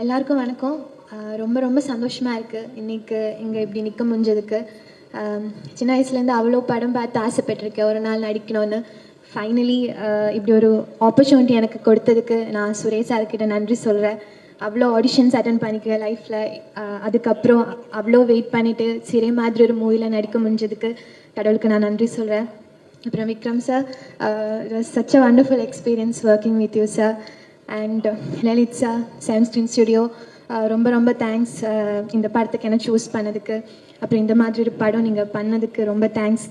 எல்லாருக்கும் வணக்கம். ரொம்ப ரொம்ப சந்தோஷமாக இருக்குது இன்றைக்கி இங்கே இப்படி நிற்க முடிஞ்சதுக்கு. சின்ன வயசுலேருந்து அவ்வளோ படம் பார்த்து ஆசைப்பட்டிருக்கேன் ஒரு நாள் நடிக்கணும்னு. ஃபைனலி இப்படி ஒரு ஆப்பர்ச்சுனிட்டி எனக்கு கொடுத்ததுக்கு நான் சுரேஷ் சார்கிட்ட நன்றி சொல்கிறேன். அவ்வளோ ஆடிஷன்ஸ் அட்டன் பண்ணிக்குவேன் லைஃப்பில். அதுக்கப்புறம் அவ்வளோ வெயிட் பண்ணிவிட்டு சிறை மாதிரி ஒரு மூவியில் நடிக்க முடிஞ்சதுக்கு கடவுளுக்கு நான் நன்றி சொல்கிறேன். அப்புறம் Vikram sir, it was such a wonderful experience working with you sir. And Lalit sir, seven screen studio, ரொம்ப ரொம்ப தேங்க்ஸ் இந்த படத்துக்கு என்ன சூஸ் பண்ணதுக்கு. அப்புறம் இந்த மாதிரி ஒரு படம் நீங்கள் பண்ணதுக்கு ரொம்ப தேங்க்ஸ்.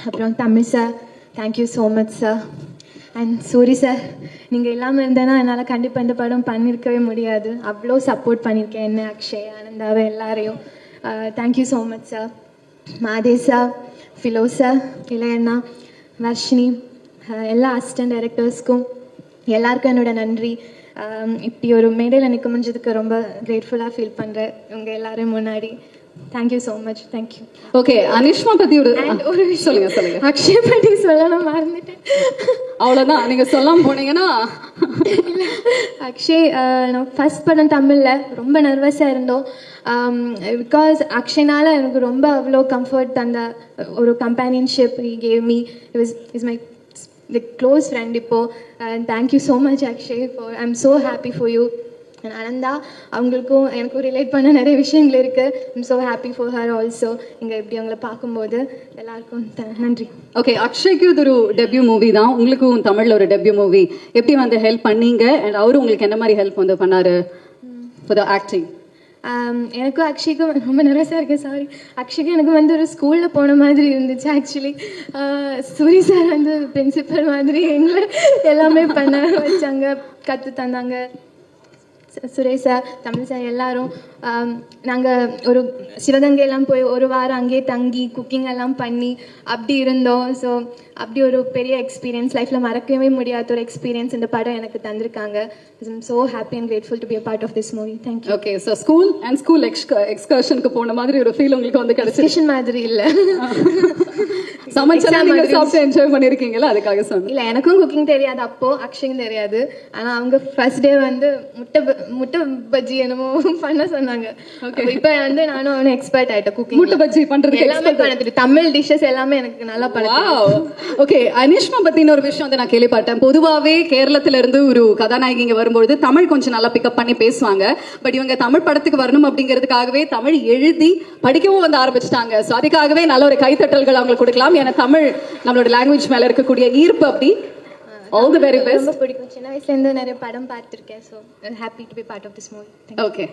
அப்புறம் Tamil sir, thank you so much sir. And Soori sir, நீங்கள் இல்லாமல் இருந்தேன்னா என்னால் கண்டிப்பாக இந்த படம் பண்ணியிருக்கவே முடியாது. அவ்வளோ சப்போர்ட் பண்ணியிருக்கேன் என்ன, அக்ஷய், ஆனந்தாவை, எல்லாரையும். Thank you so much sir. மாதே சார், ஃபிலோ சார், இளையண்ணா, வர்ஷினி, எல்லா அசிஸ்டன்ட் டைரக்டர்ஸ்க்கும் எல்லாருக்கும் என்னோட நன்றி. இப்படி ஒரு மேடையில் நிற்க முடிஞ்சதுக்கு ரொம்ப கிரேட்ஃபுல்லாக ஃபீல் பண்ணுறேன் இவங்க எல்லாரும் முன்னாடி. Thank you so much. Thank you. Okay, Anishma பற்றி ஒரு சொல்லுங்க சொல்லுங்க. அக்ஷய் பற்றி சொல்லணும் மறந்துட்டேன். அவ்வளோதான், நீங்கள் சொல்லாமல் போனீங்கன்னா. அக்ஷய், நான் ஃபஸ்ட் படம் தமிழில் ரொம்ப நர்வஸாக இருந்தோம். பிகாஸ் அக்ஷய்னால எனக்கு ரொம்ப அவ்வளோ கம்ஃபர்ட் தந்த ஒரு companionship he gave me. Is my close friend இப்போ. Thank you so much Akshay for, I'm so happy for you. And Ananda, அவங்களுக்கும் எனக்கும் ரிலேட் பண்ண நிறைய விஷயங்கள் இருக்குது. I'm so happy for her also. இங்கே இப்படி அவங்கள பார்க்கும்போது எல்லாருக்கும் நன்றி. ஓகே, அக்ஷய்க்கு இது ஒரு டெபியூ மூவி தான், உங்களுக்கும் தமிழில் ஒரு டெபியூ மூவி. எப்படி வந்து ஹெல்ப் பண்ணீங்க அண்ட் அவரு உங்களுக்கு என்ன மாதிரி ஹெல்ப் வந்து பண்ணாரு ஃபார் த ஆக்டிங்? எனக்கும் அக்ஷய்க்கும் ரொம்ப நர்வஸாக இருக்கேன், சாரி. அக்ஷய்க்கு எனக்கு வந்து ஒரு ஸ்கூலில் போன மாதிரி இருந்துச்சு ஆக்சுவலி. சூரி சார் வந்து பிரின்சிபல் மாதிரி எங்களை எல்லாமே பண்ண வச்சாங்க, கற்று தந்தாங்க. சுரேஷ் சார், தமிழ் சார், எல்லாரும். நாங்கள் ஒரு சிவகங்கையெல்லாம் போய் ஒரு வாரம் அங்கேயே தங்கி குக்கிங் எல்லாம் பண்ணி அப்படி இருந்தோம். ஸோ அப்படி ஒரு பெரிய எக்ஸ்பீரியன்ஸ், லைஃப்பில் மறக்கவே முடியாத ஒரு எக்ஸ்பீரியன்ஸ் இந்த படம் எனக்கு தந்திருக்காங்க. I'm so happy and grateful to be a part of this movie. Thank you. Okay, so school and school எக்ஸ்கர்ஷனுக்கு போன மாதிரி ஒரு ஃபீல் உங்களுக்கு வந்து கிடைச்சிருச்சு மாதிரி இல்லை. சமைச்சா நீங்க சாப்பிட்டு என்ஜாய் பண்ணிருக்கீங்களா, அதுக்காக சொன்னேன். இல்லை, எனக்கும் குக்கிங் தெரியாது அப்போ, அக்ஷயும் தெரியாது. ஆனால் அவங்க ஃபர்ஸ்ட் டே வந்து முட்டை பஜ்ஜி என்னமோ பண்ண சொன்னாங்க. ஓகே, இப்போ வந்து நானும் அவனும் எக்ஸ்பர்ட் ஆயிட்டேன் குக்கிங். முட்டை பஜ்ஜி பண்றதுக்கு எல்லாமே பண்ணது, தமிழ் டிஷ்ஷஸ் எல்லாமே எனக்கு நல்லா பண்ணலாம். ஓகே, அனிஷ்மா பத்தின ஒரு விஷயம் வந்து நான் கேள்விப்பட்டேன். பொதுவாகவே கேரளத்துல இருந்து ஒரு கதாநாயகி இங்க வரும்போது தமிழ் கொஞ்சம் நல்லா பிக்கப் பண்ணி பேசுவாங்க. பட் இவங்க தமிழ் படத்துக்கு வரணும் அப்படிங்கிறதுக்காகவே தமிழ் எழுதி படிக்கவும் வந்து ஆரம்பிச்சிட்டாங்க. ஸோ அதுக்காகவே நல்ல ஒரு கைத்தட்டல்கள் அவங்களுக்கு கொடுக்கலாம். ஏன்னா தமிழ் நம்மளோட லாங்குவேஜ் மேல இருக்கக்கூடிய ஈர்ப்பு அப்படி. All the very best. ரொம்ப பிடிக்கும், சின்ன வயசுல இருந்து நிறைய படம் பார்த்திருக்கேன். So happy to be part of this movie. Okay,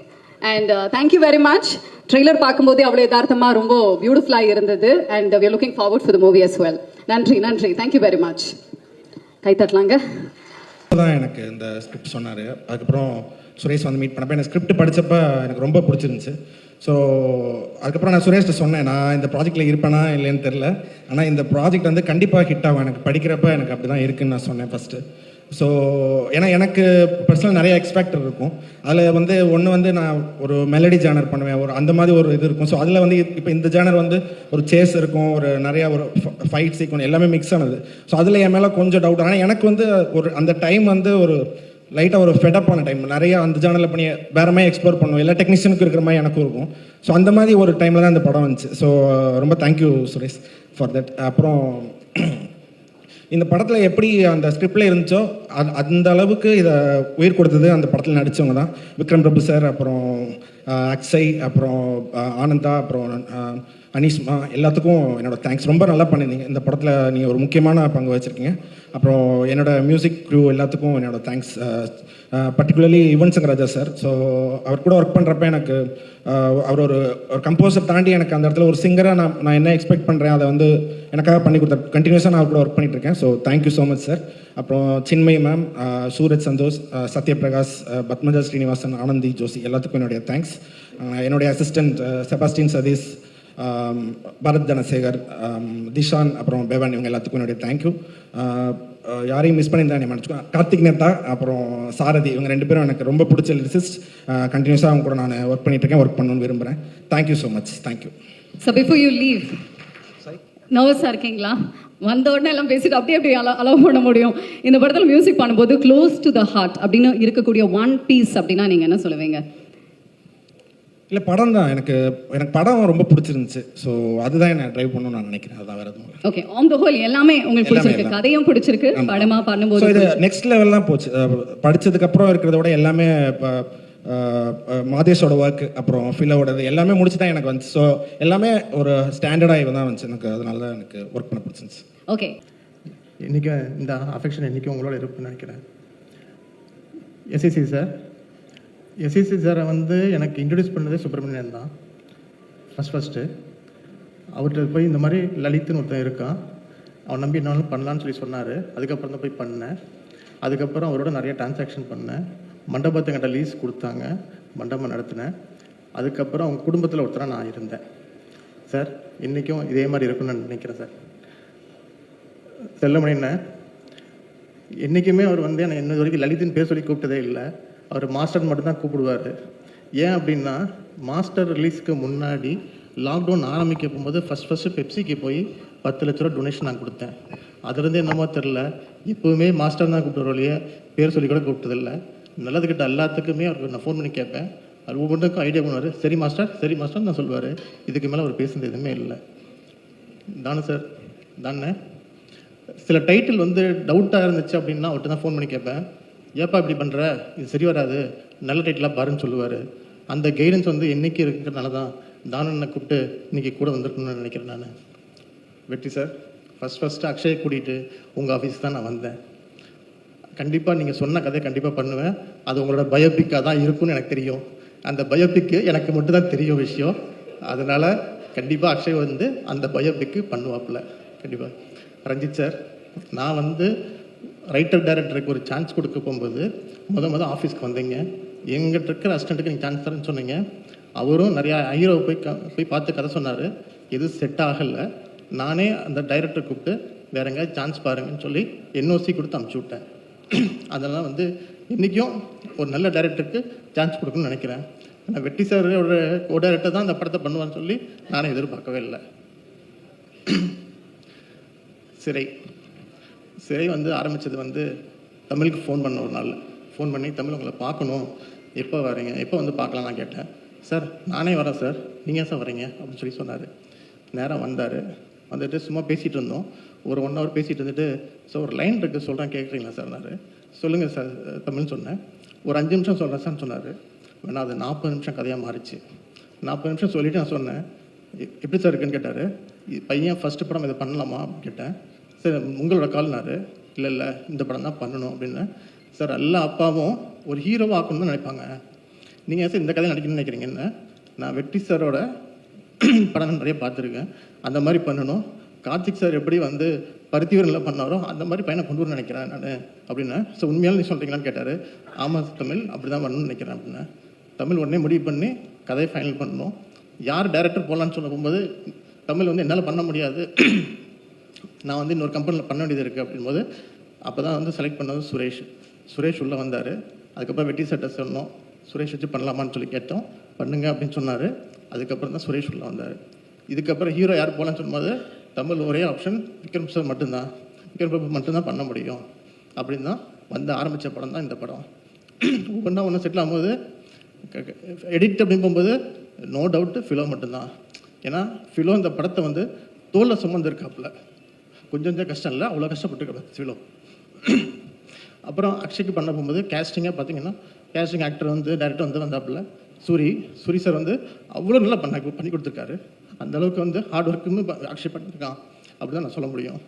and thank you very much. Trailer பார்க்கும்போதே அவ்வளோ யதார்த்தமா ரொம்ப பியூட்டிஃபுல்லாக இருந்தது. And we are looking forward for the movie as well. நன்றி நன்றி, தேங்க்யூ வெரி மச். கை தட்டலாங்க. தான் எனக்கு இந்த ஸ்கிரிப்ட் சொன்னார். அதுக்கப்புறம் சுரேஷ் வந்து மீட் பண்ணப்போ எனக்கு ஸ்கிரிப்ட் படித்தப்போ எனக்கு ரொம்ப பிடிச்சிருந்துச்சு. ஸோ அதுக்கப்புறம் நான் சுரேஷ்ட சொன்னேன், நான் இந்த ப்ராஜெக்டில் இருப்பேனா இல்லைன்னு தெரில, ஆனால் இந்த ப்ராஜெக்ட் வந்து கண்டிப்பாக ஹிட் ஆகும், எனக்கு படிக்கிறப்ப எனக்கு அப்படி தான் இருக்குதுன்னு நான் சொன்னேன் ஃபஸ்ட்டு. ஸோ ஏன்னா எனக்கு பர்சனல் நிறைய எக்ஸ்பெக்டர் இருக்கும். அதில் வந்து ஒன்று வந்து நான் ஒரு மெலடி ஜானர் பண்ணுவேன், ஒரு அந்த மாதிரி ஒரு இது இருக்கும். ஸோ அதில் வந்து இப்போ இந்த ஜானர் வந்து ஒரு சேஸ் இருக்கும், ஒரு நிறையா ஒரு ஃபைட் சீக்வன்ஸ் எல்லாமே மிக்ஸ் ஆனது. ஸோ அதில் என் மேலே கொஞ்சம் டவுட். ஆனால் எனக்கு வந்து ஒரு அந்த டைம் வந்து ஒரு லைட்டாக ஒரு ஃபெடப்பான டைம், நிறையா அந்த ஜானலில் பண்ணி வேறு மாதிரி எக்ஸ்ப்ளோர் பண்ணுவோம், எல்லா டெக்னீஷியனுக்கும் இருக்கிற மாதிரி எனக்கும் இருக்கும். ஸோ அந்த மாதிரி ஒரு டைமில் தான் இந்த படம் வந்துச்சு. ஸோ ரொம்ப தேங்க்யூ சுரேஷ் ஃபார் தட். அப்புறம் இந்த படத்தில் எப்படி அந்த ஸ்கிரிப்டில் இருந்துச்சோ அந்த அளவுக்கு இதை உயிர் கொடுத்தது அந்த படத்தில் நடித்தவங்க தான். விக்ரம் பிரபு சார், அப்புறம் அக்ஷய், அப்புறம் ஆனந்தா, அப்புறம் அனிஷ்மா, எல்லாத்துக்கும் என்னோடய தேங்க்ஸ். ரொம்ப நல்லா பண்ணியிருந்தீங்க இந்த படத்தில், நீங்கள் ஒரு முக்கியமான பங்கு வச்சுருக்கீங்க. அப்புறம் என்னோடய மியூசிக் க்ரூ எல்லாத்துக்கும் என்னோடய thanks. Particularly Yuvan Shankar Raja sir. So அவர் கூட ஒர்க் பண்ணுறப்ப எனக்கு அவர் ஒரு கம்போசர் தாண்டி எனக்கு அந்த இடத்துல ஒரு சிங்கராக நான் என்ன எக்ஸ்பெக்ட் பண்ணுறேன் அதை வந்து எனக்காக பண்ணி கொடுத்தார். கண்டினியூஸாக நான் அவர் கூட ஒர்க் பண்ணிகிட்ருக்கேன். So thank you so much sir. அப்புறம் சின்மய் மேம், சூரஜ் சந்தோஷ், சத்யபிரகாஷ், பத்மஜா ஸ்ரீனிவாசன், ஆனந்தி ஜோஷி, எல்லாத்துக்கும் என்னுடைய தேங்க்ஸ். என்னுடைய அசிஸ்டன்ட் செபாஸ்டின் சதீஷ், பரத் தனசேகர், திஷான், அப்புறம் பெவன், இவங்க எல்லாத்துக்கும் என்னுடைய தேங்க்யூ. யாரையும் மிஸ் பண்ணியிருந்தா நீ மன்னிச்சுக்கோ. கார்த்திக் நேத்தா, அப்புறம் சாரதி, இவங்க ரெண்டு பேரும் எனக்கு ரொம்ப பிடிச்ச லிரிசிஸ்ட். கண்டினியூஸாக அவங்க கூட நான் ஒர்க் பண்ணிகிட்ருக்கேன், ஒர்க் பண்ணணும்னு விரும்புகிறேன். Thank you so much. Thank you. So before you leave, நர்வஸாக இருக்கீங்களா? வந்த உடனே எல்லாம் பேசிட்டு அப்படியே அலோவ் பண்ண முடியும். இந்த படத்தில் மியூசிக் பண்ணும்போது க்ளோஸ் டு த ஹார்ட் அப்படின்னு இருக்கக்கூடிய ஒன் பீஸ் அப்படின்னா நீங்கள் என்ன சொல்லுவீங்க? இல்லை படம் தான் எனக்கு படம் ரொம்ப பிடிச்சிருந்துச்சு. ஸோ அதுதான் என்ன ட்ரைவ் பண்ணணும்னு நான் நினைக்கிறேன். அதான் வேறு எதுவும். ஓகே, ஆன் த ஹோல் எல்லாமே உங்களுக்கு பிடிச்சிருக்கு, கதையும் பிடிச்சிருக்கு, படமா பண்ணும்போது இது நெக்ஸ்ட் லெவல்லாம் போச்சு. படித்ததுக்கப்புறம் இருக்கிறத விட எல்லாமே இப்போ மாதேஷோட ஒர்க் அப்புறம் ஃபிலோடது எல்லாமே முடிச்சு தான் எனக்கு வந்துச்சு. ஸோ எல்லாமே ஒரு ஸ்டாண்டர்டாக தான் வந்துச்சு எனக்கு. அதனால தான் எனக்கு ஒர்க் பண்ண பிடிச்சிருந்துச்சு. ஓகே, இன்றைக்கி இந்த அஃபெக்ஷன் இன்றைக்கி உங்களோட இருப்புன்னு நினைக்கிறேன். எஸ்எஸ்சி சாரை வந்து எனக்கு இன்ட்ரடியூஸ் பண்ணதே சுப்பிரமணியன் தான் ஃபஸ்ட்டு. அவர்கிட்ட போய் இந்த மாதிரி லலித்துன்னு ஒருத்தன் இருக்கான், அவன் நம்பி என்னாலும் பண்ணலான்னு சொல்லி சொன்னார். அதுக்கப்புறம் தான் போய் பண்ணேன். அதுக்கப்புறம் அவரோட நிறைய டிரான்சாக்ஷன் பண்ணேன். மண்டபத்தை என்கிட்ட லீஸ் கொடுத்தாங்க, மண்டபம் நடத்தினேன். அதுக்கப்புறம் அவங்க குடும்பத்தில் ஒருத்தராக நான் இருந்தேன் சார். இன்றைக்கும் இதே மாதிரி இருக்குன்னு நான் நினைக்கிறேன் சார். செல்லமணின்னு என்றைக்குமே அவர் வந்து என்னை இன்னது வரைக்கும் லலித்துன்னு பேர் சொல்லி கூப்பிட்டதே இல்லை. அவர் மாஸ்டர் மட்டும்தான் கூப்பிடுவார். ஏன் அப்படின்னா மாஸ்டர் ரிலீஸ்க்கு முன்னாடி லாக்டவுன் ஆரம்பிக்க போகும்போது ஃபஸ்ட்டு பெப்சிக்கு போய் 10 லட்ச ரூபா டொனேஷன் நான் கொடுத்தேன். அதுலேருந்து என்னமோ தெரில, எப்போவுமே மாஸ்டர் தான் கூப்பிடுற இல்லையா, பேர் சொல்லி கூட கூப்பிட்டதில்லை. நல்லதுக்கிட்ட எல்லாத்துக்குமே அவருக்கு நான் ஃபோன் பண்ணி கேட்பேன். அது ஒவ்வொன்றுக்கும் ஐடியா பண்ணுவார். சரி மாஸ்டர் தான் சொல்லுவார். இதுக்கு மேலே அவர் பேசுனது எதுவுமே இல்லை. தானே சார் தானே. சில டைட்டில் வந்து டவுட்டாக இருந்துச்சு அப்படின்னா அவர்கிட்ட தான் ஃபோன் பண்ணி கேட்பேன். ஏப்பா இப்படி பண்ணுற, இது சரி வராது, நல்ல டைட்டிலாக பாருன்னு சொல்லுவார். அந்த கைடன்ஸ் வந்து என்றைக்கு இருக்கிறதுனால தான் தானனை கூப்பிட்டு இன்றைக்கி கூட வந்திருக்கணும்னு நினைக்கிறேன் நான். வெற்றி சார், ஃபஸ்ட்டு அக்ஷயை கூட்டிகிட்டு உங்கள் ஆஃபீஸ் தான் நான் வந்தேன். கண்டிப்பாக நீங்கள் சொன்ன கதையை கண்டிப்பாக பண்ணுவேன். அது உங்களோட பயோபிக்காக தான் இருக்கும்னு எனக்கு தெரியும். அந்த பயோபிக்கு எனக்கு மட்டும்தான் தெரியும் விஷயம். அதனால் கண்டிப்பாக அக்ஷய் வந்து அந்த பயோபிக்கு பண்ணுவாப்பில் கண்டிப்பாக. ரஞ்சித் சார், நான் வந்து ரைட்டர் டைரக்டருக்கு ஒரு சான்ஸ் கொடுக்க போகும்போது மொதல் ஆஃபீஸ்க்கு வந்தீங்க. எங்கிட்ட இருக்கிற அசிஸ்டண்ட்டுக்கு நீங்கள் சான்ஸ் தரேன்னு சொன்னீங்க. அவரும் நிறையா ஹீரோவை போய் பார்த்து கதை சொன்னார். எதுவும் செட் ஆகலை. நானே அந்த டைரக்டரை கூப்பிட்டு வேற எங்கேயாவது சான்ஸ் பாருங்கன்னு சொல்லி என்ஓசி கொடுத்து அனுப்பிச்சி விட்டேன். அதெல்லாம் வந்து இன்றைக்கும் ஒரு நல்ல டைரக்டருக்கு சான்ஸ் கொடுக்கணும்னு நினைக்கிறேன். ஆனால் வெற்றி சாரோட டைரக்டர் தான் அந்த படத்தை பண்ணுவான்னு சொல்லி நானே எதிர்பார்க்கவே இல்லை. சிறை வந்து ஆரம்பித்தது வந்து தமிழுக்கு ஃபோன் பண்ண ஒரு நாள் ஃபோன் பண்ணி, தமிழ் உங்களை பார்க்கணும், எப்போ வரீங்க, எப்போ வந்து பார்க்கலாம் நான் கேட்டேன். சார் நானே வரேன் சார், நீங்கள் சார் வரீங்க அப்படின்னு சொல்லி சொன்னார். நேராக வந்தார். வந்துட்டு சும்மா பேசிகிட்டு இருந்தோம். ஒரு 1 hour பேசிகிட்டு இருந்துட்டு, ஸோ ஒரு லைன் இருக்குது சொல்கிறேன் கேட்குறீங்களா சார்னாரு. சொல்லுங்கள் சார் தமிழ்னு சொன்னேன். ஒரு 5 நிமிஷம் சொல்கிறேன் சார்னு சொன்னார். வேணா அது 40 நிமிஷம் கதையாக மாறிச்சு. 40 நிமிஷம் சொல்லிவிட்டு நான் சொன்னேன், எப்படி சார் இருக்குன்னு கேட்டார். பையன் ஃபஸ்ட்டு படம் இதை பண்ணலாமா அப்படின்னு கேட்டேன். சார் உங்களோட கால்னாரு. இல்லை இந்த படம் தான் பண்ணணும் அப்படின்னு. சார் எல்லா அப்பாவும் ஒரு ஹீரோவாக ஆக்கணும்னு நினைப்பாங்க. நீங்கள் சார் இந்த கதையை நடிக்கணும்னு நினைக்கிறீங்கன்னு. நான் வெற்றி சாரோட படம் நிறைய பார்த்துருக்கேன். அந்த மாதிரி பண்ணணும். கார்த்திக் சார் எப்படி வந்து பருத்திவீரனில் பண்ணாரோ அந்த மாதிரி பையனை கொண்டு வரணும்னு நினைக்கிறேன் நான் அப்படின்னு. ஸோ உண்மையாலும் நீ சொல்கிறீங்களான்னு கேட்டார். ஆமாம் தமிழ் அப்படி தான் பண்ணணும்னு நினைக்கிறேன் அப்படின்னு. தமிழ் உடனே முடிவு பண்ணி கதையை ஃபைனல் பண்ணணும். யார் டைரக்டர் போகலான்னு சொல்ல போகும்போது தமிழ் வந்து என்னால் பண்ண முடியாது, நான் வந்து இன்னொரு கம்பெனியில் பண்ண வேண்டியது இருக்குது அப்படின்போது அப்போ தான் வந்து செலக்ட் பண்ணது சுரேஷ் உள்ளே வந்தார். அதுக்கப்புறம் வெட்டி சட்டை சொன்னோம், சுரேஷ் வச்சு பண்ணலாமான்னு சொல்லி கேட்டோம். பண்ணுங்க அப்படின்னு சொன்னார். அதுக்கப்புறம் தான் சுரேஷ் உள்ளே வந்தார். இதுக்கப்புறம் ஹீரோ யார் போகலான்னு சொல்லும்போது தமிழ் ஒரே ஆப்ஷன் விக்ரம் சார் மட்டும்தான், விக்ரம் பிரபு மட்டும்தான் பண்ண முடியும் அப்படின்னு தான் வந்து ஆரம்பித்த படம் தான் இந்த படம். ஒவ்வொன்றா செட்டில் ஆகும்போது எடிட் அப்படின்னு போகும்போது நோ டவுட்டு ஃபிலோ மட்டும்தான். ஏன்னா ஃபிலோ இந்த படத்தை வந்து தோளில் சுமந்துருக்காப்புல, கொஞ்சம் கஷ்டம் இல்லை, அவ்வளோ கஷ்டப்பட்டுருக்காப்புல ஃபிலோ. அப்புறம் அக்ஷய்க்கு பண்ண போகும்போது கேஸ்டிங்காக பார்த்தீங்கன்னா கேஸ்டிங் ஆக்டர் வந்து டைரக்டர் வந்து வந்தாப்புல சூரி சார் வந்து அவ்வளோ நல்லா பண்ணி கொடுத்துருக்காரு. அந்தளவுக்கு வந்து ஹார்ட் ஒர்க்குன்னு அக்ஷய் பண்ணியிருக்கான் அப்படி தான் நான் சொல்ல முடியும்.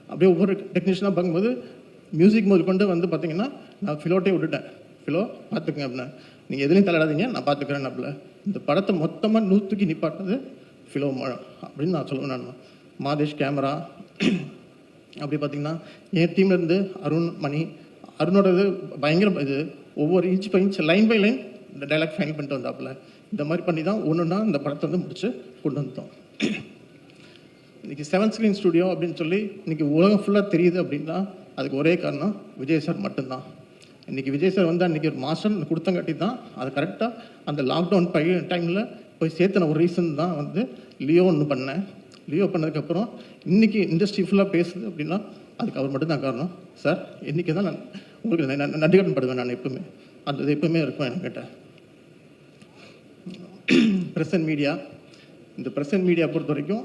அப்படியே ஒவ்வொரு டெக்னீஷியனாக பார்க்கும்போது மியூசிக் முதல் கொண்டு வந்து பார்த்தீங்கன்னா நான் ஃபிலோட்டே விட்டுட்டேன். ஃபிலோ பார்த்துக்குங்க அப்படின்னா, நீங்கள் எதுலையும் தலையிடாதீங்க நான் பார்த்துக்கிறேன் அப்படில. இந்த படத்தை மொத்தமாக 100க்கு நிப்பாட்டினது ஃபிலோ அப்படின்னு நான் சொல்லுவேன். நான் மாதேஷ் கேமரா அப்படி பார்த்தீங்கன்னா என் டீம்லேருந்து அருணோடது பயங்கர இது, ஒவ்வொரு inch by inch line by line இந்த டைலாக் ஃபைனல் பண்ணிட்டு வந்தாப்புல. இந்த மாதிரி பண்ணி தான் ஒன்றுன்னா இந்த படத்தை வந்து முடிச்சு கொண்டு வந்துட்டோம். இன்றைக்கி 7 screen ஸ்டுடியோ அப்படின்னு சொல்லி இன்றைக்கி உலகம் ஃபுல்லாக தெரியுது அப்படின்னா அதுக்கு ஒரே காரணம் விஜய் சார் மட்டும்தான். இன்றைக்கி விஜய் சார் வந்து அன்றைக்கி ஒரு மாஸ்டர் கொடுத்தங்காட்டி தான் அது கரெக்டாக அந்த லாக்டவுன் டைமில் போய் சேர்த்தன ஒரு ரீசன் தான் வந்து லியோ ஒன்று பண்ணேன். லியோ பண்ணதுக்கப்புறம் இன்றைக்கி இண்டஸ்ட்ரி ஃபுல்லாக பேசுது அப்படின்னா அதுக்கு அவர் மட்டும்தான் காரணம். சார் இன்றைக்கி தான் நான் உங்களுக்கு நன்றி கடன் படுவேன். நான் எப்பவுமே அந்த இது எப்பவுமே இருக்கும் என்கிட்ட. ப்ரெசன்ட் மீடியா, இந்த ப்ரெசன்ட் மீடியா பொறுத்த வரைக்கும்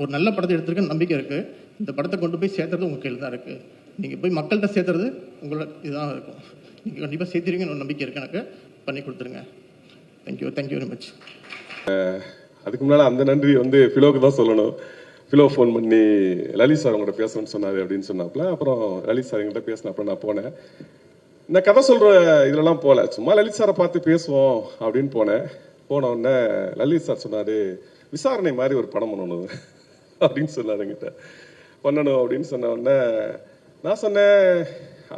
ஒரு நல்ல படத்தை எடுத்துருக்க நம்பிக்கை இருக்குது. இந்த படத்தை கொண்டு போய் சேர்த்துறது உங்கள் கையில் தான் இருக்குது. நீங்கள் போய் மக்கள்கிட்ட சேர்த்துறது உங்களோட இதுதான் இருக்கும். நீங்கள் கண்டிப்பாக சேர்த்துருவீங்கன்னு ஒரு நம்பிக்கை இருக்குது எனக்கு. பண்ணி கொடுத்துருங்க. Thank you very much. அதுக்கு முன்னால் அந்த நன்றி வந்து ஃபிலோக்கு தான் சொல்லணும். ஃபிலோ ஃபோன் பண்ணி லலித் சார் உங்கள்கிட்ட பேசணும்னு சொன்னார் அப்படின்னு சொன்னாப்புல. அப்புறம் லலித் சார் எங்கிட்ட பேசினப்ப நான் போனேன். இந்த கதை சொல்கிற இதுலலாம் போகல, சும்மா லலித் சாரை பார்த்து பேசுவோம் அப்படின்னு போனேன். போன உடனே லலித் சார் சொன்னார், விசாரணை மாதிரி ஒரு படம் பண்ணணும் அப்படின்னு சொன்னார். என்கிட்ட பண்ணணும் அப்படின்னு சொன்ன உடனே நான் சொன்னேன்,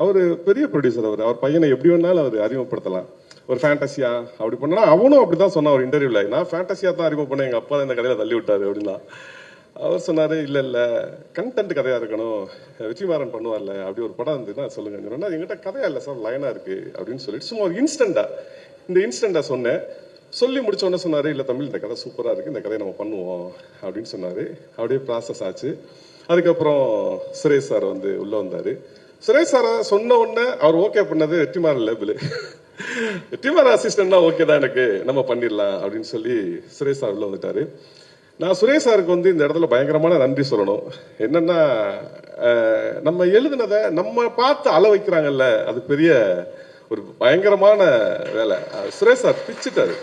அவர் பெரிய ப்ரொடியூசர், அவர் பையனை எப்படி வேணாலும் அவர் அறிமுகப்படுத்தலாம், ஒரு ஃபேண்டஸியா அப்படி பண்ணா. அவனும் அப்படி தான் சொன்னான் ஒரு இன்டர்வியூவில், நான் ஃபேண்டஸியா தான் அறிமுகம் பண்ணேன், எங்கள் அப்பா தான் இந்த கதையில் தள்ளி விட்டாரு அப்படின்னா. அவர் சொன்னார், இல்லை கண்டென்ட் கதையாக இருக்கணும், வெற்றிமாறன் பண்ணுவார்ல அப்படி ஒரு படம் இருந்ததுன்னா சொல்லுங்க. சொன்னா எங்கிட்ட கதையா இல்லை சார், லைனாக இருக்குது அப்படின்னு சொல்லிட்டு சும்மா ஒரு இன்ஸ்டண்ட்டாக சொன்னேன். சொல்லி முடிச்சோடனே சொன்னார், இல்லை தமிழ் இந்த கதை சூப்பராக இருக்குது, இந்த கதையை நம்ம பண்ணுவோம் அப்படின்னு சொன்னார். அப்படியே ப்ராசஸ் ஆச்சு. அதுக்கப்புறம் சுரேஷ் சார் வந்து உள்ளே வந்தார். சுரேஷ் சாரை சொன்ன உடனே அவர் ஓகே பண்ணது வெற்றிமாறன் லேபிள். வெற்றிமாறன் அசிஸ்டன்ட்னா ஓகே தான் எனக்கு, நம்ம பண்ணிடலாம் அப்படின்னு சொல்லி சுரேஷ் சார் உள்ள வந்துட்டாரு. நான் சுரேஷ் சாருக்கு வந்து இந்த இடத்துல பயங்கரமான நன்றி சொல்லணும். என்னன்னா, நம்ம எழுதுனதை நம்ம பார்த்து அள வைக்கிறாங்கல்ல, அது பெரிய ஒரு பயங்கரமான வேலை. சுரேஷ் சார் பிச்சுட்டாரு.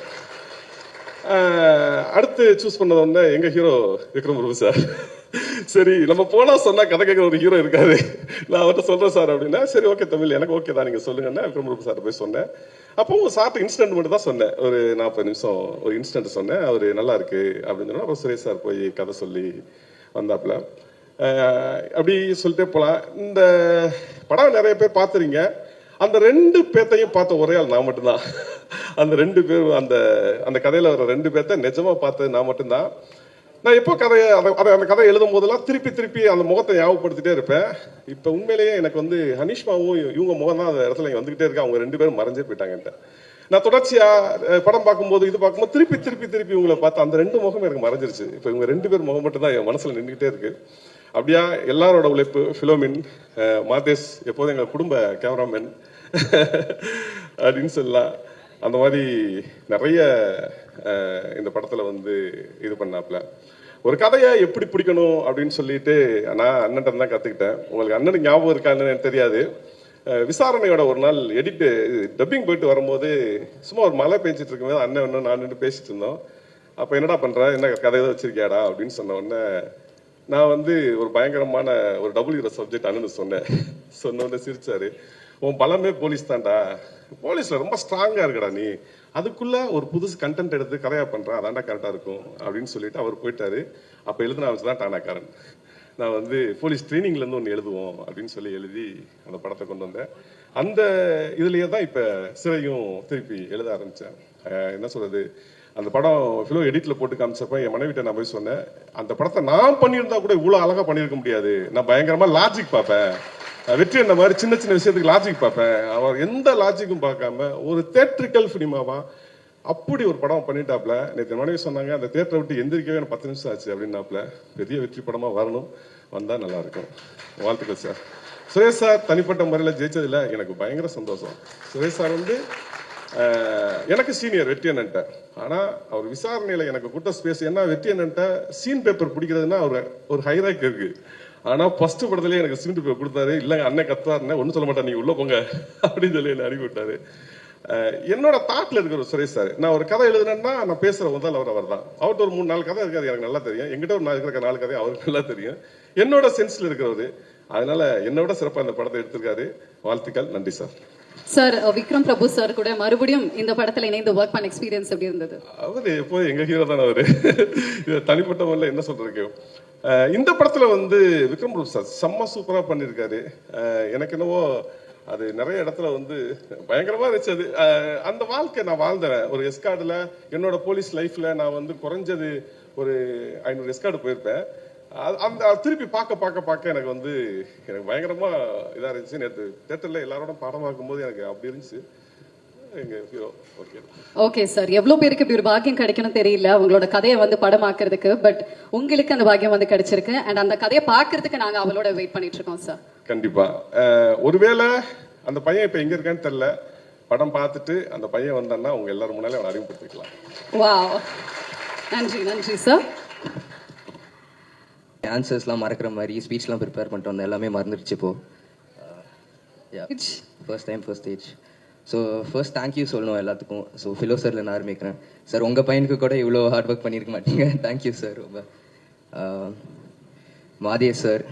அடுத்து சூஸ் பண்ணது வந்து எங்க ஹீரோ விக்ரம் பிரபு சார். சரி நம்ம போனா சொன்னா கதை கேட்கிற ஒரு ஹீரோ இருக்காது, நான் அவர்கிட்ட சொல்றேன் சார் அப்படின்னா, சரி ஓகே தமிழ் எனக்கு ஓகே தான் நீங்க சொல்லுங்கன்னா விக்ரம் பிரபு சார் போய் சொன்னேன். அப்போ சார்ட்டு இன்ஸ்டன்ட் மட்டும் தான் சொன்னேன், ஒரு 40 நிமிஷம் ஒரு இன்ஸ்டன்ட் சொன்னேன். அவர் நல்லா இருக்கு அப்படின்னு சொன்னா அப்புறம் சுரேஷ் சார் போய் கதை சொல்லி வந்தாப்புல. அப்படி சொல்லிட்டே போலாம். இந்த படம் நிறைய பேர் பார்த்துறீங்க. அந்த 2 பேர்த்தையும் பார்த்த ஒரே ஆள் நான் மட்டும்தான். அந்த 2 பேர் அந்த கதையில வர 2 பேர்த்த நிஜமா பார்த்தது நான் மட்டும்தான். நான் எப்போ அந்த கதை எழுதும் போதெல்லாம் திருப்பி அந்த முகத்தை ஞாபகப்படுத்திட்டே இருப்பேன். இப்போ உண்மையிலேயே எனக்கு வந்து ஹனிஷ்மாவும் இவங்க முகம் தான் அந்த இடத்துல இங்கே வந்துகிட்டே இருக்கு. அவங்க 2 பேரும் மறைஞ்சே போயிட்டாங்கன்ட்டு. நான் தொடர்ச்சியா படம் பார்க்கும்போது இது பார்க்கும்போது திருப்பி இவங்களை பார்த்து அந்த 2 முகம் எனக்கு மறைஞ்சிருச்சு. இப்போ இவங்க 2 பேர் முகம் மட்டும் தான் என் மனசுல நின்றுகிட்டே இருக்கு. அப்படியா எல்லாரோட உழைப்பு, ஃபிலோமின், மாதேஷ் எப்போதும் எங்கள் குடும்ப கேமராமேன் அப்படின்னு சொல்லலாம். அந்த மாதிரி நிறைய இந்த படத்தில் வந்து இது பண்ணாப்புல. ஒரு கதையை எப்படி பிடிக்கணும் அப்படின்னு சொல்லிட்டு நான் அண்ணன்ட்ட தான் கற்றுக்கிட்டேன். உங்களுக்கு அண்ணனுக்கு ஞாபகம் இருக்கான்னு எனக்கு தெரியாது. விசாரணையோட ஒரு நாள் டப்பிங் போயிட்டு வரும்போது சும்மா ஒரு மழை பேஞ்சிட்டு இருக்கும்போது அண்ணன் நான் நின்று பேசிட்டு இருந்தோம். அப்போ என்னடா பண்ணுற, என்ன கதை எதாவது வச்சிருக்கியாடா அப்படின்னு சொன்ன உடனே நான் வந்து ஒரு பயங்கரமான ஒரு WR சப்ஜெக்ட் அண்ணனு சொன்ன உடனே சிரிச்சாரு. உன் பலமே போலீஸ் தான்டா, போலீஸ்ல ரொம்ப ஸ்ட்ராங்கா இருக்கடா நீ, அதுக்குள்ள ஒரு புதுசு கண்டென்ட் எடுத்து கதையா பண்ற, அதான்டா கரெக்டா இருக்கும் அப்படின்னு சொல்லிட்டு அவர் போயிட்டாரு. அப்ப எழுதின வச்சுதான் டானாக்காரன். நான் வந்து போலீஸ் ட்ரைனிங்ல இருந்து ஒன்று எழுதுவோம் அப்படின்னு சொல்லி எழுதி அந்த படத்தை கொண்டு வந்தேன். அந்த இதுலயே தான் இப்ப சிறையும் திருப்பி எழுத ஆரம்பிச்சேன். என்ன சொல்றது, அந்த படம் ஃபிலோ எடிட்ல போட்டு காமிச்சப்ப என் மனைவிட்ட நான் போய் சொன்னேன், அந்த படத்தை நான் பண்ணியிருந்தா கூட இவ்வளவு அழகா பண்ணியிருக்க முடியாது, நான் பயங்கரமா லாஜிக் பார்ப்பேன், வெற்றி இந்த மாதிரி சின்ன விஷயத்துக்கு லாஜிக் பார்ப்பேன், அவர் எந்த லாஜிக்கும் பார்க்காம ஒரு தியேட்ரிக்கல் ஃபிலிமாவா அப்படி ஒரு படம் பண்ணிட்டாப்ல. நேற்று மனைவி சொன்னாங்க, அந்த தியேட்டரை விட்டு எந்திரிக்கவே எனக்கு 10 நிமிஷம் ஆச்சு அப்படின்னாப்ல. பெரிய வெற்றி படமா வரணும், வந்தா நல்லா இருக்கும். வாழ்த்துக்கள் சார். சுரேஷ் சார் தனிப்பட்ட முறையில் ஜெயிச்சதுல எனக்கு பயங்கர சந்தோஷம். சுரேஷ் சார் வந்து எனக்கு சீனியர் வெற்றி அண்ணன்ட்ட. ஆனா அவர் விசாரணையில எனக்கு கொடுத்த ஸ்பேஸ் என்ன, வெற்றி அண்ணன்ட்ட சீன் பேப்பர் பிடிக்கிறதுனா ஒரு ஹைராக் இருக்கு. ஆனா ஃபர்ஸ்ட் படத்துலயே எனக்கு சீன் பேப்பர் கொடுத்தாரு. இல்லைங்க அண்ணன் கத்துவாருன்னு ஒன்னும் சொல்ல மாட்டேன், நீங்க உள்ள போங்க அப்படின்னு சொல்லி என்ன அனுப்பி விட்டாரு. என்னோட தாட்ல இருக்கிற ஒரு சுரேஷ் சார், நான் ஒரு கதை எழுதுனேன்னா நான் பேசுற முதல் அவர் தான். அவர்கிட்ட ஒரு 3-4 கதை இருக்காது எனக்கு நல்லா தெரியும், எங்கிட்ட ஒரு 4 கதை அவருக்கு நல்லா தெரியும், என்னோட சென்ஸ்ல இருக்கிறவரு. அதனால என்னோட சிறப்பா இந்த படத்தை எடுத்திருக்காரு. வாழ்த்துக்கள், நன்றி sir. Sir, Vikram Prabhu sir கூட மறுபடியும் இந்த படத்துல இணைந்து ஒர்க் பண்ண எக்ஸ்பீரியன்ஸ் எப்படி இருந்தது? அவரு எப்போ எங்க ஹீரோ தானே அவரு. தனிப்பட்ட முறையில் என்ன சொல்றதுக்கு, இந்த படத்துல வந்து விக்ரம் பிரபு சார் செம்ம சூப்பரா பண்ணியிருக்காரு. எனக்கு என்னவோ அது நிறைய இடத்துல வந்து பயங்கரமா இருந்துச்சு. அது அந்த வாழ்க்கை நான் வாழ்ந்தேன். ஒரு எஸ்கார்டுல என்னோட போலீஸ் லைஃப்ல நான் வந்து குறைஞ்சது ஒரு 500 எஸ்கார்டு போயிருப்பேன். அந்த திருப்பி பார்க்க எனக்கு வந்து எனக்கு பயங்கரமா இதா இருந்துச்சு. நேற்று தேட்டர்ல எல்லாரோட படம் பார்க்கும்போது எனக்கு அப்படி இருந்துச்சு. எங்க ஹீரோ ஓகே. ஓகே சார், எவ்வளவு பேருக்கு இப்படி ஒரு பாக்கியம் கிடைக்கணும் தெரியல உங்களோட கதையை வந்து படமாக்குறதுக்கு. பட் உங்களுக்கு அந்த பாக்கியம் வந்து கிடைச்சிருக்கு. அண்ட் அந்த கதையை பார்க்கறதுக்கு நாங்க அவளோட வெயிட் பண்ணிட்டு இருக்கோம் சார். கண்டிப்பா. ஒருவேளை அந்த பையன் இப்ப எங்க இருக்கான்னு தெரியல, படம் பார்த்துட்டு அந்த பையன் வந்தான்னா உங்க எல்லாரும் முன்னாலே அவனை அறிமுகப்படுத்திக்கலாம். வாவ், நன்றி நன்றி சார். ஆன்சர்ஸ்லாம் மறக்கிற மாதிரி ஸ்பீச்லாம் ப்ரிப்பேர் பண்ணிட்டு வந்தேன், எல்லாமே மறந்துடுச்சு இப்போ. First time first stage. So first thank you சொல்லணும் எல்லாத்துக்கும். ஸோ ஃபிலோ சார்ல நான் ஆரம்பிக்கிறேன். சார் உங்கள் பையனுக்கு கூட இவ்வளோ ஹார்ட் ஒர்க் பண்ணியிருக்க மாட்டீங்க. தேங்க்யூ சார் ரொம்ப. மாதேஷ் சார்,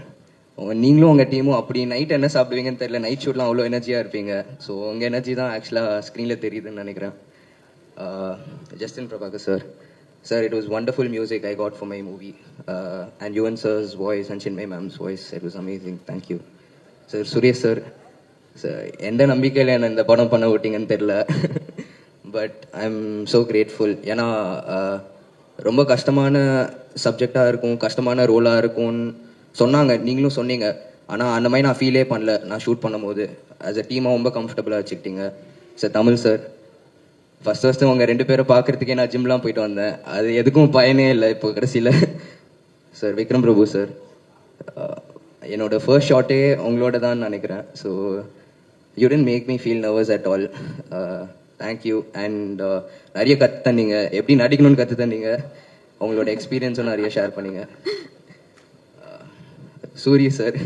நீங்களும் உங்கள் டீமும் அப்படி நைட் என்ன சாப்பிடுவீங்கன்னு தெரியல, நைட் ஷூட்லாம் அவ்வளோ எனர்ஜியாக இருப்பீங்க. ஸோ உங்கள் எனர்ஜி தான் ஆக்சுவலாக ஸ்க்ரீனில் தெரியுதுன்னு நினைக்கிறேன். Justin Prabhakar sir, sir, it was wonderful music I got for my movie, and Yuvan sir's voice and Chinmay ma'am's voice, it was amazing. Thank you. Sir, Suresh sir, எந்த நம்பிக்கையில் என்ன இந்த படம் பண்ண விட்டீங்கன்னு தெரியல, but I am so grateful. ஏன்னா ரொம்ப கஷ்டமான சப்ஜெக்டாக இருக்கும், கஷ்டமான ரோலாக இருக்கும்னு சொன்னாங்க, நீங்களும் சொன்னீங்க. ஆனால் அந்த மாதிரி நான் ஃபீலே பண்ணல. நான் ஷூட் பண்ணும்போது ஆஸ் அ டீமாக ரொம்ப கம்ஃபர்டபுளாக வச்சுக்கிட்டீங்க. சார் தமிழ் சார், ஃபஸ்ட்டு உங்கள் 2 பேரை பார்க்குறதுக்கே நான் ஜிம்லாம் போயிட்டு வந்தேன், அது எதுக்கும் பயனே இல்லை இப்போ கடைசியில். சார் விக்ரம் பிரபு சார், என்னோட ஃபர்ஸ்ட் ஷாட்டே உங்களோட தான் நினைக்கிறேன். So you didn't make me feel nervous at all. Thank you. And நிறைய கற்று தந்தீங்க, எப்படி நடிக்கணும்னு கற்று தந்தீங்க, உங்களோட எக்ஸ்பீரியன்ஸும் நிறைய ஷேர் பண்ணீங்க. சூரிய சார்,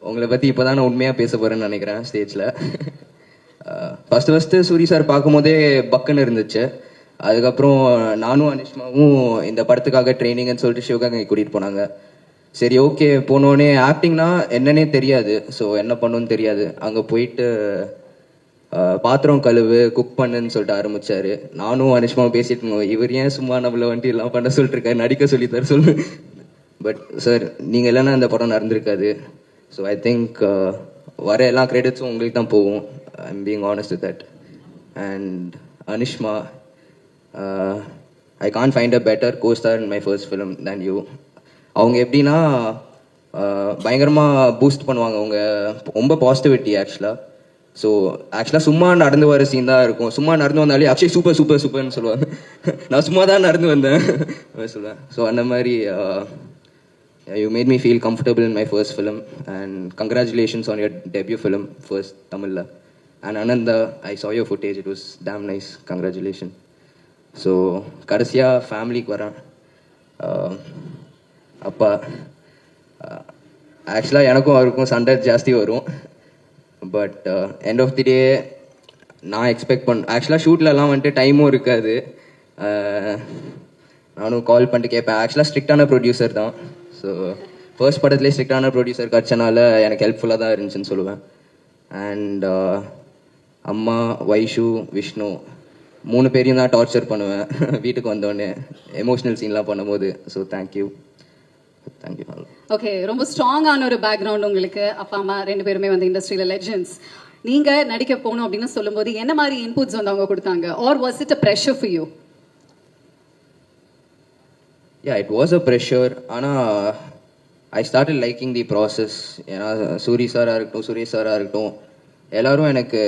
உங்களை பற்றி இப்போ தான் நான் உண்மையாக பேச போகிறேன்னு நினைக்கிறேன் ஸ்டேஜில். ஃபஸ்ட்டு சூரி சார் பார்க்கும்போதே பக்குன்னு இருந்துச்சு. அதுக்கப்புறம் நானும் அனிஷ்மாவும் இந்த படத்துக்காக ட்ரைனிங்னு சொல்லிட்டு சிவகங்கை கூட்டிகிட்டு போனாங்க. சரி ஓகே, போனோடனே ஆக்டிங்னா என்னன்னே தெரியாது, ஸோ என்ன பண்ணணும்னு தெரியாது. அங்கே போயிட்டு பாத்திரம் கழுவு, குக் பண்ணுன்னு சொல்லிட்டு ஆரம்பிச்சாரு. நானும் அனிஷ்மாவும் பேசிட்டு இருந்தோம், இவர் ஏன் சும்மா நம்மளை வந்துட்டு எல்லாம் பண்ண சொல்லிட்டு இருக்காரு, நடிக்க சொல்லித்தர சொல்லு. பட் சார் நீங்கள் இல்லைன்னா அந்த படம் நடந்திருக்காது. ஸோ ஐ திங்க் வர எல்லா கிரெடிட்ஸும் உங்களுக்கு தான் போகும். I'm being honest with that. And Anishma, I can't find a better co-star in my first film than you. அவங்க எப்படின்னா பயங்கரமாக பூஸ்ட் பண்ணுவாங்க, அவங்க ரொம்ப பாசிட்டிவிட்டி ஆக்சுவலாக. ஸோ ஆக்சுவலாக சும்மா நடந்து வர சீன் தான் இருக்கும், சும்மா நடந்து வந்தாலே அக்ஷய் சூப்பர் சூப்பர் சூப்பர்னு சொல்லுவாங்க. நான் சும்மா தான் நடந்து வந்தேன் சொல்லுவேன். ஸோ அந்த மாதிரி you made me feel comfortable in my first film, and congratulations on your debut film, first Tamil. And Ananda, I saw your footage, it was damn nice, congratulations. So கடைசியா ஃபேமிலிக்கு வரேன். அப்பா, ஆக்சுவலாக எனக்கும் அவருக்கும் சண்டை ஜாஸ்தி வரும். பட் எண்ட் ஆஃப் தி டே நான் எக்ஸ்பெக்ட் ஆக்சுவலாக ஷூட்லலாம் வந்துட்டு டைமும் இருக்காது. நானும் கால் பண்ணிட்டு கேட்பேன். ஆக்சுவலாக ஸ்ட்ரிக்டான ப்ரொடியூசர் தான். ஸோ ஃபர்ஸ்ட் படத்துலேயே ஸ்ட்ரிக்டான ப்ரொடியூசர் கிடச்சனால எனக்கு ஹெல்ப்ஃபுல்லாக தான் இருந்துச்சுன்னு சொல்லுவேன். அண்ட் அம்மா, வைஷு, விஷ்ணு 3 பேரையும் தான் டார்ச்சர் பண்ணுவேன் வீட்டுக்கு வந்தோடனே எமோஷனல் சீன்லாம் பண்ணும்போது. So thank you. ஓகே, ரொம்ப ஸ்ட்ராங்கான ஒரு பேக்ரவுண்ட் உங்களுக்கு. அப்பா அம்மா 2 பேருமே வந்து இண்டஸ்ட்ரியில் லெஜெண்ட்ஸ். நீங்க நடிக்க போகணும் அப்படின்னு சொல்லும்போது என்ன மாதிரி இன்புட்ஸ் வந்து அவங்க கொடுத்தாங்க, or was it a pressure for you? Yeah, it was a pressure. ஆனால் I started liking the process. ஏன்னா சூரி சாராக இருக்கட்டும், சுரேஷ் சாராக இருக்கட்டும், எல்லாரும் எனக்கு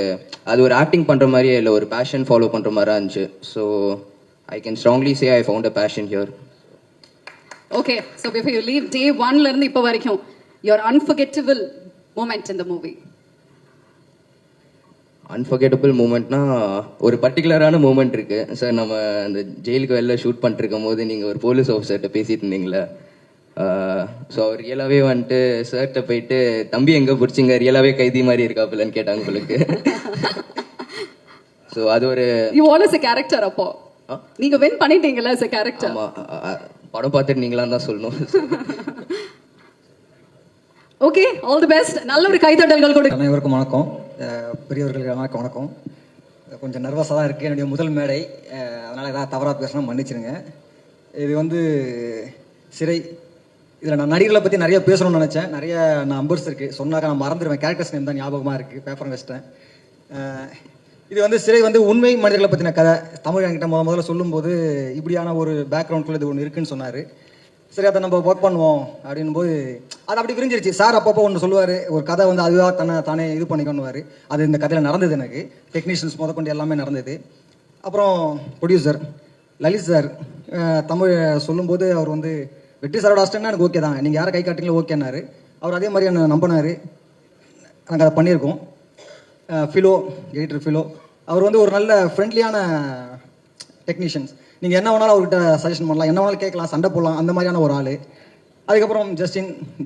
அது ஒரு ஆக்டிங் பண்ணுற மாதிரியே இல்லை, ஒரு பேஷன் ஃபாலோ பண்ணுற மாதிரி இருந்துச்சு. So I can strongly say I found a passion here. Okay, so before you leave, day 1லேருந்து இப்போ வரைக்கும் யுவர் அன்ஃபர்கெட்டபிள் மூமெண்ட் இந்த மூவி. அன்ஃபர்கெட்டபிள் மூமெண்ட்னா ஒரு பர்டிகுலரான மூமெண்ட் இருக்கு சார். நம்ம அந்த ஜெயிலுக்கு வெளில ஷூட் பண்ணிட்டு இருக்கும் போது நீங்கள் ஒரு போலீஸ் ஆஃபீஸர்கிட்ட பேசிட்டு இருந்தீங்களே, ஸோ அவர் ரியலாகவே வந்துட்டு சார்கிட்ட போயிட்டு தம்பி எங்கே பிடிச்சிங்க, ரியலாகவே கைதி மாதிரி இருக்காப்புலன்னு கேட்டாங்க உங்களுக்கு. ஸோ அது ஒரு யூ வாஸ் எ கேரக்டர். அப்போ நீங்கள் வின் பண்ணிட்டீங்களா as a character? ஆமாம், படம் பார்த்துட்டு நீங்களாம் தான் சொல்லணும். Okay, all the best. நல்ல ஒரு கைதட்டல்கள் கொடுங்க. அனைவருக்கும் வணக்கம். பெரியவர்களுக்கு வணக்கம். கொஞ்சம் நர்வஸாக தான் இருக்குது, என்னுடைய முதல் மேடை, அதனால் ஏதாவது தவறாக பேசணும் மன்னிச்சிருங்க. இது வந்து சிறை, இதில் நான் நடிகர்களை பற்றி நிறைய பேசணும்னு நினச்சேன். நிறைய நம்பர்ஸ் இருக்குது, சொன்னாக்க நான் மறந்துடுவேன். கேரக்டர்ஸ் நேம் தான் ஞாபகமாக இருக்குது, பேப்பர் வச்சிட்டேன். இது வந்து சிறை வந்து உண்மை மனிதர்களை பற்றின கதை. தமிழ் என்கிட்ட முதல்ல சொல்லும்போது இப்படியான ஒரு பேக்ரவுண்ட்குள்ளே இது ஒன்று இருக்குன்னு சொன்னார். சரி அதை நம்ம ஒர்க் பண்ணுவோம் அப்படின் போது அது அப்படி விரிஞ்சிருச்சு. சார் அப்பப்போ ஒன்று சொல்லுவார், ஒரு கதை வந்து அதுவாக தானே இது பண்ணிக்கணுவார். அது இந்த கதையில் நடந்தது. எனக்கு டெக்னீஷியன்ஸ் முதற்கொண்டு எல்லாமே நடந்தது. அப்புறம் ப்ரொடியூசர் லலித் சார் தமிழ் சொல்லும்போது அவர் வந்து வெற்றி சாரோட அசிஸ்டன்ட்னா எனக்கு ஓகே தான், நீங்கள் யாரை கை காட்டுங்களோ ஓகேன்னாரு. அவர் அதே மாதிரி என்ன நம்பினார். நாங்கள் அதை பண்ணியிருக்கோம். ஃபிலோ, எடிட்டர் ஃபிலோ, அவர் வந்து ஒரு நல்ல ஃப்ரெண்ட்லியான டெக்னீஷியன்ஸ். நீங்கள் என்ன வேணாலும் அவர்கிட்ட சஜஷன் பண்ணலாம், என்ன வேணாலும் கேட்கலாம், சண்டை போடலாம், அந்த மாதிரியான ஒரு ஆள். அதுக்கப்புறம்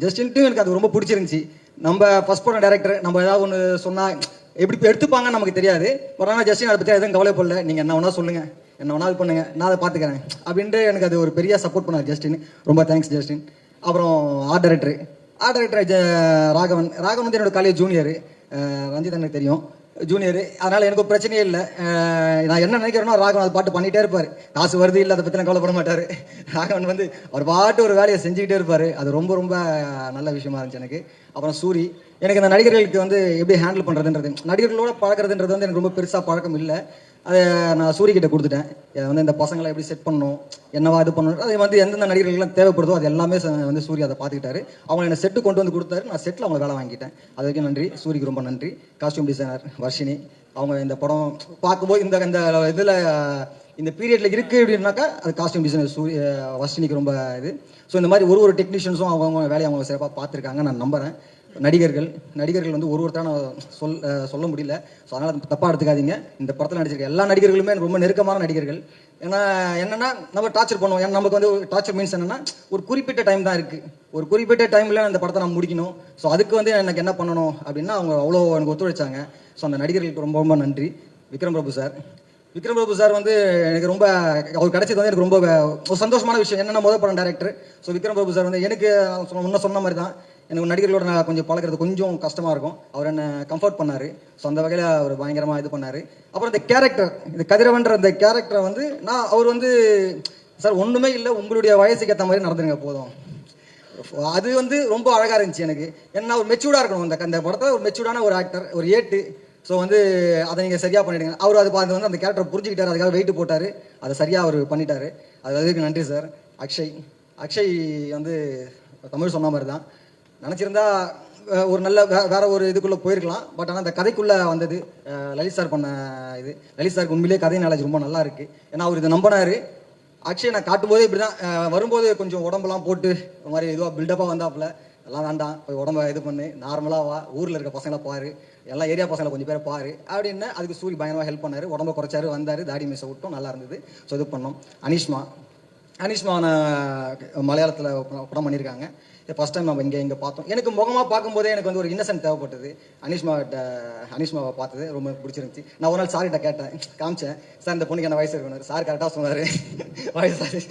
ஜஸ்டின்ட்டு எனக்கு அது ரொம்ப பிடிச்சிருந்துச்சி. நம்ம ஃபர்ஸ்ட் படம் டேரக்டர், நம்ம ஏதாவது ஒன்று சொன்னால் எப்படி எடுத்துப்பாங்கன்னு நமக்கு தெரியாது. பட் ஆனால் ஜஸ்டின் அதை பற்றி எதுவும் கவலைப்படல. நீங்கள் என்ன வேணால் சொல்லுங்கள், என்ன வேணால் இது பண்ணுங்கள், நான் அதை பார்த்துக்கிறேன் அப்படின்ட்டு எனக்கு அது ஒரு பெரிய சப்போர்ட் பண்ணார் ஜஸ்டின். ரொம்ப தேங்க்ஸ் ஜஸ்டின். அப்புறம் ஆர்ட் டைரக்டர் ராகவன் வந்து என்னோட காலேஜ் ஜூனியரு. ரஞ்சித் எனக்கு தெரியும், ஜூனியரு. அதனால் எனக்கு ஒரு பிரச்சனையே இல்லை. நான் என்ன நினைக்கிறேனோ ராகவன் அது பாட்டு பண்ணிகிட்டே இருப்பார். காசு வருது இல்லை அதை பற்றிலாம் கவலைப்பட மாட்டார். ராகவன் வந்து அவர் பாட்டு ஒரு வேலையை செஞ்சுக்கிட்டே இருப்பார். அது ரொம்ப ரொம்ப நல்ல விஷயமா இருந்துச்சு எனக்கு. அப்புறம் சூரி, எனக்கு இந்த நடிகர்களுக்கு வந்து எப்படி ஹேண்டில் பண்ணுறதுன்றது, நடிகர்களோட பழக்கிறதுன்றது வந்து எனக்கு ரொம்ப பெருசாக பழக்கம் இல்லை. அதை நான் சூரியக்கிட்ட கொடுத்துட்டேன். வந்து இந்த பசங்களை எப்படி செட் பண்ணணும், என்னவா இது பண்ணணும், அது வந்து எந்தெந்த நடிகர்கள்லாம் தேவைப்படுதோ அது எல்லாமே வந்து சூரிய அதை பார்த்துக்கிட்டாரு. அவங்க என்னை செட்டு கொண்டு வந்து கொடுத்தாரு. நான் செட்டில் அவங்களை வேலை வாங்கிட்டேன். அது வரைக்கும் நன்றி. சூரிக்கு ரொம்ப நன்றி. காஸ்டியூம் டிசைனர் வர்ஷினி, அவங்க இந்த படம் பார்க்கும்போது இந்த இதில் இந்த பீரியடில் இருக்குது அப்படின்னாக்கா அது காஸ்டியூம் டிசைனர் வர்ஷினிக்கு ரொம்ப இது. ஸோ இந்த மாதிரி ஒரு டெக்னீஷியன்ஸும் அவங்க வேலையை அவங்க சிறப்பாக பார்த்துருக்காங்க நான் நம்புகிறேன். நடிகர்கள் வந்து ஒருத்தராக நான் சொல்ல முடியல. ஸோ அதனால் தப்பாக எடுத்துக்காதீங்க. இந்த படத்தில் நடிச்சிருக்க எல்லா நடிகர்களுமே ரொம்ப நெருக்கமான நடிகர்கள். ஏன்னா என்னென்னா நம்ம டார்ச்சர் பண்ணுவோம். ஏன்னா நமக்கு வந்து டார்ச்சர் மீன்ஸ் என்னென்னா ஒரு குறிப்பிட்ட டைம் தான் இருக்குது. ஒரு குறிப்பிட்ட டைமில் அந்த படத்தை நம்ம முடிக்கணும். ஸோ அதுக்கு வந்து எனக்கு என்ன பண்ணணும் அப்படின்னா அவங்க அவ்வளோ எனக்கு ஒத்துழைச்சாங்க. ஸோ அந்த நடிகர்களுக்கு ரொம்ப ரொம்ப நன்றி. விக்ரம் பிரபு சார் வந்து எனக்கு ரொம்ப அவர் கிடைச்சது வந்து எனக்கு ரொம்ப ஒரு சந்தோஷமான விஷயம். என்னென்ன முதல் படம் director. So Vikram Prabhu sir வந்து எனக்கு முன்ன சொன்ன மாதிரி தான், எனக்கு நடிகர்களோட நான் கொஞ்சம் பழகிறது கொஞ்சம் கஷ்டமாக இருக்கும். அவர் என்னை கம்ஃபர்ட் பண்ணார். ஸோ அந்த வகையில் அவர் பயங்கரமாக இது பண்ணார். அப்புறம் இந்த கேரக்டர், இந்த கதிரவன்ற இந்த கேரக்டரை வந்து அவர் வந்து சார் ஒன்றுமே இல்லை, உங்களுடைய வயசுக்கு ஏற்ற மாதிரி நடந்துருங்க போதும். அது வந்து ரொம்ப அழகாக இருந்துச்சு எனக்கு. ஏன்னா ஒரு மெச்சூர்டாக இருக்கணும். அந்த படத்தில் ஒரு மெச்சூர்டான ஒரு ஆக்டர், ஒரு ஏட்டு. ஸோ வந்து அதை நீங்கள் சரியாக பண்ணிவிடுங்க. அவர் அதை பார்த்து வந்து அந்த கேரக்டரை புரிஞ்சுக்கிட்டார். அதுக்காக வெயிட் போட்டார். அதை சரியாக அவர் பண்ணிட்டார். அதுக்கு நன்றி சார். அக்ஷய் வந்து தமிழ் சொன்ன மாதிரி தான். நினச்சிருந்தா ஒரு நல்ல வேற ஒரு இதுக்குள்ளே போயிருக்கலாம். பட் ஆனால் அந்த கதைக்குள்ளே வந்தது லலித் சார் பண்ண இது. லலித் சாருக்கு உண்மையிலேயே கதை நாலேஜ் ரொம்ப நல்லா இருக்குது. ஏன்னா அவர் இதை நம்பினார். அக்ஷய் நான் காட்டும்போதே இப்படி தான் வரும்போது கொஞ்சம் உடம்பெல்லாம் போட்டு ஒரு மாதிரி இதுவாக பில்டப்பாக வந்தாப்புல. எல்லாம் வேண்டாம், போய் உடம்ப இது பண்ணு, நார்மலாக வா, ஊரில் இருக்க பசங்களை பாரு, எல்லா ஏரியா பசங்களை கொஞ்சம் பேரை பாரு அப்படின்னு அதுக்கு சூரி பயங்கரமாக ஹெல்ப் பண்ணார். உடம்ப குறைச்சாரு, வந்தார், தாடி மீசை விட்டோம், நல்லா இருந்தது. ஸோ இது பண்ணோம். அனிஷ்மான மலையாளத்தில் படம் பண்ணியிருக்காங்க. ஃபர்ஸ்ட் டைம் நம்ம இங்கே பார்த்தோம். எனக்கு முகமாக பார்க்கும்போதே எனக்கு வந்து ஒரு இன்னசென்ட் தேவைப்பட்டது. அனிஷ்மாவை பார்த்தது ரொம்ப பிடிச்சிருந்துச்சி. நான் ஒரு நாள் சார்கிட்ட கேட்டேன், காமிச்சேன், சார் இந்த பொண்ணுக்கு என்ன வயசு இருக்கணும். சார் கரெக்டாக சொன்னார் வயசு.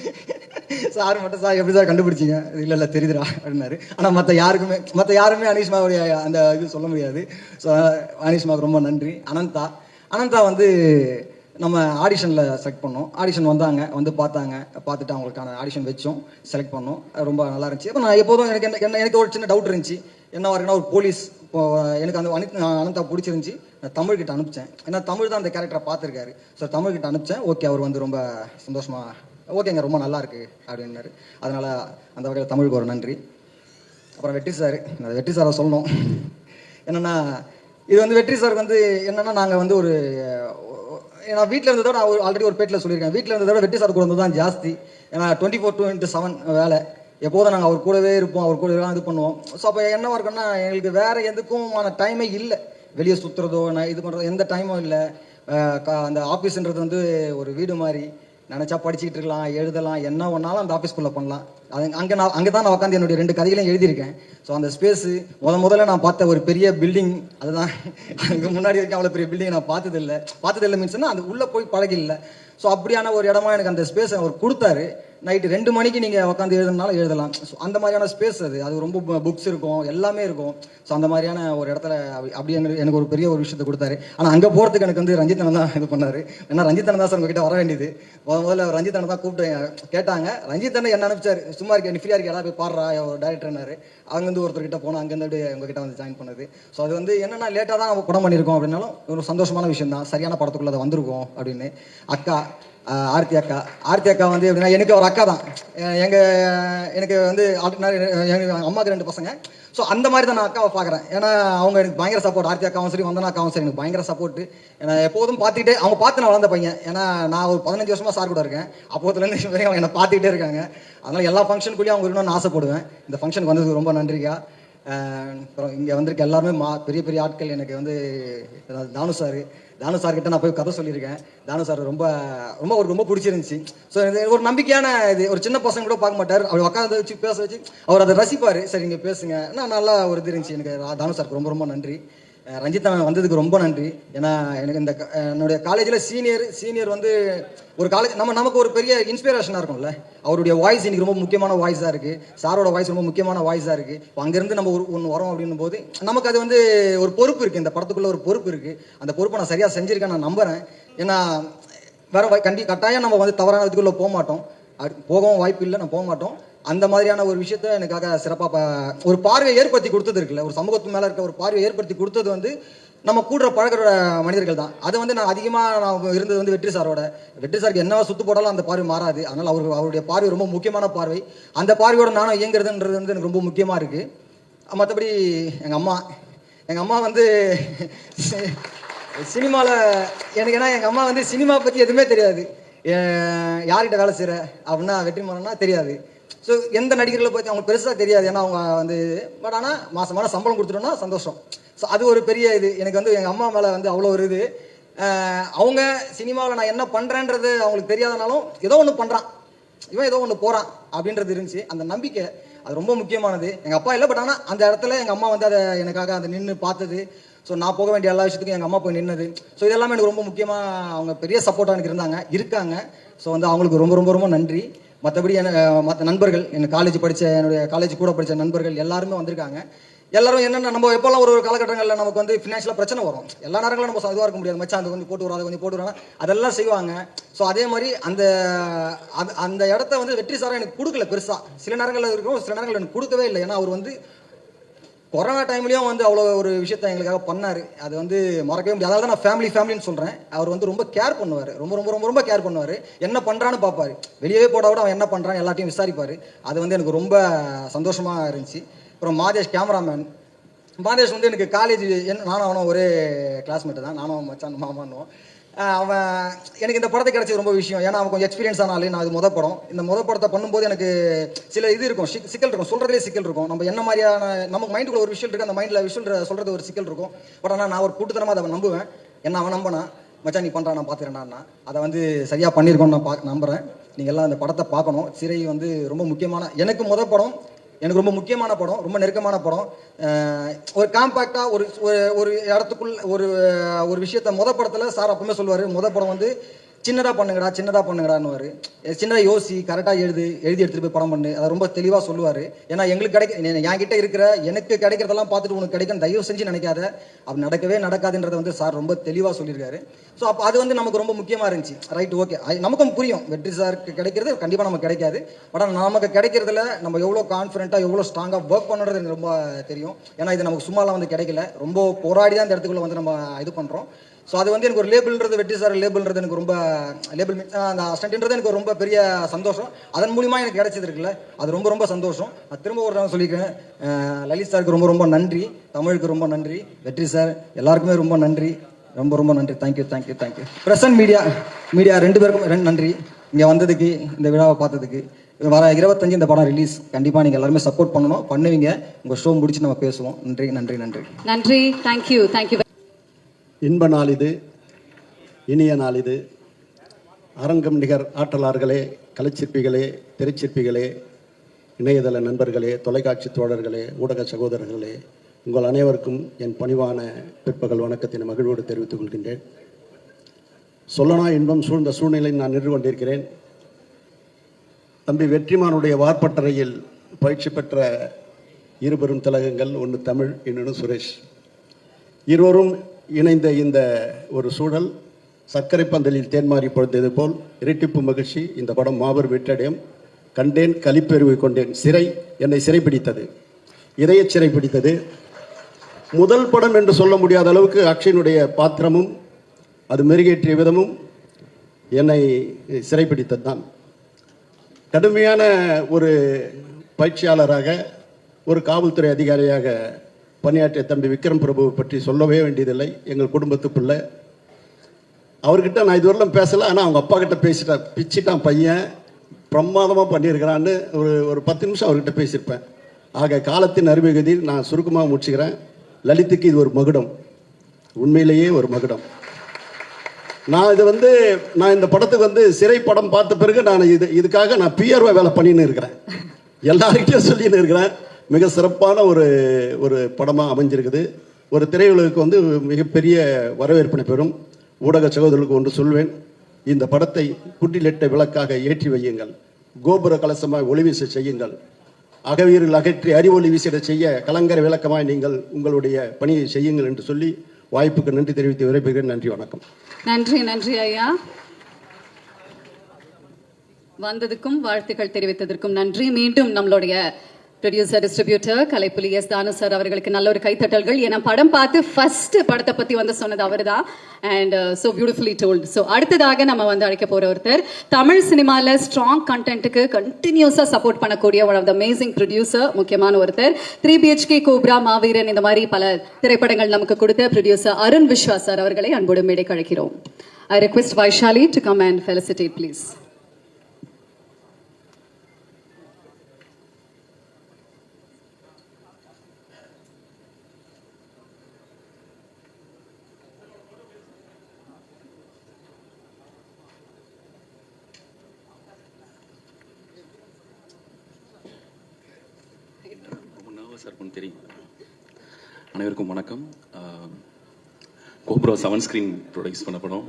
சார் மட்டும் சார் எப்படி சார் கண்டுபிடிச்சிங்க? இல்லை தெரியுதுடா அப்படின்னாரு. ஆனால் மற்ற யாருமே அனிஷ்மாவுடைய அந்த இது சொல்ல முடியாது. ஸோ அனிஷ்மாவுக்கு ரொம்ப நன்றி. அனந்தா வந்து நம்ம ஆடிஷனில் செலக்ட் பண்ணோம். ஆடிஷன் வந்தாங்க, வந்து பார்த்துட்டு அவங்களுக்கான ஆடிஷன் வச்சோம், செலக்ட் பண்ணோம். ரொம்ப நல்லா இருந்துச்சு. அப்போ நான் எப்போதும் எனக்கு ஒரு சின்ன டவுட் இருந்துச்சு. என்ன இருக்குன்னா ஒரு போலீஸ். எனக்கு அந்த அனந்தா பிடிச்சிருந்துச்சி. நான் தமிழ்கிட்ட அனுப்பிச்சேன். ஏன்னா தமிழ் தான் அந்த கேரக்டரை பார்த்துருக்காரு. ஸோ தமிழ்கிட்ட அனுப்பிச்சேன். ஓகே, அவர் வந்து ரொம்ப சந்தோஷமாக ஓகேங்க ரொம்ப நல்லா இருக்கு அப்படின்னாரு. அதனால் அந்த வகையில் தமிழுக்கு ஒரு நன்றி. அப்புறம் வெற்றி சாரை சொல்லணும். என்னென்னா இது வந்து வெற்றி சார் வந்து என்னென்னா நாங்கள் வந்து ஒரு நான் வீட்டில் இருந்ததோட ஆல்ரெடி ஒரு பேட்டில் சொல்லியிருக்கேன். வீட்டில் இருந்ததோட வெற்றி சார் கூட வந்து தான் ஜாஸ்தி. ஏன்னா 24/7 வேலை. எப்போதும் நாங்கள் அவர் கூடவே இருப்போம், அவர் கூட இது பண்ணுவோம். ஸோ அப்போ என்னவா இருக்குன்னா எங்களுக்கு வேறு எதுக்குமான டைமே இல்லை. வெளியே சுற்றுறதோ நான் இது பண்ணுறதோ எந்த டைமும் இல்லை. அந்த ஆஃபீஸுன்றது வந்து ஒரு வீடு மாதிரி. நினச்சா படிச்சுக்கிட்டு இருக்கலாம், எழுதலாம், என்ன ஒன்றாலும் அந்த ஆஃபீஸ்க்குள்ளே பண்ணலாம். அது அங்கே தான் நான் உட்காந்து என்னுடைய 2 கதைகளையும் எழுதியிருக்கேன். ஸோ அந்த ஸ்பேஸு முதல்ல நான் பார்த்த ஒரு பெரிய பில்டிங் அதுதான். அதுக்கு முன்னாடி வரைக்கும் அவ்வளோ பெரிய பில்டிங் நான் பார்த்ததில்லை மீன்ஸ்னா அந்த உள்ளே போய் பழகில்லை. ஸோ அப்படியான ஒரு இடமா எனக்கு அந்த ஸ்பேஸ் அவர் கொடுத்தாரு. நைட்டு 2 மணிக்கு நீங்கள் உட்காந்து எழுதுனாலும் எழுதலாம். ஸோ அந்த மாதிரியான ஸ்பேஸ் அது ரொம்ப புக்ஸ் இருக்கும், எல்லாமே இருக்கும். ஸோ அந்த மாதிரியான ஒரு இடத்துல அப்படி எனக்கு ஒரு பெரிய ஒரு விஷயத்தை கொடுத்தாரு. ஆனால் அங்கே போகிறதுக்கு எனக்கு வந்து ரஞ்சித் அண்ணன் தான் இது பண்ணார். ஏன்னா ரஞ்சித் அண்ணன் தான் சார் உங்ககிட்ட வர வேண்டியது. முதல்ல ரஞ்சித் அண்ணன் தான் கூப்பிட்டு கேட்டாங்க. ரஞ்சித் அண்ணன் என்ன அனுப்பிச்சார், சும்மா இருக்க நீ ஃப்ரீயாக இருக்க எல்லாம் போய் பாடுறா ஒரு டேரக்டர்னாரு. அங்கேருந்து ஒருத்தர்கிட்ட போனோம், அங்கேருந்து அப்படியே உங்ககிட்ட வந்து ஜாயின் பண்ணது. ஸோ அது வந்து என்னென்னா லேட்டாக தான் நம்ம படம் பண்ணியிருக்கோம் அப்படின்னாலும் ஒரு சந்தோஷமான விஷயம் தான். சரியான படத்துக்குள்ளே அதை வந்திருக்கோம் அப்படின்னு. அக்கா ஆர்த்தி அக்கா வந்து எப்படின்னா எனக்கு ஒரு அக்கா தான். எனக்கு வந்து எங்கள் அம்மாவுக்கு 2 பசங்க. ஸோ அந்த மாதிரி தான் நான் அக்காவை பார்க்குறேன். ஏன்னா அவங்க எனக்கு பயங்கர சப்போர்ட். ஆர்த்தி அக்காவும் சரி, வந்தனா அக்காவும் சரி, எனக்கு பயங்கர சப்போர்ட்டு. ஏன்னா எப்போதும் பார்த்துக்கிட்டே அவங்க பார்த்து நான் வளர்ந்த பையன். ஏன்னா நான் ஒரு 15 வருஷமாக சார் கூட இருக்கேன். அப்போதுலேருந்து வரைக்கும் அவங்க என்னை பார்த்துக்கிட்டே இருக்காங்க. அதனால் எல்லா ஃபங்க்ஷனுக்குள்ளேயும் அவங்க இருக்கணும்னு ஆசைப்படுவேன். இந்த ஃபங்க்ஷனுக்கு வந்ததுக்கு ரொம்ப நன்றிக்கா. அப்புறம் இங்கே வந்திருக்க எல்லாருமே பெரிய பெரிய ஆட்கள். எனக்கு வந்து தானு சார்கிட்ட நான் போய் கதை சொல்லியிருக்கேன். தானு சார் ரொம்ப பிடிச்சிருந்துச்சு. ஸோ ஒரு நம்பிக்கையான இது. ஒரு சின்ன பசங்க கூட பார்க்க மாட்டார். அவர் உட்காந்து வச்சு பேச வச்சு அவர் அதை ரசிப்பார். சரி நீங்கள் பேசுங்க. நான் நல்லா ஒரு இது இருந்துச்சு. எனக்கு தானு சாருக்கு ரொம்ப நன்றி. ரஞ்சித் அண்ணன் வந்ததுக்கு ரொம்ப நன்றி. ஏன்னா எனக்கு இந்த என்னுடைய காலேஜில் சீனியர் வந்து ஒரு காலேஜ் நமக்கு ஒரு பெரிய இன்ஸ்பிரேஷனாக இருக்கும்ல. அவருடைய வாய்ஸ் இன்னைக்கு ரொம்ப முக்கியமான வாய்ஸாக இருக்குது. சாரோட வாய்ஸ் ரொம்ப முக்கியமான வாய்ஸாக இருக்குது. இப்போ அங்கேருந்து நம்ம ஒன்று வரோம் அப்படின்னும் போது நமக்கு அது வந்து ஒரு பொறுப்பு இருக்குது. இந்த படத்துக்குள்ளே ஒரு பொறுப்பு இருக்குது. அந்த பொறுப்பை நான் சரியாக செஞ்சுருக்கேன் நான் நம்புகிறேன். ஏன்னா கட்டாயம் நம்ம வந்து தவறான இதுக்குள்ளே போக மாட்டோம். போகவும் வாய்ப்பு இல்லை, நான் போக மாட்டோம். அந்த மாதிரியான ஒரு விஷயத்த எனக்காக சிறப்பாக ஒரு பார்வையை ஏற்படுத்தி கொடுத்தது இருக்குல்ல. ஒரு சமூகத்து மேலே இருக்க ஒரு பார்வையை ஏற்படுத்தி கொடுத்தது வந்து நம்ம கூட பழகிற மனிதர்கள் தான். அது வந்து நான் அதிகமாக இருந்தது வந்து வெற்றி சாருக்கு என்னவா சுத்து போட்டாலும் அந்த பார்வை மாறாது. அதனால் அவருடைய பார்வை ரொம்ப முக்கியமான பார்வை. அந்த பார்வையோட நானும் இயங்குறதுன்றது வந்து எனக்கு ரொம்ப முக்கியமாக இருக்குது. மற்றபடி எங்கள் அம்மா வந்து சினிமாவில் எனக்கு ஏன்னா எங்கள் அம்மா வந்து சினிமா பற்றி எதுவுமே தெரியாது. யார்கிட்ட வேலை செய்கிற அப்படின்னா வெற்றிமாறன்னா தெரியாது. ஸோ எந்த நடிகர்களை பற்றி அவங்களுக்கு பெருசாக தெரியாது. ஏன்னா அவங்க வந்து பட் ஆனால் மாதமான சம்பளம் கொடுத்துட்டோன்னா சந்தோஷம். ஸோ அது ஒரு பெரிய இது. எனக்கு வந்து எங்கள் அம்மா மேலே வந்து அவ்வளோ ஒரு இது. அவங்க சினிமாவில் நான் என்ன பண்ணுறேன்றது அவங்களுக்கு தெரியாதனாலும் ஏதோ ஒன்று பண்ணுறான், இவன் ஏதோ ஒன்று போகிறான் அப்படின்றது இருந்துச்சு. அந்த நம்பிக்கை அது ரொம்ப முக்கியமானது. எங்கள் அப்பா இல்லை, பட் ஆனால் அந்த இடத்துல எங்கள் அம்மா வந்து அதை எனக்காக அந்த நின்று பார்த்தது. ஸோ நான் போக வேண்டிய எல்லா விஷயத்துக்கும் எங்கள் அம்மா போய் நின்னது. ஸோ இதெல்லாமே எனக்கு ரொம்ப முக்கியமாக அவங்க பெரிய சப்போர்ட்டாக எனக்கு இருக்காங்க. ஸோ வந்து அவங்களுக்கு ரொம்ப நன்றி. மற்றபடி மற்ற நண்பர்கள், என்னுடைய காலேஜ் கூட படித்த நண்பர்கள் எல்லாருமே வந்திருக்காங்க. எல்லாரும் என்னென்ன நம்ம எப்போல்லாம் ஒரு காலகட்டங்களில் நமக்கு வந்து ஃபினான்ஷியலாக பிரச்சனை வரும். எல்லா நேரங்களும் நம்ம இதுவாக இருக்க முடியாது. மச்சான் அது கொஞ்சம் போட்டு வரும், அதை கொஞ்சம் போட்டு வராங்க, அதெல்லாம் செய்வாங்க. ஸோ அதே மாதிரி அந்த இடத்த வந்து வெற்றி சாரை எனக்கு கொடுக்கல பெருசாக. சில நேரங்களில் இருக்கும், சில நேரங்கள் எனக்கு கொடுக்கவே இல்லை. ஏன்னா அவர் வந்து கொரோனா டைம்லேயும் வந்து அவ்வளோ ஒரு விஷயத்த எங்களுக்காக பண்ணார். அது வந்து மறக்கவே முடியாது. அதாவது நான் ஃபேமிலின்னு சொல்கிறேன். அவர் வந்து ரொம்ப கேர் பண்ணுவார். ரொம்ப கேர் பண்ணுவார். என்ன பண்ணுறான்னு பார்ப்பார். வெளியவே போட விட அவன் என்ன பண்ணுறான்னு எல்லாத்தையும் விசாரிப்பார். அது வந்து எனக்கு ரொம்ப சந்தோஷமாக இருந்துச்சு. அப்புறம் மாதேஷ் கேமராமேன். மாதேஷ் வந்து எனக்கு காலேஜ் நானும் அவனும் ஒரே கிளாஸ்மேட்டு தான். நானும் மச்சான் மாமானும். அவன் எனக்கு இந்த படத்தை கிடைச்சது ரொம்ப விஷயம். ஏன்னா அவன் கொஞ்சம் எக்ஸ்பீரியன்ஸ் ஆனாலே. நான் இது படம். இந்த படத்தை பண்ணும்போது எனக்கு சில இது இருக்கும், சிக்கல் இருக்கும், சொல்கிறதுலே சிக்கல் இருக்கும். நம்ம என்ன மாதிரியான நமக்கு மைண்டுக்குள்ள ஒரு விஷயம் இருக்குது, அந்த மைண்டில் விஷயம் சொல்கிறது ஒரு சிக்கல் இருக்கும். பட் ஆனால் நான் ஒரு கூட்டுத்தனமாக அதை நம்புவேன். என்ன அவன் நம்பினா மச்சான் நீ பண்ணுறான், நான் பார்த்துக்கிறேன்டான்னா அதை வந்து சரியாக பண்ணியிருக்கோன்னு நான் நம்புகிறேன். நீங்கள் எல்லாம் அந்த படத்தை பார்க்கணும். சிறை வந்து ரொம்ப முக்கியமான எனக்கு படம், எனக்கு ரொம்ப முக்கியமான படம், ரொம்ப நெருக்கமான படம். ஒரு காம்பேக்டாக ஒரு இடத்துக்குள் ஒரு விஷயத்த படத்தில் சார் அப்பவுமே சொல்லுவார், படம் வந்து சின்னதாக பண்ணுங்கடான்னுவார். சின்னதாக யோசி, கரெக்டாக எழுதி எடுத்துகிட்டு போய் படம் பண்ணு, அதை ரொம்ப தெளிவாக சொல்லுவார். ஏன்னா என்கிட்ட இருக்கிற எனக்கு கிடைக்கிறதெல்லாம் பார்த்துட்டு உனக்கு கிடைக்கும் தயவு செஞ்சு நினைக்காத, அப்படி நடக்கவே நடக்காதுன்றதை வந்து சார் ரொம்ப தெளிவாக சொல்லியிருக்காரு. ஸோ அப்போ அது வந்து நமக்கு ரொம்ப முக்கியமாக இருந்துச்சு. ரைட், ஓகே, நமக்கும் புரியும் வெற்றி சாருக்கு கிடைக்கிறது கண்டிப்பாக நமக்கு கிடைக்காது. பட் ஆனால் நமக்கு கிடைக்கிறதுல நம்ம எவ்வளோ கான்ஃபிடென்ட்டாக எவ்வளோ ஸ்ட்ராங்காக ஒர்க் பண்ணுறது எனக்கு ரொம்ப தெரியும். ஏன்னா இது நமக்கு சும்மாலாம் வந்து கிடைக்கல, ரொம்ப போராடி தான் இந்த இடத்துக்குள்ளே வந்து நம்ம இது பண்ணுறோம். ஸோ அது வந்து எனக்கு ஒரு லேபிள்ன்றது, வெற்றி சார் லேபிள்ன்றது எனக்கு ரொம்ப லேபிள் அந்த அசிஸ்டன்ட்ன்றது எனக்கு ரொம்ப பெரிய சந்தோஷம். அதன் மூலிமா எனக்கு கிடைச்சது இருக்குல்ல, அது ரொம்ப சந்தோஷம். நான் திரும்ப ஒரு நாள் சொல்லிக்கிறேன், லலித் சாருக்கு ரொம்ப நன்றி, தமிழுக்கு ரொம்ப நன்றி, வெற்றி சார் எல்லாருக்குமே ரொம்ப நன்றி, ரொம்ப நன்றி. தேங்க்யூ. பிரசன்ட் மீடியா 2 பேருக்கும் நன்றி. இங்கே வந்ததுக்கு, இந்த விழாவை பார்த்ததுக்கு. வர 25 இந்த படம் ரிலீஸ். கண்டிப்பாக நீங்கள் எல்லாருமே சப்போர்ட் பண்ணுவீங்க. உங்கள் ஷோ முடிச்சு நம்ம பேசுவோம். நன்றி. தேங்க்யூ. இன்ப நாள் இது, இனிய நாள் இது. அரங்கம் நிகர் ஆற்றலார்களே, கலைச்சிற்பிகளே, திரைச்சிற்பிகளே, இணையதள நண்பர்களே, தொலைக்காட்சி தோழர்களே, ஊடக சகோதரர்களே, உங்கள் அனைவருக்கும் என் பணிவான பிற்பகல் வணக்கத்தின் மகிழ்வோடு தெரிவித்துக் கொள்கின்றேன். சொல்லனா இன்பம் சூழ்ந்த சூழ்நிலையில் நான் நின்று கொண்டிருக்கிறேன். தம்பி வெற்றிமானுடைய வார்ப்பட்டறையில் பயிற்சி பெற்ற இருபெரும் திலகங்கள், ஒன்று தமிழ், இன்னொன்று சுரேஷ். இருவரும் இணைந்த இந்த ஒரு சூழல் சர்க்கரை பந்தலில் தேன்மாறி பொழுந்தது போல் இரட்டிப்பு மகிழ்ச்சி. இந்த படம் மாபெரும் வெற்றடையும். கண்டேன், கலிப்பெருவை கொண்டேன். சிறை என்னை சிறைப்பிடித்தது, இதய சிறைப்பிடித்தது. முதல் படம் என்று சொல்ல முடியாத அளவுக்கு அக்ஷயனுடைய பாத்திரமும் அது மெருகேற்றிய விதமும் என்னை சிறைப்பிடித்தது தான். கடுமையான ஒரு பயிற்சியாளராக, ஒரு காவல்துறை அதிகாரியாக பணியாற்றிய தம்பி விக்ரம் பிரபுவை பற்றி சொல்லவே வேண்டியதில்லை. எங்கள் குடும்பத்துக்குள்ள அவர்கிட்ட நான் இதுவரையிலும் பேசலை, ஆனால் அவங்க அப்பா கிட்ட பேசிட்டேன். பிச்சிட்டான் பையன், பிரமாதமாக பண்ணியிருக்கிறான்னு ஒரு 10 நிமிஷம் அவர்கிட்ட பேசியிருப்பேன். ஆக காலத்தின் அறிவுகதியில் நான் சுருக்கமாக முடிச்சுக்கிறேன். லலித்துக்கு இது ஒரு மகுடம், உண்மையிலேயே ஒரு மகுடம். நான் இந்த படத்துக்கு சிறை படம் பார்த்த பிறகு நான் இதுக்காக நான் பிஆர்ஓ வேலை பண்ணின்னு இருக்கிறேன். எல்லார்கிட்டையும் சொல்லின்னு இருக்கிறேன். மிக சிறப்பான ஒரு படமாக அமைஞ்சிருக்குது. ஒரு திரையுலகுக்கு மிகப்பெரிய வரவேற்பினை பெறும். ஊடக சகோதரர்களுக்கு ஒன்று சொல்வேன், இந்த படத்தை குட்டிலிட்ட விளக்காக ஏற்றி வையுங்கள், கோபுர கலசமாய் ஒளிவீச செய்யுங்கள், அகவீரில் அகற்றி அறிவொளி வீசிட செய்ய கலங்கரை விளக்கமாய் நீங்கள் உங்களுடைய பணியை செய்யுங்கள் என்று சொல்லி வாய்ப்புக்கு நன்றி தெரிவித்து விரைப்புகிறேன். நன்றி, வணக்கம். நன்றி. நன்றி ஐயா. வந்ததுக்கும் வாழ்த்துக்கள் தெரிவித்ததற்கும் நன்றி. மீண்டும் நம்மளுடைய ப்ரொடியூசர் டிஸ்ட்ரிபியூட்டர் கலைப்புலி எஸ் தானு சார் அவர்களுக்கு நல்ல ஒரு கைத்தட்டல்கள். ஏன்னா படம் பார்த்து ஃபர்ஸ்ட் படத்தை பத்தி சொன்னது அவர் தான். And so beautifully told. So அடுத்ததாக நம்ம அழைக்க போற ஒருத்தர், தமிழ் சினிமாவில் ஸ்ட்ராங் கண்டென்ட்டுக்கு கண்டினியூஸாக சப்போர்ட் பண்ணக்கூடிய one of the amazing producer, முக்கியமான ஒருத்தர். 3 BHK, கோப்ரா, மாவீரன் இந்த மாதிரி பல திரைப்படங்கள் நமக்கு கொடுத்த ப்ரொடியூசர் அருண் விஸ்வாஸ் சார் அவர்களை அன்போடு மேடை கழிக்கிறோம். ஐ request Vaishali to come and felicitate please. தெரியும். அனைவருக்கும் வணக்கம். கோப்ரா 7 ஸ்க்ரீன் ப்ரொடியூஸ் பண்ண படம்.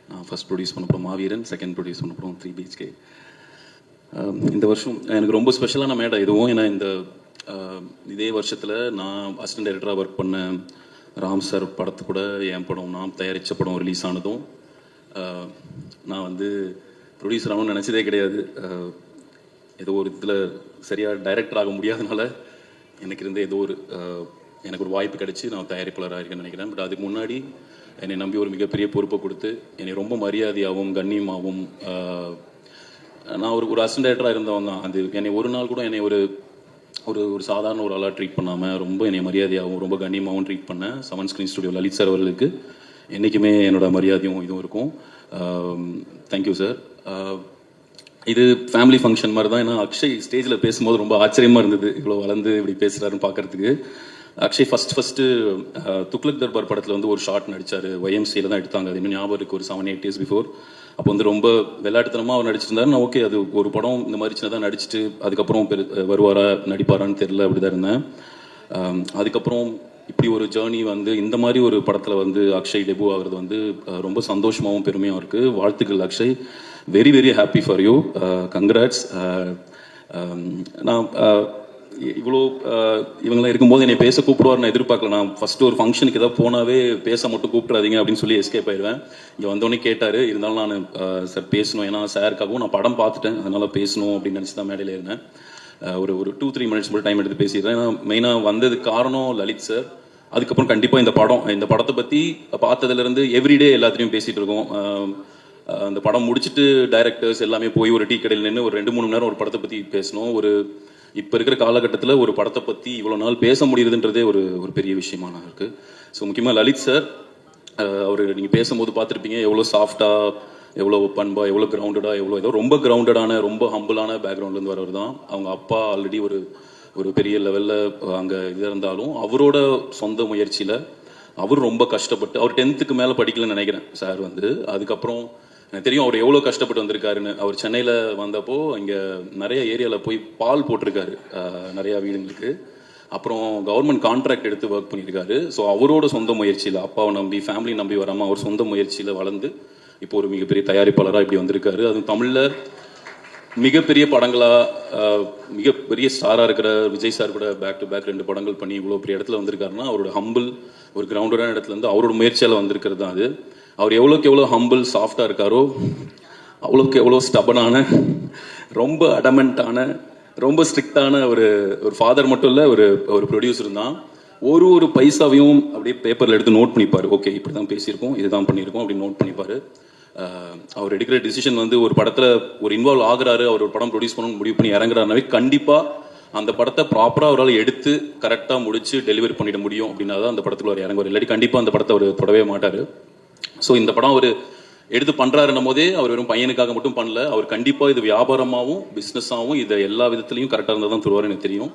நான் ஃபர்ஸ்ட் ப்ரொடியூஸ் பண்ண படம் மாவீரன், செகண்ட் ப்ரொடியூஸ் பண்ண படம் 3 BHK. இந்த வருஷம் எனக்கு ரொம்ப ஸ்பெஷலான மேடை இதுவும். ஏன்னா இதே வருஷத்தில் நான் அசிஸ்டன்ட் டைரக்டராக ஒர்க் பண்ண ராம் சார் படத்து கூட என் படம், நான் தயாரித்த படம் ரிலீஸ் ஆனதும் நான் ப்ரொடியூசர் ஆகணும்னு நினச்சதே கிடையாது. ஏதோ ஒரு இதில் சரியாக டைரக்டர் ஆக முடியாதனால எனக்கு எனக்கு ஒரு வாய்ப்பு கிடைச்சி நான் தயாரிப்பாளராக இருக்கேன்னு நினைக்கிறேன். பட் அதுக்கு முன்னாடி என்னை நம்பி ஒரு மிகப்பெரிய பொறுப்பை கொடுத்து என்னை ரொம்ப மரியாதையாகவும் கண்ணியமாகவும், நான் ஒரு அசிஸ்டன்ட் டைரக்டராக இருந்தவன் தான். என்னை ஒரு நாள் கூட என்னை ஒரு ஒரு சாதாரண ஒரு ஆளாக ட்ரீட் பண்ணாமல் ரொம்ப என்னை மரியாதையாகவும் ரொம்ப கண்ணியமாகவும் ட்ரீட் பண்ணேன் 7 ஸ்க்ரீன் ஸ்டுடியோ லலித் சார் அவர்களுக்கு என்றைக்குமே என்னோட மரியாதையும் இதுவும் இருக்கும். Thank you sir. இது ஃபேமிலி ஃபங்க்ஷன் மாதிரி தான். ஏன்னா அக்ஷய் ஸ்டேஜில் பேசும்போது ரொம்ப ஆச்சரியமாக இருந்தது, இவ்வளோ வளர்ந்து இப்படி பேசுகிறாருன்னு பார்க்குறதுக்கு. அக்ஷய் ஃபஸ்ட்டு துக்ளக் தர்பார் படத்தில் ஒரு ஷார்ட் நடித்தார். YMCAல தான் எடுத்தாங்க. அது இன்னும் ஞாபகம் இருக்குது, ஒரு 7-8 years பிஃபோர். அப்போ ரொம்ப விளையாட்டுத்தனமாக அவர் நடிச்சிருந்தாரு. நான் ஓகே, அது ஒரு படம் இந்த மாதிரி சின்னதாக நடிச்சுட்டு அதுக்கப்புறம் வருவாரா நடிப்பாரான்னு தெரியல, அப்படி தான் இருந்தேன். அதுக்கப்புறம் இப்படி ஒரு ஜேர்னி இந்த மாதிரி ஒரு படத்தில் அக்ஷய் டெபு ஆகிறது ரொம்ப சந்தோஷமாகவும் பெருமையாக இருக்குது. வாழ்த்துக்கள் Akshay. Very very happy for you. Congrats. நான் இவ்வளோ இவங்களாம் இருக்கும்போது என்னை பேச கூப்பிடுவார் நான் எதிர்பார்க்கல. நான் ஃபஸ்ட்டு ஒரு ஃபங்க்ஷனுக்கு ஏதாவது போனாவே பேச மட்டும் கூப்பிட்றாதீங்க அப்படின்னு சொல்லி எஸ்கேப் ஆயிடுவேன். இங்கே வந்தோடனே கேட்டார். இருந்தாலும் நான் சார் பேசணும், ஏன்னா சாருக்காகவும் நான் படம் பார்த்துட்டேன், அதனால் பேசணும் அப்படின்னு நினச்சி தான் மேடையில் இருந்தேன். ஒரு 2-3 minutes மட்டும் டைம் எடுத்து பேசிடுறேன். ஏன்னா மெயினாக வந்ததுக்கு காரணம் லலித் சார். அதுக்கப்புறம் கண்டிப்பாக இந்த படத்தை பற்றி பார்த்ததுலேருந்து எவ்ரிடே எல்லாத்துலேயும் பேசிகிட்டு இருக்கோம். அந்த படம் முடிச்சுட்டு டைரக்டர்ஸ் எல்லாமே போய் ஒரு டீ கடையில் நின்று ஒரு 2-3 மணி நேரம் ஒரு படத்தை பற்றி பேசணும். இப்போ இருக்கிற காலகட்டத்தில் ஒரு படத்தை பற்றி இவ்வளோ நாள் பேச முடியுதுன்றதே ஒரு பெரிய விஷயமா நான் இருக்குது. ஸோ முக்கியமாக லலித் சார், அவர் நீங்கள் பேசும்போது பார்த்துருப்பீங்க எவ்வளோ சாஃப்டாக, எவ்வளோ பண்பாக, எவ்வளோ கிரவுண்டடாக, ஏதோ ரொம்ப கிரவுண்டடான ரொம்ப ஹம்பிளான பேக்ரவுண்ட்லேருந்து வரவர் தான். அவங்க அப்பா ஆல்ரெடி ஒரு பெரிய லெவலில் அங்கே இது இருந்தாலும் அவரோட சொந்த முயற்சியில் அவர் ரொம்ப கஷ்டப்பட்டு, அவர் 10th மேலே படிக்கலன்னு நினைக்கிறேன் சார். அதுக்கப்புறம் எனக்கு தெரியும் அவர் எவ்வளோ கஷ்டப்பட்டு வந்திருக்காருன்னு. அவர் சென்னையில் வந்தப்போ இங்கே நிறைய ஏரியாவில் போய் பால் போட்டிருக்காரு நிறையா வீடுங்களுக்கு. அப்புறம் கவர்மெண்ட் கான்ட்ராக்ட் எடுத்து ஒர்க் பண்ணியிருக்காரு. ஸோ அவரோட சொந்த முயற்சியில், அப்பாவை நம்பி ஃபேமிலி நம்பி வராமல் அவர் சொந்த முயற்சியில் வளர்ந்து இப்போ ஒரு மிகப்பெரிய தயாரிப்பாளராக இப்படி வந்திருக்காரு. அதுவும் தமிழில் மிகப்பெரிய படங்களாக மிகப்பெரிய ஸ்டாராக இருக்கிற விஜய் சார் கூட பேக் டு பேக் 2 படங்கள் பண்ணி இவ்வளோ பெரிய இடத்துல வந்திருக்காருன்னா அவரோட ஹம்பிள் ஒரு கிரவுண்டடான இடத்துலேருந்து அவரோட முயற்சியால் வந்திருக்கிறது தான் அது. அவர் எவ்வளோக்கு எவ்வளோ ஹம்பிள் சாஃப்டாக இருக்காரோ அவ்வளோக்கு எவ்வளோ ஸ்டபனான, ரொம்ப அடமெண்ட்டான, ரொம்ப ஸ்ட்ரிக்டான ஒரு ஃபாதர் மட்டும் இல்லை, ஒரு ப்ரொடியூசர் தான். ஒரு பைசாவையும் அப்படியே பேப்பரில் எடுத்து நோட் பண்ணிப்பார். ஓகே, இப்படி தான் பேசியிருக்கோம், இதுதான் பண்ணியிருக்கோம் அப்படின்னு நோட் பண்ணிப்பார். அவர் எடுக்கிற டிசிஷன் வந்து ஒரு படத்தில் ஒரு இன்வால்வ் ஆகுறாரு, அவர் ஒரு படம் ப்ரொடியூஸ் பண்ணணும்னு முடிவு பண்ணி இறங்குறாருனாவே கண்டிப்பாக அந்த படத்தை ப்ராப்பராக அவரால் எடுத்து கரெக்டாக முடிச்சு டெலிவரி பண்ணிட முடியும் அப்படின்னா தான் அந்த படத்தில் அவர் இறங்குவார். இல்லாட்டி கண்டிப்பாக அந்த படத்தை அவர் தொடவே மாட்டார். ஸோ இந்த படம் அவர் எடுத்து பண்ணுறாருன்னும் போதே அவர் வெறும் பையனுக்காக மட்டும் பண்ணல, அவர் கண்டிப்பாக இது வியாபாரமாகவும் பிஸ்னஸாகவும் இதை எல்லா விதத்துலையும் கரெக்டாக இருந்தால் தான் தருவார் எனக்கு தெரியும்.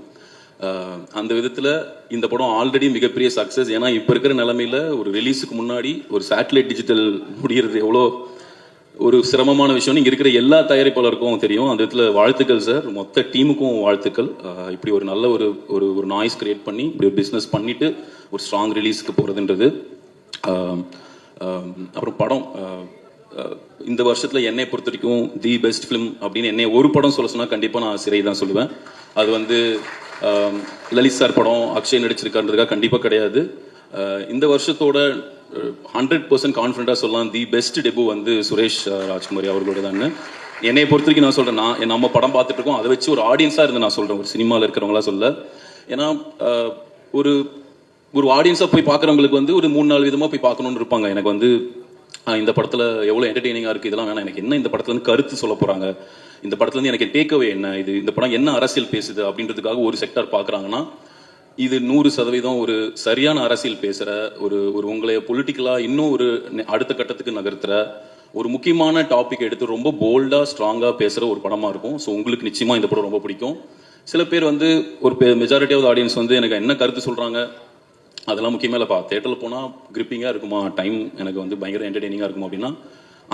அந்த விதத்தில் இந்த படம் ஆல்ரெடி மிகப்பெரிய சக்ஸஸ். ஏன்னா இப்போ இருக்கிற நிலைமையில் ஒரு ரிலீஸுக்கு முன்னாடி ஒரு சேட்டலைட் டிஜிட்டல் முடிகிறது எவ்வளோ ஒரு சிரமமான விஷயம் இங்கே இருக்கிற எல்லா தயாரிப்பாளருக்கும் தெரியும். அந்த விதத்தில் வாழ்த்துக்கள் சார், மொத்த டீமுக்கும் வாழ்த்துக்கள். இப்படி ஒரு நல்ல ஒரு ஒரு ஒரு நாய்ஸ் கிரியேட் பண்ணி இப்படி ஒரு பிஸ்னஸ் பண்ணிவிட்டு ஒரு ஸ்ட்ராங் ரிலீஸுக்கு போகிறதுன்றது. அப்புறம் படம் இந்த வருஷத்தில் என்னை பொறுத்த வரைக்கும் தி பெஸ்ட் ஃபிலிம் அப்படின்னு என்னை ஒரு படம் சொல்ல சொன்னால் கண்டிப்பாக நான் சிறை தான் சொல்லுவேன். அது வந்து லலித் சார் படம் அக்ஷய் நடிச்சிருக்கான்றதுக்காக கண்டிப்பாக கிடையாது. இந்த வருஷத்தோட 100% கான்ஃபிடண்டாக சொல்லலாம் தி பெஸ்ட் டெபு வந்து சுரேஷ் ராஜ்குமாரி அவர்களோட தான். என்னை பொறுத்த வரைக்கும் நான் சொல்கிறேன், நம்ம படம் பார்த்துட்டு இருக்கோம், அதை வச்சு ஒரு ஆடியன்ஸாக இருந்து நான் சொல்கிறேன், ஒரு சினிமாவில் இருக்கிறவங்களா சொல்ல. ஏன்னா ஒரு ஒரு ஆடியன்ஸாக போய் பார்க்குறவங்களுக்கு வந்து ஒரு 3-4 விதமாக போய் பார்க்கணுன்னு இருப்பாங்க. எனக்கு வந்து இந்த படத்தில் எவ்வளோ என்டர்டெய்னிங்காக இருக்குது, இதெல்லாம் வேணாம், எனக்கு என்ன இந்த படத்தில் வந்து கருத்து சொல்ல போகிறாங்க, இந்த படத்துலேருந்து எனக்கு டேக்அவே என்ன, இந்த படம் என்ன அரசியல் பேசுது அப்படின்றதுக்காக ஒரு செக்டார் பார்க்குறாங்கன்னா இது 100% ஒரு சரியான அரசியல் பேசுகிற ஒரு உங்களை பொலிட்டிக்கலாக இன்னும் ஒரு அடுத்த கட்டத்துக்கு நகர்த்துற ஒரு முக்கியமான டாபிக் எடுத்து ரொம்ப போல்டாக ஸ்ட்ராங்காக பேசுகிற ஒரு படமாக இருக்கும். ஸோ உங்களுக்கு நிச்சயமாக இந்த படம் ரொம்ப பிடிக்கும். சில பேர் வந்து ஒரு மெஜாரிட்டி ஆஃப் ஆடியன்ஸ் வந்து எனக்கு என்ன கருத்து சொல்கிறாங்க அதெல்லாம் முக்கியமாக இல்லைப்பா, தேட்டரில் போனால் கிரிப்பிங்காக இருக்குமா, டைம் எனக்கு வந்து பயங்கர என்டர்டெய்னிங்காக இருக்குமா அப்படின்னா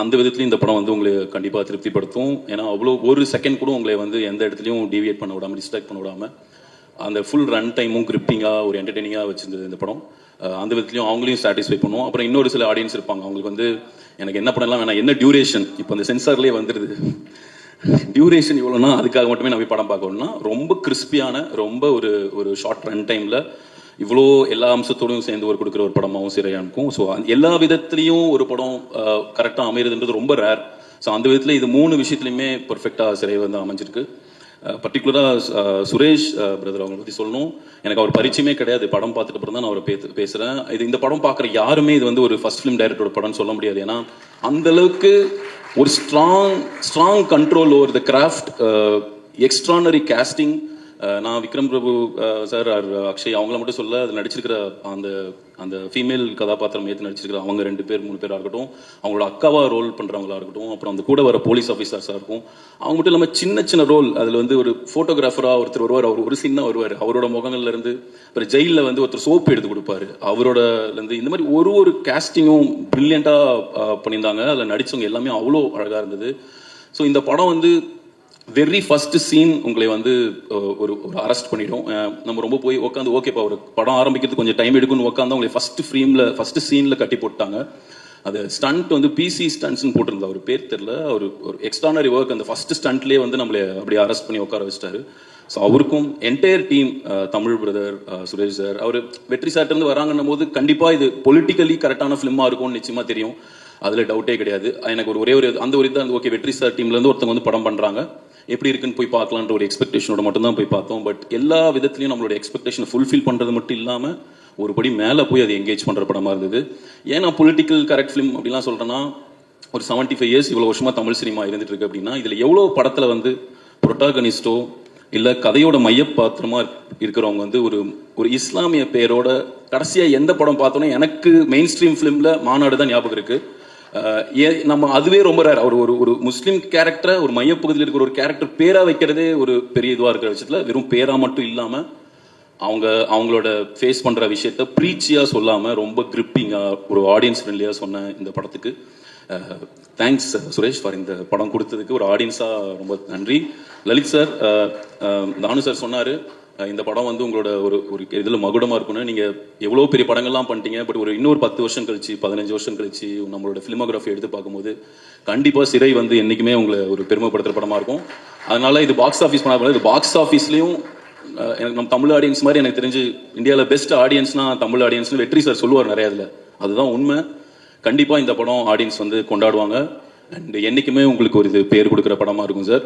அந்த விதத்துலையும் இந்த படம் வந்து உங்களை கண்டிப்பாக திருப்திப்படுத்தும். ஏன்னா அவ்வளோ ஒரு செகண்ட் கூட உங்களை வந்து எந்த இடத்துலையும் டீவியேட் பண்ண விடாமல் டிஸ்ட்ராக்ட் பண்ண விடாமல் அந்த ஃபுல் ரன் டைமும் கிரிப்பிங்காக ஒரு என்டர்டெய்னிங்காக வச்சிருந்தது இந்த படம். அந்த விதத்துலையும் அவங்களையும் சாட்டிஸ்ஃபை பண்ணுவோம். அப்புறம் இன்னொரு சில ஆடியன்ஸ் இருப்பாங்க, அவங்களுக்கு வந்து எனக்கு என்ன படம்லாம் வேணாம், என்ன டியூரேஷன், இப்போ அந்த சென்சார்லேயே வந்துடுது டியூரேஷன் இவ்வளோனா அதுக்காக மட்டுமே நம்ம படம் பார்க்கணும்னா ரொம்ப கிறிஸ்பியான ரொம்ப ஒரு ஷார்ட் ரன் டைமில் இவ்வளோ எல்லா அம்சத்தோடையும் சேர்ந்து ஒரு கொடுக்குற ஒரு படமாகவும் சிறையாக இருக்கும். ஸோ எல்லா விதத்துலையும் ஒரு படம் கரெக்டாக அமைகிறதுன்றது ரொம்ப ரேர். ஸோ அந்த விதத்தில் இது 3 விஷயத்துலையுமே பர்ஃபெக்டாக சிறை வந்து அமைஞ்சிருக்கு. பர்டிகுலராக சுரேஷ் பிரதர் அவங்களை பற்றி சொல்லணும். எனக்கு அவர் பரிச்சயமே கிடையாது, படம் பார்த்துட்டு அப்புறம் தான் நான் அவரை பேசுகிறேன். இந்த படம் பார்க்குற யாருமே இது வந்து ஒரு ஃபர்ஸ்ட் ஃபிலிம் டைரக்டரோட படம்னு சொல்ல முடியாது. ஏன்னா அந்தளவுக்கு ஒரு strong control over the craft, extraordinary casting. நான் விக்ரம் பிரபு சார் அக்ஷய் அவங்கள மட்டும் சொல்ல, அதில் நடிச்சிருக்கிற அந்த ஃபீமேல் கதாபாத்திரம் ஏற்று நடிச்சிருக்கிற அவங்க 2 பேர் 3 பேராக இருக்கட்டும், அவங்களோட அக்காவா ரோல் பண்ணுறவங்களா இருக்கட்டும், அப்புறம் அந்த கூட வர போலீஸ் ஆஃபீஸர்ஸாக இருக்கும், அவங்க மட்டும் இல்லாமல் சின்ன ரோல். அதில் வந்து ஒரு ஃபோட்டோகிராஃபராக ஒருத்தர் வருவார், அவர் ஒரு சீனாக வருவார், அவரோட முகங்கள்லேருந்து. அப்புறம் ஜெயிலில் வந்து ஒருத்தர் சோப்பு எடுத்து கொடுப்பாரு, அவரோடலேருந்து. இந்த மாதிரி ஒரு கேஸ்டிங்கும் ப்ரில்லியண்ட்டாக பண்ணியிருந்தாங்க. அதில் நடித்தவங்க எல்லாமே அவ்வளோ அழகாக இருந்தது. ஸோ இந்த படம் வந்து வெரி ஃபர்ஸ்ட் சீன் உங்களை வந்து ஒரு அரெஸ்ட் பண்ணிடும். நம்ம ரொம்ப போய் உட்காந்து ஓகேப்பா ஒரு படம் ஆரம்பிக்கிறதுக்கு கொஞ்சம் டைம் எடுக்குன்னு உட்காந்து உங்களை ஃபர்ஸ்ட் சீனில் கட்டி போட்டாங்க. அது ஸ்டண்ட் வந்து பிசி ஸ்டண்ட்ஸ்னு போட்டிருந்தா, ஒரு பேர் தெரில, ஒரு எக்ஸ்ட்ரானரி ஒர்க். அந்த ஃபர்ஸ்ட் ஸ்டண்ட்லேயே வந்து நம்மளை அப்படியே அரெஸ்ட் பண்ணி உட்கார வச்சிட்டாரு. ஸோ அவருக்கும் entire team, Tamil brother Suresh sir, அவர் வெற்றி சார்ட்டிருந்து வராங்கன்னும் போது கண்டிப்பாக இது பொலிட்டிக்கலி கரெக்டான ஃபிலிமாக இருக்கும்னு நிச்சயமாக தெரியும், அதில் டவுட்டே கிடையாது. எனக்கு ஒரே ஒரு ஓகே வெற்றி சார் டீம்லேருந்து ஒருத்தவங்க வந்து படம் பண்ணுறாங்க, எப்படி இருக்குன்னு போய் பார்க்கலான்ற ஒரு எக்ஸ்பெக்டேஷனோட மட்டும்தான் போய் பார்த்தோம். பட் எல்லா விதத்துலையும் நம்மளோட எக்ஸ்பெக்டேஷனை ஃபுல்ஃபில் பண்ணுறது மட்டும் இல்லாமல் ஒரு படி மேலே போய் அதை எங்கேஜ் பண்ணுற படமாக இருந்தது. ஏன் நான் பொலிட்டிக்கல் கரெக்ட் ஃபிலிம் அப்படிலாம் சொல்கிறேன்னா, ஒரு 75 இயர்ஸ் இவ்வளோ வருஷமாக தமிழ் சினிமா இருந்துட்டு இருக்கு அப்படின்னா இதில் எவ்வளோ படத்தில் வந்து புரோட்டாகனிஸ்டோ இல்லை கதையோட மையப்பாத்திரமாக இருக்கிறவங்க வந்து ஒரு இஸ்லாமிய பேரோட கடைசியாக எந்த படம் பார்த்தோன்னே எனக்கு மெயின் ஸ்ட்ரீம் ஃபிலிமில் மாநாடு தான் ஞாபகம் இருக்குது. நம்ம அதுவே ரொம்ப ரேர். ஒரு முஸ்லீம் கேரக்டரை ஒரு மையப்பகுதியில் இருக்கிற ஒரு கேரக்டர் பேரா வைக்கிறதே ஒரு பெரிய இதுவாக இருக்கிற விஷயத்தில் வெறும் பேரா மட்டும் இல்லாமல் அவங்களோட ஃபேஸ் பண்ணுற விஷயத்த ப்ரீச்சியாக சொல்லாமல் ரொம்ப கிரிப்பிங்காக ஒரு ஆடியன்ஸ் ஃப்ரெண்ட்லியாக சொன்ன இந்த படத்துக்கு தேங்க்ஸ் சுரேஷ் ஃபார் இந்த படம் கொடுத்ததுக்கு. ஒரு ஆடியன்ஸாக ரொம்ப நன்றி. லலித் சார், தானு சார் சொன்னார் இந்த படம் வந்து உங்களோட ஒரு இதில் மகுடமாக இருக்குன்னு. நீங்கள் எவ்வளோ பெரிய படங்கள்லாம் பண்ணிட்டீங்க, பட் இன்னொரு 10 வருஷம் கழிச்சு 15 வருஷம் கழிச்சு நம்மளோட ஃபிலிமோகிராஃபி எடுத்து பார்க்கும்போது கண்டிப்பாக சிறை வந்து என்றைக்குமே உங்களை ஒரு பெருமைப்படுத்துகிற படமாக இருக்கும். அதனால இது பாக்ஸ் ஆஃபீஸ் பண்ணால் இது பாக்ஸ் ஆஃபீஸ்லேயும் எனக்கு நம்ம தமிழ் ஆடியன்ஸ் மாதிரி எனக்கு தெரிஞ்சு இந்தியாவில் பெஸ்ட் ஆடியன்ஸ்னா தமிழ் ஆடியன்ஸ்னு வெற்றி சார் சொல்லுவார் நிறைய. இதில் அதுதான் உண்மை. கண்டிப்பாக இந்த படம் ஆடியன்ஸ் வந்து கொண்டாடுவாங்க. அண்ட் என்றைக்குமே உங்களுக்கு ஒரு இது பேர் கொடுக்குற படமாக இருக்கும் சார்.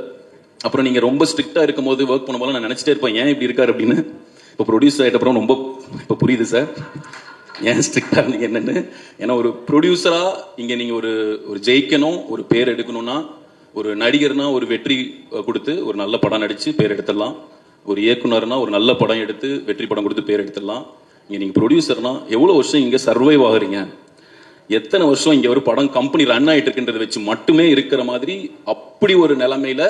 அப்புறம் நீங்கள் ரொம்ப ஸ்ட்ரிக்டாக இருக்கும் போது ஒர்க் பண்ணும்போது நான் நினச்சிட்டே இருப்பேன் ஏன் இப்படி இருக்கார் அப்படின்னு. இப்போ ப்ரொடியூஸ் ஆகிட்ட அப்புறம் ரொம்ப இப்போ புரியுது சார். ஏன் ஸ்ட்ரிக்டாக இருந்தீங்க என்னென்னு. ஏன்னா ஒரு ப்ரொடியூசராக இங்கே நீங்கள் ஒரு ஜெயிக்கணும், ஒரு பேர் எடுக்கணும்னா, ஒரு நடிகர்னா ஒரு வெற்றி கொடுத்து ஒரு நல்ல படம் நடித்து பேர் எடுத்துடலாம். ஒரு இயக்குனர்னா ஒரு நல்ல படம் எடுத்து வெற்றி படம் கொடுத்து பேர் எடுத்துடலாம். இங்கே நீங்கள் ப்ரொடியூசர்னா எவ்வளோ வருஷம் இங்கே சர்வைவ் ஆகுறீங்க, எத்தனை வருஷம் இங்கே ஒரு படம் கம்பெனி ரன் ஆகிட்டு இருக்குன்றதை வச்சு மட்டுமே இருக்கிற மாதிரி அப்படி ஒரு நிலைமையில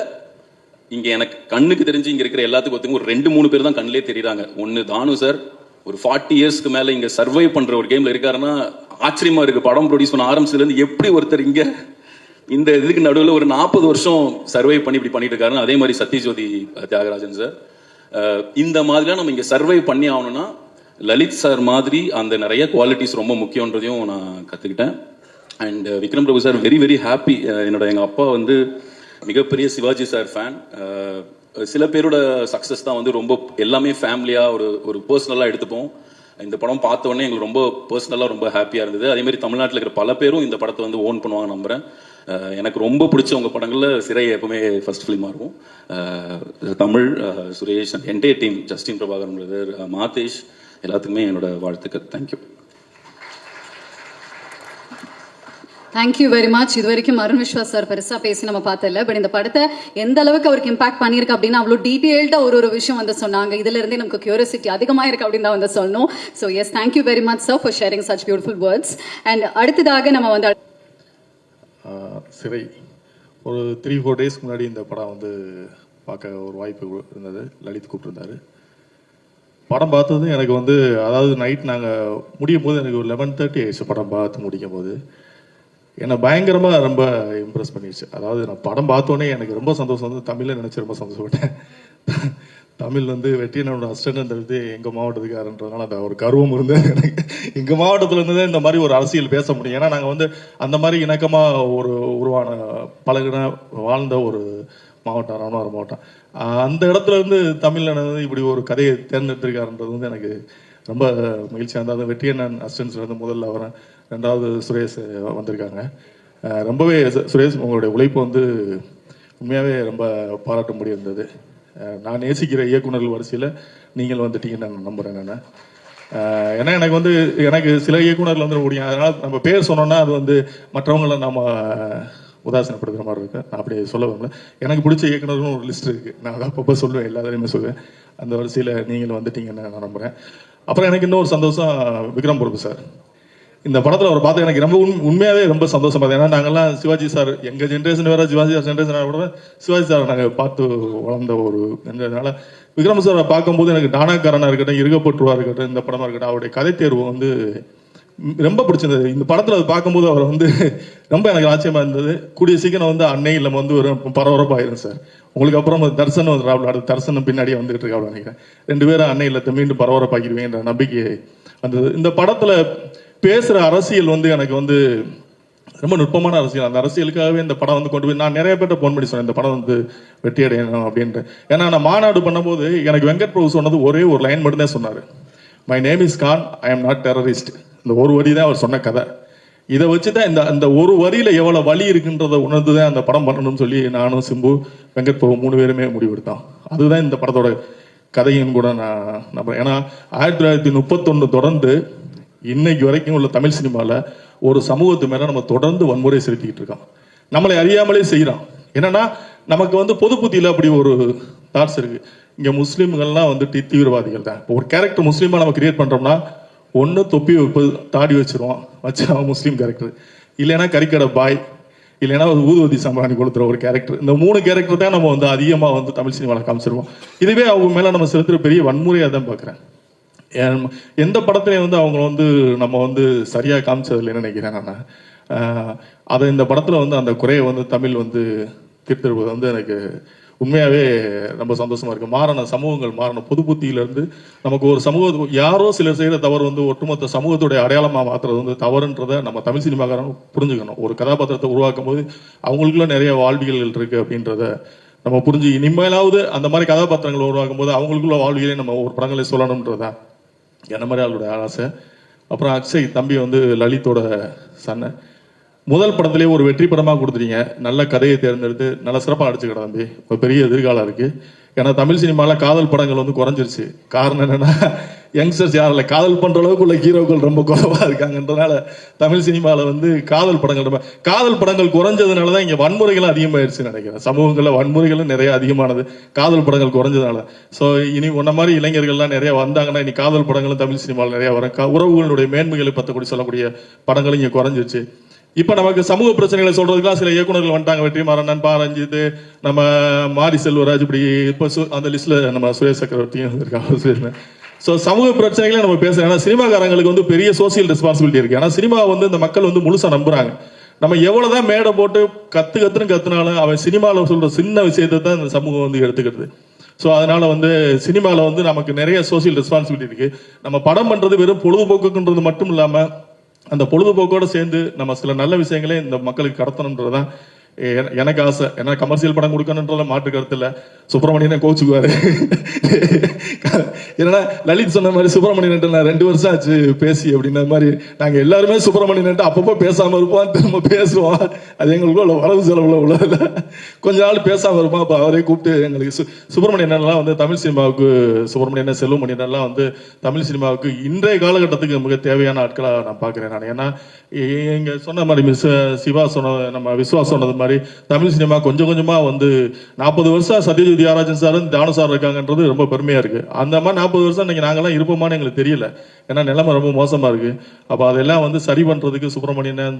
இங்கே எனக்கு கண்ணுக்கு தெரிஞ்சு இங்கே இருக்கிற எல்லாத்துக்கும் ஒருத்தங்க ஒரு 2-3 பேர் தான் கண்ணிலே தெரியுறாங்க. ஒன்று தானு சார், ஒரு 40 இயர்ஸ்க்கு மேலே இங்கே சர்வை பண்ணுற ஒரு கேமில் இருக்காருன்னா ஆச்சரியமா இருக்கு. படம் ப்ரொடியூஸ் பண்ண ஆரம்பிச்சதுலேருந்து எப்படி ஒருத்தர் இங்கே இந்த இதுக்கு நடுவில் ஒரு 40 வருஷம் சர்வை பண்ணி இப்படி பண்ணிட்டு இருக்காருன்னு. அதே மாதிரி சத்யஜோதி தியாகராஜன் சார், இந்த மாதிரிலாம் நம்ம இங்கே சர்வை பண்ணி ஆகணும்னா லலித் சார் மாதிரி அந்த நிறைய குவாலிட்டிஸ் ரொம்ப முக்கியன்றதையும் நான் கற்றுக்கிட்டேன். And Vikram Prabhu sir, very very happy. எங்கள் அப்பா வந்து மிகப்பெரிய சிவாஜி சார் ஃபேன். சில பேரோட சக்ஸஸ் தான் வந்து ரொம்ப எல்லாமே ஃபேமிலியாக ஒரு பர்சனலாக எடுத்துப்போம். இந்த படம் பார்த்த உடனே எங்களுக்கு ரொம்ப பர்சனலாக ரொம்ப ஹாப்பியாக இருந்தது. அதேமாதிரி தமிழ்நாட்டில் இருக்கிற பல பேரும் இந்த படத்தை வந்து ஓன் பண்ணுவாங்க நம்புகிறேன். எனக்கு ரொம்ப பிடிச்ச உங்கள் படங்களில் சிறை எப்பவுமே ஃபர்ஸ்ட் ஃபிலிமாக இருக்கும். Tamil, Suresh, entire team, Justin Prabhakaran brother, Madhesh, எல்லாத்துக்குமே என்னோட வாழ்த்துக்கள். தேங்க்யூ. Thank you very much. இது வரைக்கும் அருண் விஸ்வாஸ் சார் பெருசாக பேசி நம்ம பார்த்தல, பட் இந்த படத்தை எந்த அளவுக்கு அவருக்கு இம்பாக்ட் பண்ணியிருக்கு அப்படின்னா அவ்வளோ டீட்டெயில்டாக ஒரு விஷயம் வந்து சொன்னாங்க. இதுல இருந்தே நமக்கு கியூரியாசிட்டி அதிகமாக இருக்கு அப்படின்னு தான் வந்து சொல்லணும். So yes, thank you very much sir for sharing such beautiful words. And அடுத்ததாக நம்ம வந்து சிறை ஒரு 3-4 டேஸ்க்கு முன்னாடி இந்த படம் வந்து பார்க்க ஒரு வாய்ப்பு இருந்தது. லலித் கூப்பிட்டுருந்தாரு. படம் பார்த்தது எனக்கு வந்து, அதாவது நைட் நாங்கள் முடியும் போது எனக்கு ஒரு 11:30 ஆயிடுச்சு. படம் பார்த்து முடிக்கும் போது என்னை பயங்கரமாக ரொம்ப இம்ப்ரெஸ் பண்ணிடுச்சு. அதாவது நான் படம் பார்த்தோன்னே எனக்கு ரொம்ப சந்தோஷம் வந்து தமிழில் நினச்சி ரொம்ப சந்தோஷப்பட்டேன். தமிழ் வந்து வெற்றியனோட அஸ்டன்றது எங்கள் மாவட்டத்துக்காரன்றதுனால அந்த ஒரு கர்வம் இருந்து எனக்கு எங்கள் மாவட்டத்தில் இருந்து இந்த மாதிரி ஒரு அரசியல் பேச முடியும். ஏன்னா நாங்கள் வந்து அந்த மாதிரி இணக்கமாக உருவான பழகின வாழ்ந்த ஒரு மாவட்டம் ராமநாதபுரம் மாவட்டம். அந்த இடத்துல இருந்து தமிழில் வந்து இப்படி ஒரு கதையை தேர்ந்தெடுத்திருக்காருன்றது வந்து எனக்கு ரொம்ப மகிழ்ச்சியாக இருந்தது. அது வெற்றியண்ணன் அசிஸ்டன்ஸ்ல வந்து முதல்ல வரேன், 2வது சுரேஷ் வந்திருக்காங்க. ரொம்பவே சுரேஷ் உங்களுடைய உழைப்பு வந்து உண்மையாகவே ரொம்ப பாராட்ட முடியிருந்தது. நான் நேசிக்கிற இயக்குநர்கள் வரிசையில் நீங்கள் வந்துட்டீங்கன்னு நான் நம்புகிறேன். நான் ஏன்னா எனக்கு சில இயக்குநர்கள் வந்து முடியும், அதனால் நம்ம பேர் சொன்னோன்னா அது வந்து மற்றவங்கள நம்ம உதாசனப்படுத்துகிற மாதிரி இருக்கு. நான் அப்படி சொல்ல வரல. எனக்கு பிடிச்ச இயக்குநர்களும் ஒரு லிஸ்ட் இருக்குது. நான் அதை அப்பப்போ சொல்லுவேன், எல்லாத்தையுமே சொல்லுவேன். அந்த வரிசையில் நீங்கள் வந்துட்டீங்கன்னு நான் நம்புகிறேன். அப்புறம் எனக்கு இன்னொரு சந்தோஷம், விக்ரம் பிரபு சார் இந்த படத்தில் அவர் பார்த்து எனக்கு ரொம்ப உண்மையாகவே ரொம்ப சந்தோஷம் பார்த்தேன். ஏன்னா நாங்கள்லாம் சிவாஜி சார், எங்கள் ஜென்ரேஷன் வேறு, சிவாஜி சார் ஜென்ரேஷன் கூட சிவாஜி சார் நாங்கள் பார்த்து வளர்ந்த ஒரு என்றதுனால விக்ரம் சாரை பார்க்கும்போது எனக்கு டானாக்காரனாக இருக்கட்டும், இருக்கப்பட்டுருவா இருக்கட்டும், இந்த படமாக இருக்கட்டும், அவருடைய கதை தேர்வு வந்து ரொம்ப பிடிச்சிருந்தது. இந்த படத்தில் அது பார்க்கும்போது அவர் வந்து ரொம்ப எனக்கு ஆச்சரியமாக இருந்தது. கூடிய சீக்கிரம் வந்து அன்னை நம்ம வந்து ஒரு பரபரப்பாயிரும் சார். உங்களுக்கு அப்புறம் தர்சன் வந்து அடுத்த தர்சனம் பின்னாடியே வந்துட்டு இருக்காப்ல நினைக்கிறேன். 2 பேரும் அன்னை இல்லத்தை மீண்டும் பரபரப்பாக்கிடுவேன்ற நம்பிக்கை வந்தது. இந்த படத்தில் பேசுகிற அரசியல் வந்து எனக்கு வந்து ரொம்ப நுட்பமான அரசியல். அந்த அரசியலுக்காகவே இந்த படம் வந்து கொண்டு போய் நான் நிறைய பேர்ட்ட ஃபோன் பண்ணி சொன்னேன், இந்த படம் வந்து வெற்றி அடையணும் அப்படின்ட்டு. ஏன்னா நான் மாநாடு பண்ணும்போது எனக்கு வெங்கட் பிரபு சொன்னது ஒரே ஒரு லைன் மட்டும்தான் சொன்னார், my name is Khan, I am not terrorist. இந்த ஒரு வரி தான் அவர் சொன்ன கதை. இதை வச்சு தான் இந்த ஒரு வரியில எவ்வளோ வலி இருக்குன்றதை உணர்ந்து தான் அந்த படம் பண்ணணும்னு சொல்லி நானும் சிம்பு வெங்கட் பிரபு 3 பேருமே முடிவெடுத்தோம். அதுதான் இந்த படத்தோட கதையும் கூட நான் நம்புறேன். ஏன்னா 1931 தொடர்ந்து இன்னைக்கு வரைக்கும் உள்ள தமிழ் சினிமாவில் ஒரு சமூகத்து மேலே நம்ம தொடர்ந்து வன்முறை செலுத்திக்கிட்டு இருக்கோம். நம்மளை அறியாமலே செய்கிறோம். என்னன்னா நமக்கு வந்து பொது புத்தியில் அப்படி ஒரு தாட்ஸ் இருக்கு. இங்கே முஸ்லீம்கள்லாம் வந்துட்டு தீவிரவாதிகள் தான். இப்போ ஒரு கேரக்டர் முஸ்லீமாக நம்ம கிரியேட் பண்ணுறோம்னா ஒன்று தொப்பி தாடி வச்சிருவோம், வச்சு அவன் முஸ்லீம் கேரக்டர், இல்லைன்னா கறிக்கடை பாய், இல்லைன்னா ஒரு ஊதுவதி சம்பாணி கொடுத்துற ஒரு கேரக்டர். இந்த 3 கேரக்டர் தான் நம்ம வந்து அதிகமாக வந்து தமிழ் சினிமாவில் காமிச்சிருவோம். இதுவே அவங்க மேலே நம்ம செலுத்துகிற பெரிய வன்முறையாக தான் பார்க்குறேன். எந்த படத்துலையும் வந்து அவங்க வந்து நம்ம வந்து சரியாக காமிச்சதில்லைன்னு நினைக்கிறேன் நான். அதை இந்த படத்தில் வந்து அந்த குறையை வந்து தமிழ் வந்து தீர்த்திருப்பது வந்து எனக்கு உண்மையாகவே ரொம்ப சந்தோஷமா இருக்கு. மாறின சமூகங்கள், மாறின பொது புத்தியிலேருந்து நமக்கு ஒரு சமூகத்துக்கு யாரோ சிலர் செய்கிற தவறு வந்து ஒட்டுமொத்த சமூகத்துடைய அடையாளமாக மாற்றுறது வந்து தவறுன்றதை நம்ம தமிழ் சினிமாக்காரங்க புரிஞ்சுக்கணும். ஒரு கதாபாத்திரத்தை உருவாக்கும் போது அவங்களுக்குள்ள நிறைய வாழ்வியல்கள் இருக்குது அப்படின்றத நம்ம புரிஞ்சு இனிமேலாவது அந்த மாதிரி கதாபாத்திரங்களை உருவாக்கும் போது அவங்களுக்குள்ள வாழ்வியலே நம்ம ஒரு படங்களை சொல்லணுன்றதான் என்ன மாதிரி அவளுடைய ஆசை. அப்புறம் அக்ஷய் தம்பி வந்து லலித்தோட சன்ன முதல் படத்திலே ஒரு வெற்றி படமாக கொடுத்துட்டீங்க. நல்ல கதையை தேர்ந்தெடுத்து நல்ல சிறப்பாக அடிச்சுக்கிட தம்பி. இப்போ பெரிய எதிர்காலம் இருக்குது. ஏன்னா தமிழ் சினிமாவில் காதல் படங்கள் வந்து குறைஞ்சிருச்சு. காரணம் என்னன்னா யங்ஸ்டர்ஸ் யாரும் இல்லை, காதல் பண்ணுற அளவுக்கு உள்ள ஹீரோக்கள் ரொம்ப குறைவாக இருக்காங்கன்றதுனால தமிழ் சினிமாவில் வந்து காதல் படங்கள் குறைஞ்சதுனால தான் இங்கே வன்முறைகளும் அதிகமாகிடுச்சுன்னு நினைக்கிறேன். சமூகங்களில் வன்முறைகளும் நிறைய அதிகமானது காதல் படங்கள் குறைஞ்சதுனால. ஸோ இனி உன்ன மாதிரி இளைஞர்கள்லாம் நிறைய வந்தாங்கன்னா இனி காதல் படங்களும் தமிழ் சினிமாவில் நிறைய வரும். உறவுகளுடைய மேன்மைகளை பற்றி சொல்லக்கூடிய படங்களும் இங்கே குறைஞ்சிருச்சு. இப்போ நமக்கு சமூக பிரச்சனைகளை சொல்றதுக்குலாம் சில இயக்குநர்கள் வந்துட்டாங்க. வெற்றிமாறன், பாரஞ்சித், நம்ம மாரி செல்வராஜ், இப்படி இப்போ அந்த லிஸ்ட்ல நம்ம சுரேஷ் சக்கரவர்த்தியும் இருக்காங்க. ஸோ சமூக பிரச்சனைகளை நம்ம பேசுறோம். ஏன்னா சினிமாக்காரங்களுக்கு வந்து பெரிய சோசியல் ரெஸ்பான்சிபிலிட்டி இருக்கு. ஏன்னா சினிமா வந்து இந்த மக்கள் வந்து முழுசா நம்புறாங்க. நம்ம எவ்வளவுதான் மேடை போட்டு கத்துனாலும் அவன் சினிமாவில் சொல்ற சின்ன விஷயத்தை தான் இந்த சமூகம் வந்து எடுத்துக்கிறது. ஸோ அதனால வந்து சினிமாவில் வந்து நமக்கு நிறைய சோசியல் ரெஸ்பான்சிபிலிட்டி இருக்கு. நம்ம படம் பண்றது வெறும் பொழுதுபோக்குன்றது மட்டும் இல்லாம அந்த பொழுதுபோக்கோட சேர்ந்து நம்ம சில நல்ல விஷயங்களே இந்த மக்களுக்கு கடத்தணுன்றதுதான் எனக்கு ஆசை. ஏன்னா கமர்ஷியல் படம் கொடுக்கணுன்றத மாற்று கருத்து இல்லை. சுப்பிரமணியனை கோச்சுக்குவாரு. ஏன்னா லலித் சொன்ன மாதிரி சுப்பிரமணியன் நான் 2 வருஷம் ஆச்சு பேசி அப்படின்ற மாதிரி நாங்கள் எல்லாருமே சுப்பிரமணியன் அப்பப்போ பேசாமல் இருப்போம், திரும்ப பேசுவோம். அது எங்களுக்கு உள்ள வரவு செலவுல உள்ளதில்ல. கொஞ்ச நாள் பேசாமல் இருப்போம். அப்போ அவரே கூப்பிட்டு எங்களுக்கு சுப்பிரமணியன்லாம் வந்து தமிழ் சினிமாவுக்கு, சுப்பிரமணியன் செல்வமணியன்லாம் வந்து தமிழ் சினிமாவுக்கு இன்றைய காலகட்டத்துக்கு மிக தேவையான ஆட்களாக நான் பார்க்குறேன் நான். ஏன்னா இங்க சொன்ன மாதிரி சிவா சொன்ன, நம்ம விஸ்வாஸ் சொன்னது மாதிரி தமிழ் சினிமா கொஞ்சம் கொஞ்சமா வந்து 40 வருஷம் சத்யஜித் தியாகராஜன் சாரும் தானு சார் இருக்காங்கன்றது ரொம்ப பெருமையா இருக்கு. அந்த மாதிரி 40 வருஷம் இன்னைக்கு நாங்கெல்லாம் இருப்போமான்னு எங்களுக்கு தெரியல. ஏன்னா நிலைமை ரொம்ப மோசமா இருக்கு. அப்ப அதெல்லாம் வந்து சரி பண்றதுக்கு சுப்பிரமணியன்,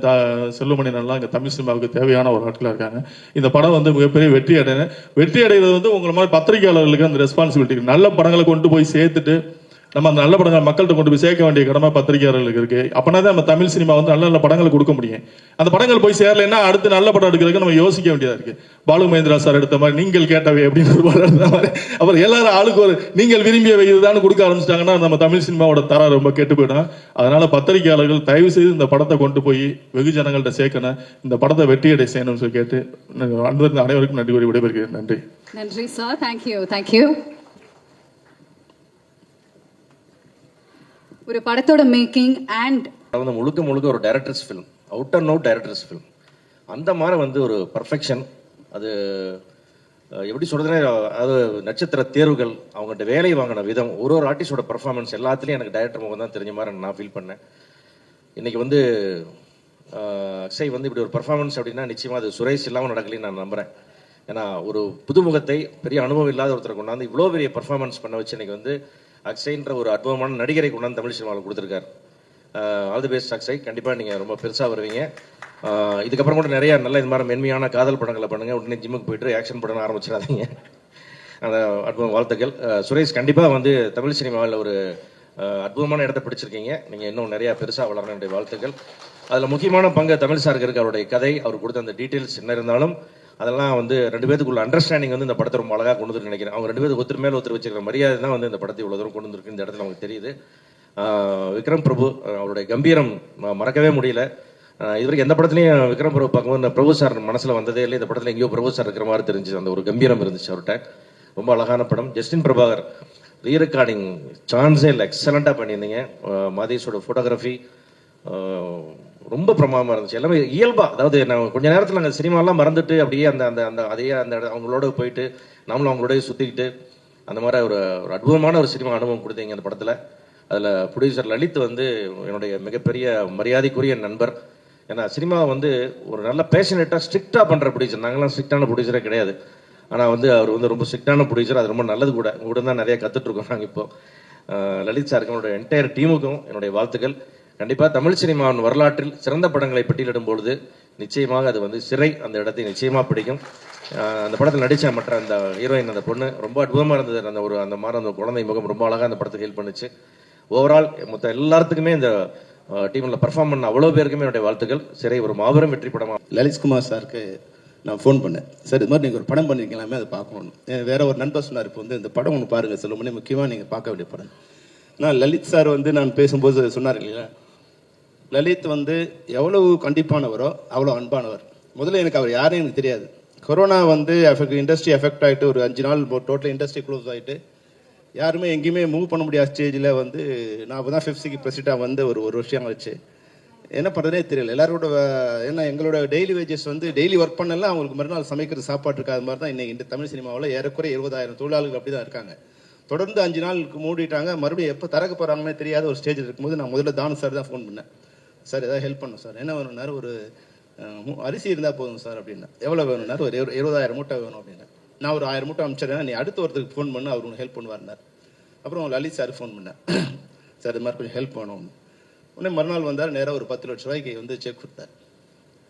செல்வமணியன் எல்லாம் இங்க தமிழ் சினிமாவுக்கு தேவையான ஒரு ஆட்களா இருக்காங்க. இந்த படம் வந்து மிகப்பெரிய வெற்றி அடைகிறது வந்து உங்களை மாதிரி பத்திரிகையாளர்களுக்கு அந்த ரெஸ்பான்சிபிலிட்டி. நல்ல படங்களை கொண்டு போய் சேர்த்துட்டு நம்ம அந்த நல்ல படங்கள் மக்கள்கிட்ட கொண்டு போய் சேர்க்க வேண்டிய கடமை பத்திரிகையாளர்களுக்கு இருக்கு. அப்பனா தான் நம்ம தமிழ் சினிமா வந்து நல்ல நல்ல படங்களை கொடுக்க முடியும். அந்த படங்கள் போய் சேரலைன்னா அடுத்து நல்ல படம் எடுக்கிறதுக்கு நம்ம யோசிக்க வேண்டியதா இருக்கு. பாலு மகேந்திரா சார் எடுத்த மாதிரி நீங்கள் கேட்டவை அப்படின்னு ஒரு படம் எடுத்த மாதிரி அப்புறம் எல்லாரும் ஆளுக்கு ஒரு நீங்கள் விரும்பியவை இதுதான் கொடுக்க ஆரம்பிச்சிட்டாங்கன்னா நம்ம தமிழ் சினிமாவோட தரம் ரொம்ப கெட்டு போயிடும். அதனால பத்திரிகையாளர்கள் தயவு செய்து இந்த படத்தை கொண்டு போய் வெகு ஜனங்கள்கிட்ட சேர்க்கணும், இந்த படத்தை வெற்றியடை செய்யணும்னு சொல்லி கேட்டு அனைவருக்கும் நன்றி கூறி விடைபெறுகிறேன். நன்றி. நன்றி சார். தேங்க்யூ. ஒரு படத்தோட மேக்கிங் அண்ட் வந்து முழுக்க ஒரு directors film, out and out directors film. அந்த மாதிரி வந்து ஒரு பர்ஃபெக்ஷன். அது எப்படி சொல்றதுன்னா, அது நட்சத்திர தேர்வுகள், அவங்கள்ட்ட வேலை வாங்கின விதம், ஒரு ஆர்டிஸ்டோட பர்ஃபார்மன்ஸ் எல்லாத்துலேயும் எனக்கு டைரக்டர் முகம் தான் தெரிஞ்ச மாதிரி நான் ஃபீல் பண்ணேன். இன்னைக்கு வந்து அக்ஷய் வந்து இப்படி ஒரு பர்ஃபார்மன்ஸ் அப்படின்னா நிச்சயமாக அது சுரேஷ் இல்லாமல் நடக்கலைன்னு நான் நம்புறேன். ஏன்னா ஒரு புதுமுகத்தை, பெரிய அனுபவம் இல்லாத ஒருத்தரை கொண்டாந்து இவ்வளோ பெரிய பர்ஃபார்மன்ஸ் பண்ண வச்சு இன்னைக்கு வந்து அக்ஷய்ன்ற ஒரு அற்புதமான நடிகரை கொண்டாந்து தமிழ் சினிமாவில் கொடுத்துருக்காரு. All the best Akshay. கண்டிப்பாக நீங்கள் ரொம்ப பெருசாக வருவீங்க. இதுக்கப்புறம் கூட நிறைய நல்ல இது மாதிரி மென்மையான காதல் படங்களை பண்ணுங்கள். உடனே ஜிம்முக்கு போயிட்டு ஆக்ஷன் படம் ஆரம்பிச்சிடாதீங்க. அந்த அற்புதம் வாழ்த்துக்கள். சுரேஷ் கண்டிப்பாக வந்து தமிழ் சினிமாவில் ஒரு அற்புதமான இடத்தை பிடிச்சிருக்கீங்க. நீங்கள் இன்னும் நிறையா பெருசாக வளரணும் என்னுடைய வாழ்த்துக்கள். அதில் முக்கியமான பங்கு தமிழ் சாருக்கு இருக்கு. அவருடைய கதை, அவர் கொடுத்த அந்த டீட்டெயில்ஸ் என்ன இருந்தாலும் அதெல்லாம் வந்து 2 பேத்துக்குள்ள அண்டர்ஸ்டாண்டிங் வந்து இந்த படத்தை ரொம்ப அழகாக கொண்டு வந்து நினைக்கிறேன். அவங்க 2 பேருக்கு ஒருத்தர் மேலே ஒருத்தர் வச்சிருக்கிற மரியாதை தான் வந்து இந்த படத்தை இவ்வளோ தூரம் கொண்டு வந்துருக்கு. இந்த இடத்துல நமக்கு தெரியுது. விக்ரம் பிரபு அவருடைய கம்பீரம் மறக்கவே முடியல. இதுவரைக்கும் எந்த படத்துலையும் விக்ரம் பிரபு பார்க்கும்போது பிரபு சார் மனசில் வந்ததே இல்லை. இந்த படத்தில் எங்கேயோ பிரபு சார் இருக்கிற மாதிரி தெரிஞ்சு அந்த ஒரு கம்பீரம் இருந்துச்சு அவர்கிட்ட. ரொம்ப அழகான படம். ஜஸ்டின் பிரபாகர் ரீரெக்கார்டிங் சான்ஸே இல்லை, எக்ஸலண்ட்டாக பண்ணியிருந்தீங்க. மாதேஷோட ஃபோட்டோகிராஃபி ரொம்ப பிரமாதமாக இருந்துச்சு. எல்லாமே இயல்பாக, அதாவது நான் கொஞ்சம் நேரத்தில் நாங்கள் சினிமாலாம் மறந்துட்டு அப்படியே அந்த அந்த அந்த அதே அந்த அவங்களோட போயிட்டு நம்மளும் அவங்களோட சுற்றிக்கிட்டு அந்த மாதிரி ஒரு அற்புதமான ஒரு சினிமா அனுபவம் கொடுத்தீங்க அந்த படத்தில். அதில் ப்ரொடியூசர் லலித் வந்து என்னுடைய மிகப்பெரிய மரியாதைக்குரிய நண்பர். ஏன்னா சினிமா வந்து ஒரு நல்ல பேஷனேட்டாக ஸ்ட்ரிக்டாக பண்ணுற ப்ரொடியூசர். நாங்களாம் ஸ்ட்ரிக்டான ப்ரொடியூசரே கிடையாது. ஆனால் வந்து அவர் வந்து ரொம்ப ஸ்ட்ரிக்டான ப்ரொடியூசர். அது ரொம்ப நல்லது கூட. உங்கள்கிட்ட தான் நிறையா கற்றுட்ருக்கோம் நாங்கள் இப்போ. லலித் சாருக்கு என்னுடைய என்டையர் டீமுக்கும் என்னுடைய வாழ்த்துக்கள். கண்டிப்பாக தமிழ் சினிமாவின் வரலாற்றில் சிறந்த படங்களை பட்டியலிடும் பொழுது நிச்சயமாக அது வந்து சிறை அந்த இடத்தை நிச்சயமாக பிடிக்கும். அந்த படத்தில் நடித்த மற்ற அந்த ஹீரோயின், அந்த பொண்ணு ரொம்ப அற்புதமாக இருந்தது. அந்த மாதிரி அந்த குழந்தை முகம் ரொம்ப அழகாக அந்த படத்துக்கு ஹெல்ப் பண்ணுச்சு. ஓவரால் மொத்த எல்லாத்துக்குமே இந்த டீமில் பர்ஃபார்ம் பண்ண அவ்வளோ பேருக்குமே என்னுடைய வாழ்த்துக்கள். சிறை ஒரு மாபெரும் வெற்றி படமாக. லலித்குமார் சாருக்கு நான் ஃபோன் பண்ணேன். சார் இது மாதிரி நீங்கள் ஒரு படம் பண்ணிருக்கலாமே, அதை பார்க்கணும். வேற ஒரு நண்பர் சொன்னார், இப்போ வந்து இந்த படம் ஒன்று பாருங்கள் செல்லுமணி, முக்கியமாக நீங்கள் பார்க்க வேண்டிய படம். நான் லலித் சார் வந்து நான் பேசும்போது சொன்னார் இல்லையா, லலித் வந்து எவ்வளவு கண்டிப்பானவரோ அவ்வளோ அன்பானவர். முதல்ல எனக்கு அவர் யாரும் எனக்கு தெரியாது. கொரோனா வந்து இண்டஸ்ட்ரி எஃபெக்ட் ஆகிட்டு ஒரு 5 நாள் டோட்டல் இண்டஸ்ட்ரி க்ளோஸ் ஆகிட்டு யாருமே எங்கேயுமே மூவ் பண்ண முடியாத ஸ்டேஜில் வந்து நான் அப்போ தான் 5th பிரசிடெண்ட்டாக வந்து ஒரு வருஷம் ஆச்சு. என்ன பண்ணுறதே தெரியல. எல்லாரோட ஏன்னா எங்களோட டெய்லி வேஜஸ் வந்து டெய்லி ஒர்க் பண்ணலாம், அவங்களுக்கு மறுநாள் சமைக்கிறது சாப்பாடு இருக்காது மாதிரி தான் இன்னைக்கு இந்த தமிழ் சினிமாவில் ஏறக்குறைய 20,000 தொழிலாளர்கள் அப்படி தான் இருக்காங்க. தொடர்ந்து 5 நாளுக்கு மூடிட்டாங்க. மறுபடியும் எப்போ திறக்க போகிறாங்கன்னே தெரியாத ஒரு ஸ்டேஜில் இருக்கும்போது நான் முதல்ல தானு சார் தான் ஃபோன் பண்ணேன். சார் ஏதாவது ஹெல்ப் பண்ணும் சார், என்ன வேணும்னாரு, ஒரு அரிசி இருந்தால் போதும் சார் அப்படின்னா. எவ்வளோ வேணும்னாரு, ஒரு 20,000 மூட்டை வேணும் அப்படின்னா. நான் ஒரு 1000 மூட்டை அனுப்பிச்சிடுறேன், நீ அடுத்த ஒருத்தருக்கு ஃபோன் பண்ணு, அவர் உனக்கு ஹெல்ப் பண்ணுவார்னார். அப்புறம் லலித் சார் ஃபோன் பண்ணேன், சார் இது மாதிரி கொஞ்சம் ஹெல்ப் வேணும். உடனே மறுநாள் வந்தார், நேராக ஒரு 10 லட்ச ரூபாய்க்கு வந்து செக் கொடுத்தார்.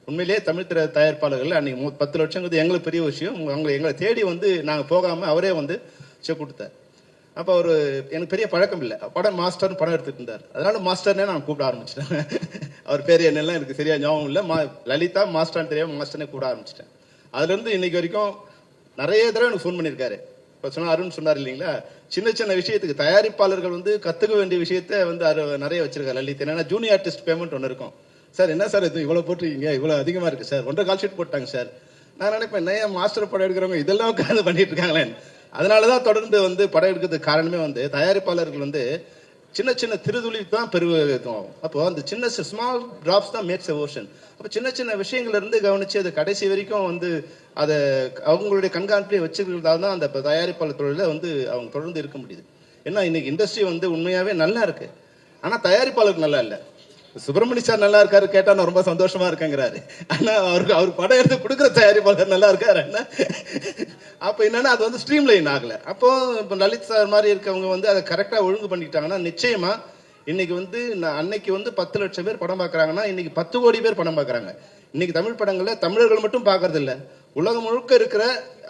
உண்மையிலேயே தமிழ் திரை தயாரிப்பாளர்கள் அன்றைக்கி 10 லட்சங்கிறது எங்களுக்கு பெரிய விஷயம். எங்களை தேடி வந்து நாங்கள் போகாமல் அவரே வந்து செக் கொடுத்தார். அப்போ அவர் எனக்கு பெரிய பழக்கம் இல்லை, படம் மாஸ்டர்னு படம் எடுத்துகிட்டு இருந்தார். அதனால மாஸ்டர்னே நான் கூப்பிட ஆரம்பிச்சிட்டேன். அவர் பேர் என்னெல்லாம் எனக்கு சரியாக ஞாபகம் இல்லை. லலிதா மாஸ்டர்னு தெரியாமல் மாஸ்டர்னே கூப்பிட ஆரம்பிச்சிட்டேன். அதுலேருந்து இன்னைக்கு வரைக்கும் நிறைய தடவை எனக்கு ஃபோன் பண்ணியிருக்காரு. இப்போ சொன்னால் அருண் சொன்னார் இல்லைங்களா, சின்ன சின்ன விஷயத்துக்கு தயாரிப்பாளர்கள் வந்து கற்றுக்க வேண்டிய விஷயத்த வந்து நிறைய வச்சிருக்காரு லலித். என்னன்னா ஜூனியர் ஆர்டிஸ்ட் பேமெண்ட் ஒன்று இருக்கும். சார் என்ன சார் இது இவ்வளோ போட்டிருக்கீங்க, இவ்வளோ அதிகமாக இருக்குது சார், 1.5 கால் ஷீட் போட்டாங்க சார். நான் நினைப்பேன், என்ன மாஸ்டர் படம் எடுக்கிறவங்க இதெல்லாம் உட்காந்து பண்ணிட்டு இருக்காங்களே. அதனால தான் தொடர்ந்து வந்து படம் எடுக்கிறதுக்கு காரணமே வந்து தயாரிப்பாளர்கள் வந்து சின்ன சின்ன திருதுளி தான் பெருகும். அப்போ அந்த சின்ன ஸ்மால் டிராப்ஸ் தான் மேக்ஸ் எ ஓஷன். அப்போ சின்ன சின்ன விஷயங்கள்ல இருந்து கவனிச்சு அது கடைசி வரைக்கும் வந்து அதை அவங்களுடைய கண்காணிப்பை வச்சுக்கிறதால தான் அந்த தயாரிப்பாளர் தொழில வந்து அவங்க தொடர்ந்து இருக்க முடியுது. ஏன்னா இன்னைக்கு இண்டஸ்ட்ரி வந்து உண்மையாவே நல்லா இருக்கு, ஆனா தயாரிப்பாளருக்கு நல்லா இல்லை. சுப்பிரமணிய சார் நல்லா இருக்காரு கேட்டா நான் ரொம்ப சந்தோஷமா இருக்கேங்கிறாரு. ஆனா அவர் படம் எடுத்து கொடுக்குற தயாரிப்பாளர் நல்லா இருக்காரு என்ன. அப்ப என்னன்னா அது வந்து ஸ்ட்ரீம் லைன் ஆகல. அப்போ இப்போ லலித் சார் மாதிரி இருக்கவங்க வந்து அதை கரெக்டா ஒழுங்கு பண்ணிக்கிட்டாங்கன்னா நிச்சயமா இன்னைக்கு வந்து அன்னைக்கு வந்து 10 லட்சம் பேர் படம் பார்க்குறாங்கன்னா இன்னைக்கு 10 கோடி பேர் படம் பார்க்குறாங்க. இன்னைக்கு தமிழ் படங்கள்ல தமிழர்கள் மட்டும் பார்க்கறது இல்லை, உலகம் முழுக்க இருக்கிற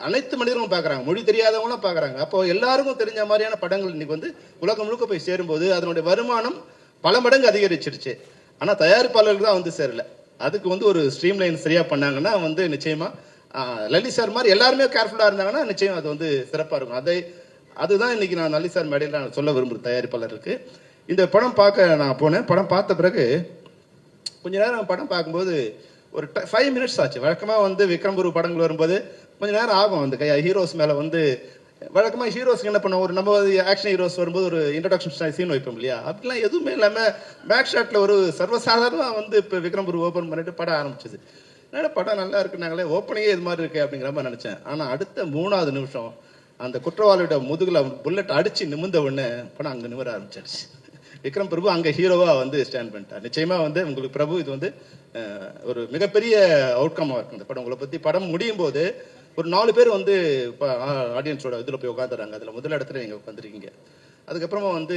அனைத்து மனிதர்களும் பார்க்குறாங்க, மொழி தெரியாதவங்களும் பார்க்குறாங்க. அப்போ எல்லாருக்கும் தெரிஞ்ச மாதிரியான படங்கள் இன்னைக்கு வந்து உலகம் முழுக்க போய் சேரும்போது அதனுடைய வருமானம் பல மடங்கு அதிகரிச்சிருச்சு. ஆனா தயாரிப்பாளர்கள் தான் வந்து சேரல. அதுக்கு வந்து ஒரு ஸ்ட்ரீம் லைன் சரியா பண்ணாங்கன்னா வந்து நிச்சயமா லலித் சார் மாதிரி எல்லாருமே கேர்ஃபுல்லா இருந்தாங்கன்னா நிச்சயம் அது வந்து சிறப்பா இருக்கும். அதுதான் இன்னைக்கு நான் லலித் சார் மேடையில் நான் சொல்ல விரும்புகிறேன் தயாரிப்பாளருக்கு. இந்த படம் பார்க்க நான் போனேன். படம் பார்த்த பிறகு கொஞ்ச நேரம் படம் பார்க்கும்போது ஒரு 5 மினிட்ஸ் ஆச்சு. வழக்கமாக வந்து விக்ரம் குரு படங்கள் வரும்போது கொஞ்ச நேரம் ஆகும். அந்த ஹீரோஸ் மேலே வந்து வழக்கமாக ஹீரோஸ்க்கு என்ன பண்ணுவோம், ஒரு நம்ம ஆக்ஷன் ஹீரோஸ் வரும்போது ஒரு இன்ட்ரடக்ஷன் சீன் வைப்போம் இல்லையா, அப்படிலாம் எதுவுமே இல்லாமல் பேக் ஷாட்டில் ஒரு சர்வசாதாரணமாக வந்து இப்போ விக்ரம் குரு ஓப்பன் பண்ணிட்டு படம் ஆரம்பிச்சது. என்னடா படம் நல்லா இருக்குனாங்களே, ஓப்பனிங்கே இது மாதிரி இருக்கு அப்படிங்கிற மாதிரி நினச்சேன். ஆனால் அடுத்த 3வது நிமிஷம் அந்த குற்றவாளியோட முதுகில் புல்லட் அடித்து நிமிர்ந்த உடனே படம் அங்கே நிமிர ஆரம்பிச்சிடுச்சு. விக்ரம் பிரபு அங்கே ஹீரோவாக வந்து ஸ்டாண்ட் பண்ணிட்டார். நிச்சயமாக வந்து உங்களுக்கு பிரபு இது வந்து ஒரு மிகப்பெரிய அவுட்கமாக இருக்கும் இந்த படம். உங்களை பற்றி படம் முடியும் போது ஒரு 4 பேர் வந்து இப்போ ஆடியன்ஸோட இதில் போய் உட்காந்துறாங்க. அதில் முதல் இடத்துல நீங்கள் உட்காந்துருக்கீங்க. அதுக்கப்புறமா வந்து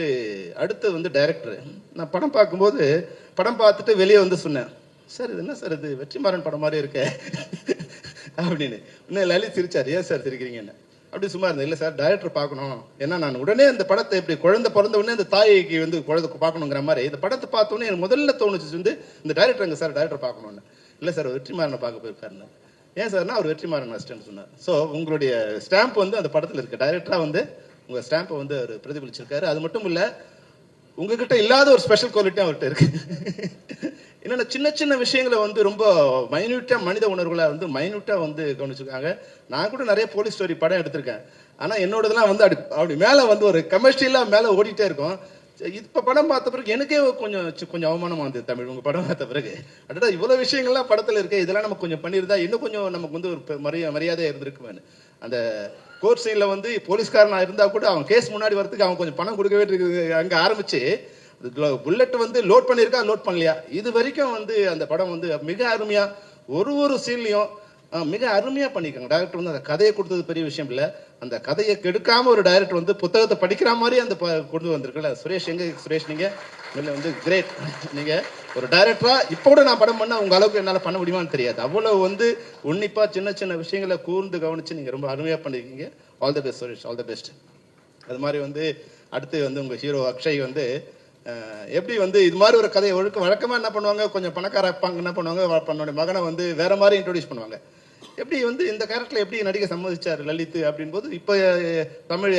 அடுத்து வந்து டைரக்டர். நான் படம் பார்க்கும்போது படம் பார்த்துட்டு வெளியே வந்து சொன்னேன், சார் இது என்ன சார் இது வெற்றிமாறன் படம் மாதிரி இருக்க அப்படின்னு. இன்னும் லலித் சிரிச்சார், ஏன் சார் சிரிக்கிறீங்க என்ன அப்படி சும்மா இருந்தேன். இல்லை சார் டைரக்டர் பார்க்கணும், ஏன்னா நான் உடனே அந்த படத்தை எப்படி குழந்தை பிறந்த உடனே அந்த தாய்க்கு வந்து குழந்தை பார்க்கணுங்கிற மாதிரி இந்த படத்தை பார்த்தோன்னே எனக்கு முதல்ல தோணுச்சு வந்து இந்த டைரக்டர் எங்க சார் டைரக்டர் பார்க்கணும்னு. இல்லை சார் வெற்றிமாறனை பார்க்க போயிருக்காருன்னு. ஏன் சார்னா அவர் வெற்றிமாறன் அசிஸ்டன்ட் சொன்னார். ஸோ உங்களுடைய ஸ்டாம்ப் வந்து அந்த படத்தில் இருக்கு. டைரக்டராக வந்து உங்கள் ஸ்டாம்பை வந்து அவர் பிரதிபலிச்சிருக்காரு. அது மட்டும் இல்லை, உங்ககிட்ட இல்லாத ஒரு ஸ்பெஷல் குவாலிட்டி அவர்கிட்ட இருக்கு. என்னென்ன சின்ன சின்ன விஷயங்களை வந்து ரொம்ப மைன்யூட்டாக மனித உணர்வுகளை வந்து மைன்யூட்டாக வந்து கவனிச்சிருக்காங்க. நான் கூட நிறைய போலீஸ் ஸ்டோரி படம் எடுத்திருக்கேன். ஆனால் என்னோடதெல்லாம் வந்து அப்படி மேலே வந்து ஒரு கமர்ஷியலாக மேலே ஓடிட்டே இருக்கும். இப்போ படம் பார்த்த பிறகு எனக்கே கொஞ்சம் அவமானமாக இருந்தது தமிழ். உங்கள் படம் பார்த்த பிறகு அடடா இவ்வளோ விஷயங்கள்லாம் படத்தில் இருக்கு, இதெல்லாம் நம்ம கொஞ்சம் பண்ணியிருந்தா இன்னும் கொஞ்சம் நமக்கு வந்து ஒரு மரியாதையாக இருந்திருக்குமே. அந்த கோர்ட் சைடில் வந்து போலீஸ்காரனாக இருந்தால் கூட அவன் கேஸ் முன்னாடி வரதுக்கு அவன் கொஞ்சம் பணம் கொடுக்கவே இருக்குது. அங்கே ஆரம்பிச்சு புல்லட் வந்து லோட் பண்ணியிருக்கா லோட் பண்ணலையா இது வரைக்கும் வந்து அந்த படம் வந்து மிக அருமையாக ஒரு சீன்லையும் மிக அருமையாக பண்ணியிருக்காங்க. டைரக்டர் வந்து அந்த கதையை கொடுத்தது பெரிய விஷயம் இல்லை, அந்த கதையை கெடுக்காமல் ஒரு டைரக்டர் வந்து புத்தகத்தை படிக்கிற மாதிரி அந்த கொண்டு வந்திருக்குல்ல. சுரேஷ் சுரேஷ் நீங்கள் இல்லை வந்து கிரேட். நீங்கள் ஒரு டைரக்டராக இப்போ கூட நான் படம் பண்ணால் உங்கள் அளவுக்கு என்னால் பண்ண முடியுமான்னு தெரியாது. அவ்வளோ வந்து உன்னிப்பாக சின்ன சின்ன விஷயங்களை கூர்ந்து கவனித்து நீங்கள் ரொம்ப அருமையாக பண்ணியிருக்கீங்க. All the best Suresh, all the best. அது மாதிரி வந்து அடுத்து வந்து உங்கள் ஹீரோ அக்ஷய் வந்து எப்படி வந்து இது மாதிரி ஒரு கதையை வழக்கமாக என்ன பண்ணுவாங்க, கொஞ்சம் பணக்கார இருப்பாங்க, என்ன பண்ணுவாங்க தன்னுடைய மகனை வந்து வேற மாதிரி இன்ட்ரோடியூஸ் பண்ணுவாங்க. எப்படி வந்து இந்த கேரக்டரில் எப்படி நடிக்க சம்மதிச்சார் லலித் அப்படின் போது இப்போ தமிழ்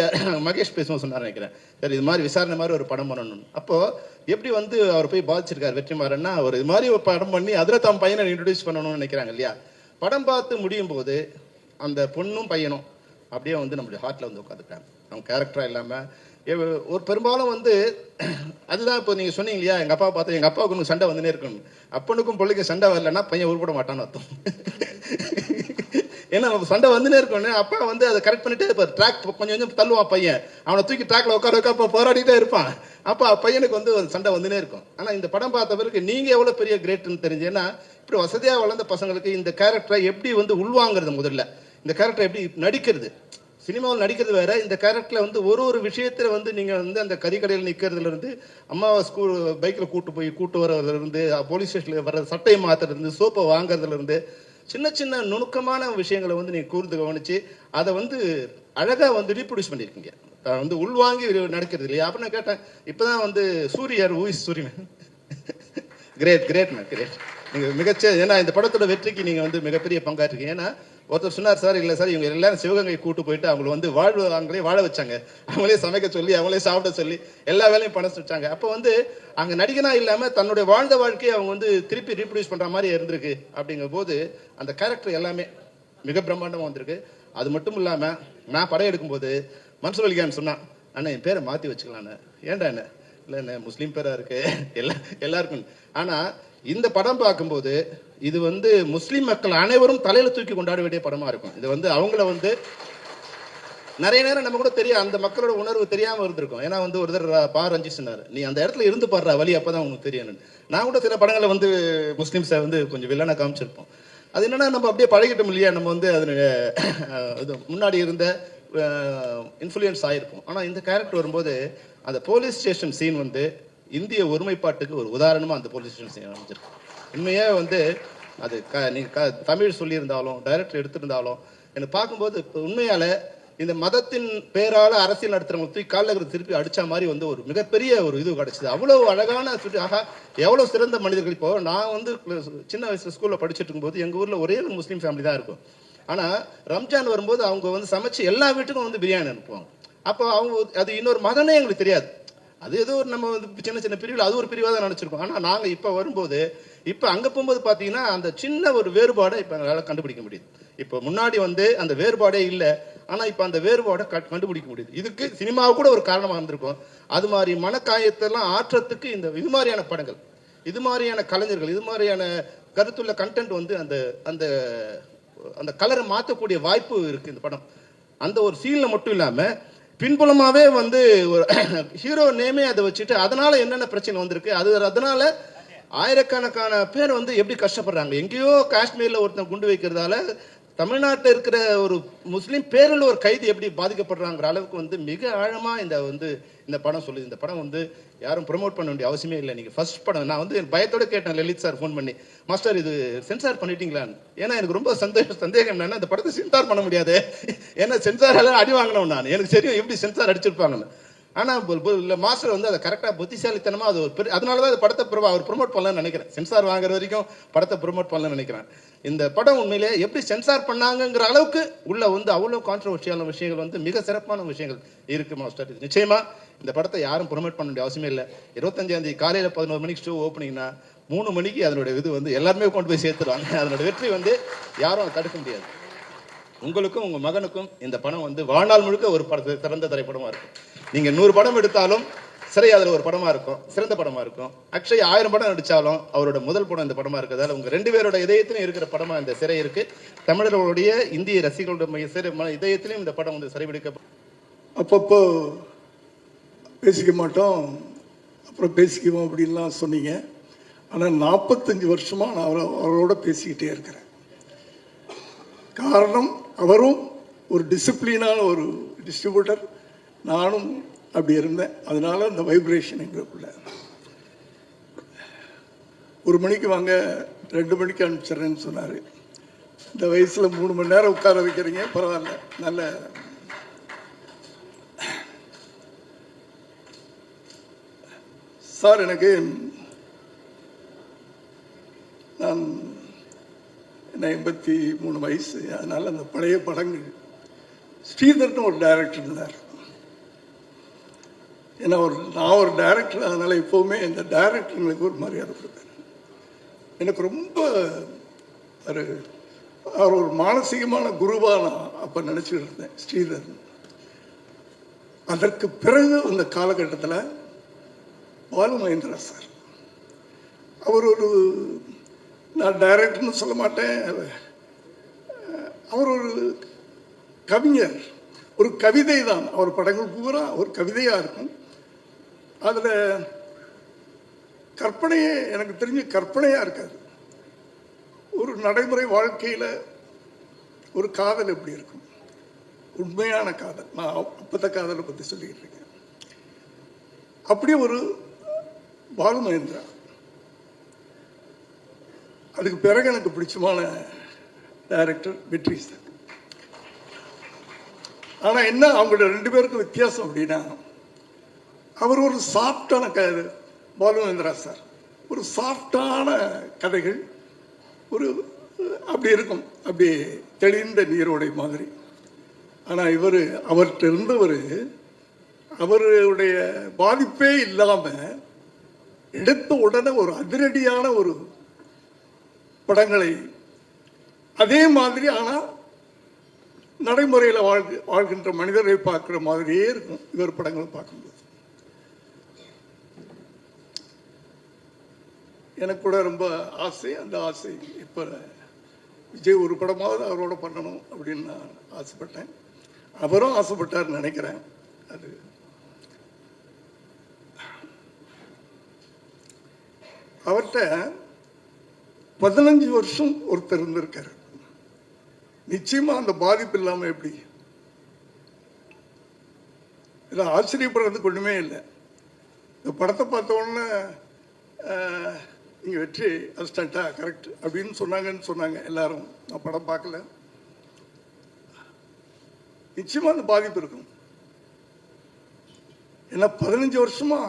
மகேஷ் பேசுவோம் சொன்னார் நினைக்கிறேன். சரி இது மாதிரி விசாரணை மாதிரி ஒரு படம் பண்ணணும். அப்போது எப்படி வந்து அவர் போய் பாதிச்சிருக்கார் வெற்றிமாறன்னா, அவர் இது மாதிரி ஒரு படம் பண்ணி அதில் தம் பையனை இன்ட்ரோடியூஸ் பண்ணணும்னு நினைக்கிறாங்க இல்லையா. படம் பார்த்து முடியும் போது அந்த பொண்ணும் பையனும் அப்படியே வந்து நம்மளுடைய ஹார்ட்டில் வந்து உட்காந்துட்டாங்க. அவங்க கேரக்டராக இல்லாமல் ஒரு பெரும்பாலும் வந்து அதுதான் இப்போ நீங்கள் சொன்னீங்க இல்லையா, எங்கள் அப்பா பார்த்தா எங்கள் அப்பாவுக்கு ஒன்று சண்டை வந்துனே இருக்கணும். அப்பனுக்கும் பிள்ளைக்கும் சண்டை வரலன்னா பையன் உருப்பட மாட்டான்னு அர்த்தம். ஏன்னா சண்டை வந்துனே இருக்கணும். அப்பா வந்து அதை கரெக்ட் பண்ணிட்டே இருப்பார். ட்ராக் கொஞ்சம் கொஞ்சம் தள்ளுவான் பையன், அவனை தூக்கி ட்ராக்ல உட்கார போராடிட்டே இருப்பான். அப்போ பையனுக்கு வந்து ஒரு சண்டை வந்துனே இருக்கும். ஆனால் இந்த படம் பார்த்த பிறகு நீங்கள் எவ்வளோ பெரிய கிரேட்னு தெரிஞ்சு. ஏன்னா இப்படி வசதியாக வளர்ந்த பசங்களுக்கு இந்த கேரக்டரை எப்படி வந்து உள்வாங்கிறது, முதல்ல இந்த கேரக்டரை எப்படி நடிக்கிறது, சினிமாவில் நடிக்கிறது வேற, இந்த கேரக்டரில் வந்து ஒரு விஷயத்தில் வந்து நீங்கள் வந்து அந்த கறிக்கடையில் நிற்கிறதுலேருந்து, அம்மாவை ஸ்கூல் பைக்கில் கூட்டு வர்றதுலேருந்து, போலீஸ் ஸ்டேஷனில் வர்ற சட்டையை மாற்றுறதுலேருந்து, சோப்பை வாங்குறதுலேருந்து, சின்ன சின்ன நுணுக்கமான விஷயங்களை வந்து நீங்கள் கூர்ந்து கவனித்து அதை வந்து அழகாக வந்து ரீப்ரொடியூஸ் பண்ணியிருக்கீங்க. வந்து உள்வாங்கி நடக்கிறது இல்லையா. அப்போ நான் கேட்டேன், இப்போ தான் வந்து சூரியர் ஊஸ் சூரியன் கிரேட் மேன் கிரேட். நீங்கள் மிகச்ச, ஏன்னா இந்த படத்தோட வெற்றிக்கு நீங்கள் வந்து மிகப்பெரிய பங்காற்றிருக்கீங்க. ஏன்னா ஒருத்தர் சொன்னார், சார் இல்லை சார், இவங்க எல்லாரும் சிவகங்கை கூட்டு போயிட்டு அவங்களை வந்து அவங்களே வாழ வச்சாங்க, அவங்களே சமைக்க சொல்லி, அவங்களே சாப்பிட சொல்லி, எல்லா வேலையும் பண்ண வச்சாங்க. அப்போ வந்து அங்கே நடிகனா இல்லாமல் தன்னுடைய வாழ்ந்த வாழ்க்கையை அவங்க வந்து திருப்பி ரீப்ரொடியூஸ் பண்ணுற மாதிரி இருந்திருக்கு. அப்படிங்கிற போது அந்த கேரக்டர் எல்லாமே மிக பிரம்மாண்டமாக வந்திருக்கு. அது மட்டும் இல்லாமல் நான் படம் எடுக்கும்போது மன்சூர் அலிகான் சொன்னான், அண்ணா என் பேரை மாற்றி வச்சுக்கலான்னு. ஏன்டா என்ன, இல்லை என்ன முஸ்லீம் பேராக இருக்கு எல்லாருக்கும். ஆனால் இந்த படம் பார்க்கும்போது இது வந்து முஸ்லீம் மக்கள் அனைவரும் தலையில தூக்கி கொண்டாட வேண்டிய படமா இருக்கும். இது வந்து அவங்கள வந்து நிறைய நேரம் நம்ம கூட தெரியும், அந்த மக்களோட உணர்வு தெரியாமல் இருந்திருக்கும். ஏன்னா வந்து ஒருத்தர் ரஞ்சித் சொன்னார், நீ அந்த இடத்துல இருந்து பாடுற வழி அப்பதான் உங்களுக்கு தெரியும். நான் கூட சில படங்களை வந்து முஸ்லீம்ஸை வந்து கொஞ்சம் வில்லனா காமிச்சிருப்போம். அது என்னன்னா நம்ம அப்படியே பழகிட்டோம் இல்லையா, நம்ம வந்து அது முன்னாடி இருந்த இன்ஃப்ளூயன்ஸ் ஆகிருப்போம். ஆனால் இந்த கேரக்டர் வரும்போது அந்த போலீஸ் ஸ்டேஷன் சீன் வந்து இந்திய ஒருமைப்பாட்டுக்கு ஒரு உதாரணமாக அந்த போலீஸ் ஸ்டேஷன் சீன் அமைஞ்சிருக்கு. உண்மையாக வந்து அது நீங்கள் தமிழ் சொல்லியிருந்தாலும் டைரக்டர் எடுத்திருந்தாலும் எனக்கு பார்க்கும்போது இப்போ உண்மையால் இந்த மதத்தின் பேரால் அரசியல் நடத்துகிறவங்க தூக்கி காலில் திருப்பி அடித்த மாதிரி வந்து ஒரு மிகப்பெரிய ஒரு இது கிடச்சிது. அவ்வளோ அழகான ஆகா எவ்வளோ சிறந்த மனிதர்கள். இப்போ நான் வந்து சின்ன வயசு ஸ்கூலில் படிச்சுட்டு இருக்கும்போது எங்கள் ஊரில் ஒரே ஒரு முஸ்லீம் ஃபேமிலி தான் இருக்கும். ஆனால் ரம்ஜான் வரும்போது அவங்க வந்து சமைச்சு எல்லா வீட்டுக்கும் வந்து பிரியாணி அனுப்புவாங்க. அப்போ அவங்க அது இன்னொரு மதமே எங்களுக்கு தெரியாது. அது ஏதோ ஒரு நம்ம வந்து சின்ன சின்ன பிரிவில் அது ஒரு பிரிவாக தான் நினச்சிருக்கோம். ஆனால் நாங்கள் இப்போ வரும்போது இப்போ அங்கே போகும்போது பார்த்தீங்கன்னா அந்த சின்ன ஒரு வேறுபாடை இப்போ எங்களால் கண்டுபிடிக்க முடியுது. இப்போ முன்னாடி வந்து அந்த வேறுபாடே இல்லை, ஆனால் இப்போ அந்த வேறுபாடை கண்டுபிடிக்க முடியுது. இதுக்கு சினிமாவை கூட ஒரு காரணமாக இருந்திருக்கும். அது மாதிரி மனக்காயத்தெல்லாம் ஆற்றத்துக்கு இந்த இது மாதிரியான படங்கள், இது மாதிரியான கலைஞர்கள், இது மாதிரியான கருத்துள்ள கண்டென்ட் வந்து அந்த அந்த அந்த கலரை மாற்றக்கூடிய வாய்ப்பு இருக்குது இந்த படம். அந்த ஒரு சீனில் மட்டும் இல்லாமல் பின்புலமாகவே வந்து ஒரு ஹீரோ நேமே அதை வச்சுட்டு அதனால என்னென்ன பிரச்சனை வந்திருக்கு, அதனால ஆயிரக்கணக்கான பேர் வந்து எப்படி கஷ்டப்படுறாங்க. எங்கேயோ காஷ்மீரில் ஒருத்தன் குண்டு வைக்கிறதால தமிழ்நாட்டில் இருக்கிற ஒரு முஸ்லீம் பேரில் ஒரு கைது எப்படி பாதிக்கப்படுறாங்கிற அளவுக்கு வந்து மிக ஆழமாக இந்த படம் சொல்லுது. இந்த படம் வந்து யாரும் ப்ரொமோட் பண்ண வேண்டிய அவசியமே இல்லை. நீங்கள் ஃபர்ஸ்ட் படம் நான் வந்து பயத்தோடு கேட்டேன் லலித் சார் ஃபோன் பண்ணி, மாஸ்டர் இது சென்சார் பண்ணிட்டீங்களான்னு. ஏன்னா எனக்கு ரொம்ப சந்தேகம் என்னன்னா இந்த படத்தை சென்சார் பண்ண முடியாது, ஏன்னா சென்சார் எல்லாம் அடி வாங்கினோம் நான், எனக்கு தெரியும் எப்படி சென்சார் அடிச்சிருப்பாங்கன்னு. ஆனால் இல்லை மாஸ்டர் வந்து அதை கரெக்டாக புத்திசாலித்தனமாக அது ஒரு அதனால தான் படத்தை அவர் ப்ரொமோட் பண்ணலான்னு நினைக்கிறேன். சென்சார் வாங்குற வரைக்கும் படத்தை ப்ரொமோட் பண்ணலான்னு நினைக்கிறேன். இந்த படம் உண்மையிலே எப்படி சென்சார் பண்ணாங்கிற அளவுக்கு உள்ள வந்து அவ்வளோ கான்ட்ரவர்ஷியான விஷயங்கள் வந்து மிக சிறப்பான விஷயங்கள் இருக்கு மாஸ்டர். நிச்சயமா இந்த படத்தை யாரும் ப்ரொமோட் பண்ண வேண்டிய அவசியமே இல்லை. 25ஆம் தேதி காலையில் 11 மணிக்கு ஷோ ஓப்பனிங்னா 3 மணிக்கு அதனுடைய இது வந்து எல்லாருமே கொண்டு போய் சேர்த்துருவாங்க. அதனோட வெற்றி வந்து யாரும் தடுக்க முடியாது. உங்களுக்கும் உங்கள் மகனுக்கும் இந்த படம் வந்து வாழ்நாள் முழுக்க ஒரு சிறந்த திரைப்படமாக இருக்கும். நீங்கள் 100 படம் எடுத்தாலும் சிறை அதில் ஒரு படமாக இருக்கும், சிறந்த படமாக இருக்கும். அக்ஷய் 1000 படம் நடித்தாலும் அவரோட முதல் படம் இந்த படமாக இருக்கிறதால உங்கள் 2 பேரோட இதயத்திலும் இருக்கிற படமாக இந்த சிறை இருக்குது. தமிழர்களுடைய இந்திய ரசிகர்களுடைய இதயத்திலையும் இந்த படம் வந்து சிறைபிடிக்க. அப்பப்போ பேசிக்க மாட்டோம், அப்புறம் பேசிக்குவோம் அப்படின்லாம் சொன்னீங்க. ஆனால் 45 வருஷமாக நான் அவரோட பேசிக்கிட்டே இருக்கிறேன். காரணம் அவரும் ஒரு டிசிப்ளினான ஒரு டிஸ்ட்ரிபியூட்டர், நானும் அப்படி இருந்தேன். அதனால அந்த வைப்ரேஷன் எங்களுக்குள்ள 1 மணிக்கு வாங்க 2 மணிக்கு அனுப்பிச்சிட்றேன்னு சொன்னார். இந்த வயசில் 3 மணி நேரம் உட்கார வைக்கிறீங்க, பரவாயில்ல. நல்ல சார், எனக்கு நான் 83 வயசு. அதனால் அந்த பழைய படங்கள் ஸ்ரீதர்னு ஒரு டைரக்டர் இருந்தார். ஏன்னா நான் ஒரு டைரக்டர், அதனால் எப்போவுமே இந்த டைரக்டர்களுக்கு ஒரு மரியாதை கொடுப்பேன். எனக்கு ரொம்ப அவர் ஒரு மானசீகமான குருவாக நான் அப்போ நினச்சிட்டு இருந்தேன். ஸ்ரீதர் அதற்கு பிறகு அந்த காலகட்டத்தில் பாலு மகேந்திரா சார், அவர் ஒரு, நான் டைரக்டர்னு சொல்ல மாட்டேன், அவர் ஒரு கவிஞர், ஒரு கவிதை தான். அவர் படங்கள் பூரா ஒரு கவிதையாக இருக்கும். அதில் கற்பனையே, எனக்கு தெரிஞ்ச கற்பனையாக இருக்காது. ஒரு நடைமுறை வாழ்க்கையில் ஒரு காதல் எப்படி இருக்கும், உண்மையான காதல், நான் அப்பத்த காதலை பற்றி சொல்லிக்கிட்டு இருக்கேன். அப்படியே ஒரு பாலு மகேந்திரா. அதுக்கு பிறகு எனக்கு பிடிச்சமான டைரக்டர் வெற்றி சார். ஆனால் என்ன அவங்களோட 2 பேருக்கும் வித்தியாசம் அப்படின்னா, அவர் ஒரு சாஃப்டான பாலு மகேந்திரா சார் ஒரு சாஃப்டான கதைகள், ஒரு அப்படி இருக்கும், அப்படி தெளிந்த நீரோடை மாதிரி. ஆனால் அவர்கிட்ட இருந்தவர், அவருடைய பாதிப்பே இல்லாமல் எடுத்த உடனே ஒரு அதிரடியான ஒரு படங்களை, அதே மாதிரி ஆனால் நடைமுறையில் வாழ்கின்ற மனிதரை பார்க்குற மாதிரியே இருக்கும் இவர் படங்களை பார்க்கும்போது. எனக்கு கூட ரொம்ப ஆசை. அந்த ஆசை இப்போ விஜய் ஒரு படமாவது அவரோட பண்ணணும் அப்படின்னு நான் ஆசைப்பட்டேன். அவரும் ஆசைப்பட்டார்னு நினைக்கிறேன். அது அவர்கிட்ட 15 வருஷம் ஒருத்தர் இருந்திருக்காரு. நிச்சயமா அந்த பாதிப்பு இல்லாமல் எப்படி? இதில் ஆச்சரியப்படுறதுக்கு ஒன்றுமே இல்லை. இந்த படத்தை பார்த்த உடனே நீங்கள் வெற்றி அசிஸ்டண்டா கரெக்ட் அப்படின்னு சொன்னாங்க எல்லாரும். நான் படம் பார்க்கல. நிச்சயமா அந்த பாதிப்பு இருக்கும். ஏன்னா 15 வருஷமா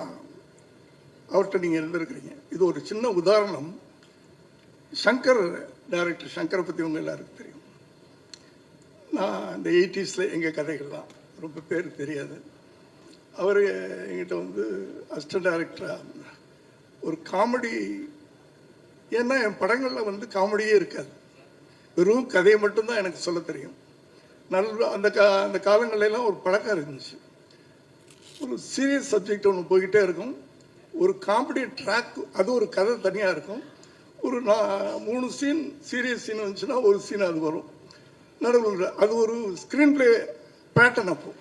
அவர்கிட்ட நீங்கள் இருந்திருக்கிறீங்க. இது ஒரு சின்ன உதாரணம். சங்கர், டைரக்டர் சங்கரை பற்றி உங்க எல்லாருக்கும் தெரியும். நான் இந்த 80s எங்கள் கதைகள்லாம் ரொம்ப பேர் தெரியாது. அவர் எங்கிட்ட வந்து அசிஸ்டன்ட் டைரக்டராக ஒரு காமெடி, ஏன்னா என் படங்களில் வந்து காமெடியே இருக்காது, வெறும் கதையை மட்டும்தான் எனக்கு சொல்ல தெரியும். அந்த காலங்களெல்லாம் ஒரு பழக்கம் இருந்துச்சு. ஒரு சீரியஸ் சப்ஜெக்ட் ஒன்று போய்கிட்டே இருக்கும், ஒரு காமெடி ட்ராக், அது ஒரு கதை தனியாக இருக்கும். ஒரு 3 சீன் சீரியஸ் சீன் வந்துச்சுன்னா ஒரு சீன் அது வரும் நடுவில். அது ஒரு ஸ்க்ரீன் பிளே பேட்டர்ன் அப்போ.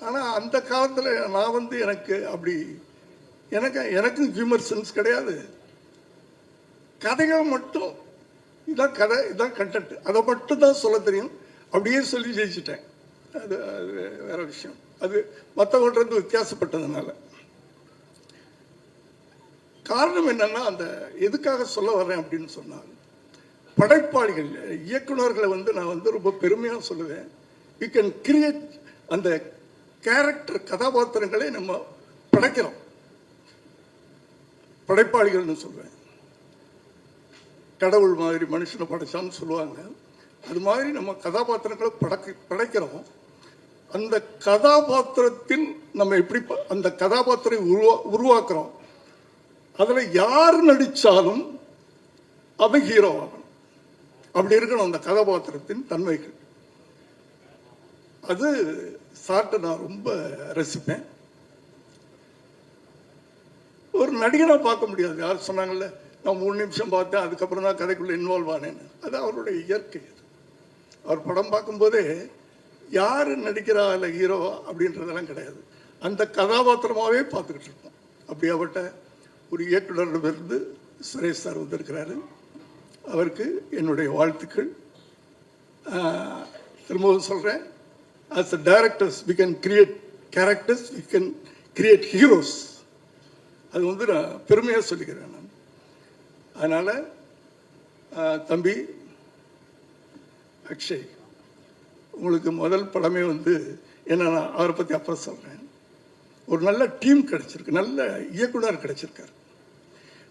ஆனால் அந்த காலத்தில் நான் வந்து எனக்கு அப்படி எனக்கும் ஹியூமர் சென்ஸ் கிடையாது. கதைகள் மட்டும், இதான் கதை, இதான் கண்டென்ட், அதை மட்டும் தான் சொல்ல தெரியும். அப்படியே சொல்லி ஜெயிச்சிட்டேன். அது வேற விஷயம். அது மற்றவங்கிட்ட வித்தியாசப்பட்டதுனால. காரணம் என்னன்னா, அந்த எதுக்காக சொல்ல வர்றேன் அப்படின்னு சொன்னால், படைப்பாளிகள், இயக்குநர்களை வந்து நான் வந்து ரொம்ப பெருமையாக சொல்லுவேன். யூ கேன் கிரியேட் அந்த கேரக்டர், கதாபாத்திரங்களை நம்ம படைக்கிறோம். படைப்பாளிகள்னு சொல்லுவேன். கடவுள் மாதிரி மனுஷனை படைச்சான்னு சொல்லுவாங்க. அது மாதிரி நம்ம கதாபாத்திரங்களை படைக்கிறோம். அந்த கதாபாத்திரத்தில் நம்ம எப்படி அந்த கதாபாத்திரம் உருவாக்குறோம். அதில் யார் நடித்தாலும் அவன் ஹீரோ ஆகணும். அப்படி இருக்கணும் அந்த கதாபாத்திரத்தின் தன்மைகள். அது சார்ட்ட நான் ரொம்ப ரசிப்பேன். ஒரு நடிகனாக பார்க்க முடியாது. யார் சொன்னாங்கல்ல, நான் 3 நிமிஷம் பார்த்தேன், அதுக்கப்புறம் தான் கதைக்குள்ளே இன்வால்வ் ஆனேன்னு. அது அவருடைய இயற்கை. அவர் படம் பார்க்கும்போதே யார் நடிக்கிறா இல்லை ஹீரோவா அப்படின்றதெல்லாம் கிடையாது, அந்த கதாபாத்திரமாகவே பார்த்துக்கிட்டு இருப்போம். அப்படியாப்பட்ட ஒரு இயக்குனரிடமிருந்து சுரேஷ் சார் வந்திருக்கிறாரு. அவருக்கு என்னுடைய வாழ்த்துக்கள். திரும்பவும் சொல்கிறேன், as a directors we can create characters, we can create heroes. அது வந்து நான் பெருமையாக சொல்லிக்கிறேன் நான். அதனால் தம்பி அக்ஷய், உங்களுக்கு முதல் படமே வந்து என்ன, நான் அவரை பற்றி அப்புறம் சொல்கிறேன். ஒரு நல்ல டீம் கிடச்சிருக்கு, நல்ல இயக்குனர் கிடச்சிருக்காரு.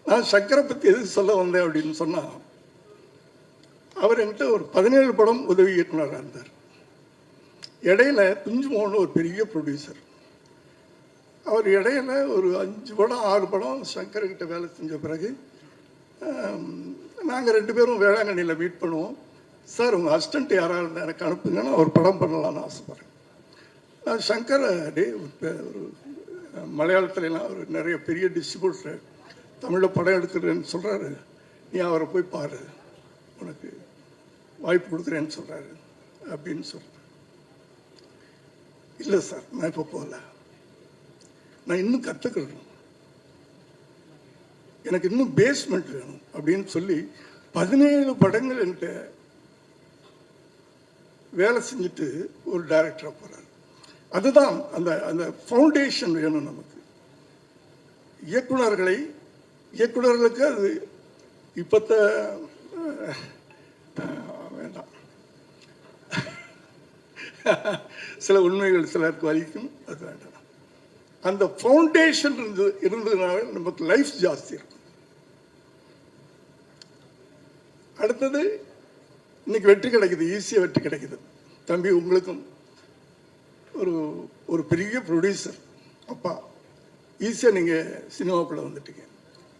நான் சங்கரை பற்றி எதுக்கு சொல்ல வந்தேன் அப்படின்னு சொன்னால், அவர் என்கிட்ட ஒரு 17 படம் உதவி இயக்குனராக இருந்தார். இடையில குஞ்சு மோகன் ஒரு பெரிய ப்ரொடியூசர். அவர் இடையில ஒரு 5 படம் 6 படம் சங்கர்கிட்ட வேலை செஞ்ச பிறகு நாங்கள் 2 பேரும் வேளாங்கண்ணியில் மீட் பண்ணுவோம். சார், உங்கள் அசிஸ்டண்ட் யாராக இருந்தால் எனக்கு அனுப்புங்கன்னா ஒரு படம் பண்ணலான்னு ஆசைப்பட்றேன். நான் சங்கர் ஒரு மலையாளத்துலலாம் ஒரு நிறைய பெரிய டிஸ்ட்ரிபியூட்டர் தமிழில் படம் எடுக்கிறேன்னு சொல்கிறாரு, நீ அவரை போய் பாரு, உனக்கு வாய்ப்பு கொடுக்குறேன்னு சொல்கிறாரு அப்படின்னு சொல்கிறேன். இல்லை சார், நான் இப்போ போகல, நான் இன்னும் கற்றுக்கணும், எனக்கு இன்னும் பேஸ்மெண்ட் வேணும் அப்படின்னு சொல்லி 17 படங்கள் என்கிட்ட வேலை செஞ்சுட்டு ஒரு டைரக்டராக போகிறார். அதுதான் அந்த அந்த ஃபவுண்டேஷன் வேணும் நமக்கு. இயக்குனர்களுக்கு அது இப்போத்த வேண்டாம், சில உண்மைகள் சிலருக்கு வலிக்கும், அது வேண்டாம். அந்த ஃபவுண்டேஷன் இருந்ததுனால நமக்கு லைஃப் ஜாஸ்தி இருக்கும். அடுத்தது இன்னைக்கு வெற்றி கிடைக்குது, ஈஸியாக வெற்றி கிடைக்குது. தம்பி உங்களுக்கும் ஒரு பெரிய ப்ரொடியூசர் அப்பா, ஈஸியாக நீங்கள் சினிமாக்குள்ளே வந்துட்டீங்க.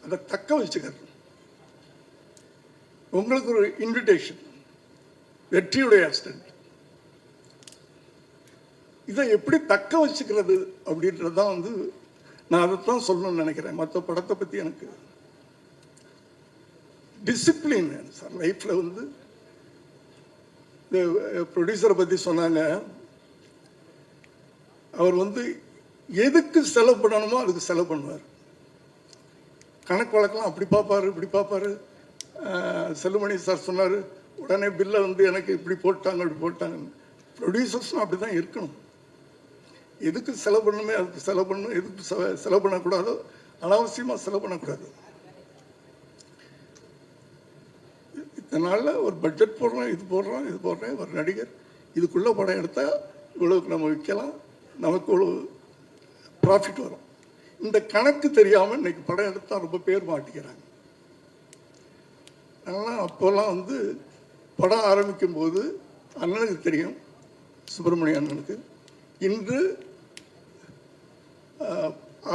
அதை தக்க வச்சுக்கிறது உங்களுக்கு ஒரு இன்விடேஷன், வெற்றியுடைய அசிஸ்டன்ட். இதை எப்படி தக்க வச்சுக்கிறது அப்படின்றது தான் வந்து நான் அதைத்தான் சொல்லணும்னு நினைக்கிறேன். மற்ற படத்தை பற்றி எனக்கு டிசிப்ளின் வேணும் சார் லைஃப்பில். வந்து ப்ரொடியூசரை பற்றி சொன்னாங்க, அவர் வந்து எதுக்கு செலவு பண்ணணுமோ அதுக்கு செலவு பண்ணுவார். கணக்கு வழக்கெல்லாம் அப்படி பார்ப்பாரு, இப்படி பார்ப்பாரு. செல்லுமணி சார் சொன்னார், உடனே பில்லை வந்து எனக்கு இப்படி போட்டாங்க அப்படி போட்டாங்க. ப்ரொடியூசர்ஸ்னால் அப்படி தான் இருக்கணும். எதுக்கு செலவு பண்ணணுமே அதுக்கு செலவு பண்ணணும், எதுக்கு செலவு பண்ணக்கூடாதோ அனாவசியமாக செலவு பண்ணக்கூடாது. இதனால் ஒரு பட்ஜெட் போடுறோம், இது போடுறேன், ஒரு நடிகர் இதுக்குள்ளே படம் எடுத்தால் இவ்வளவுக்கு நம்ம விற்கலாம், நமக்கு இவ்வளோ ப்ராஃபிட் வரும். இந்த கணக்கு தெரியாமல் இன்னைக்கு படம் எடுத்தால் ரொம்ப பேர் மாட்டிக்கிறாங்க. அதனால் அப்போல்லாம் வந்து படம் ஆரம்பிக்கும் போது அண்ணனுக்கு தெரியும், சுப்பிரமணிய அண்ணனுக்கு, இன்று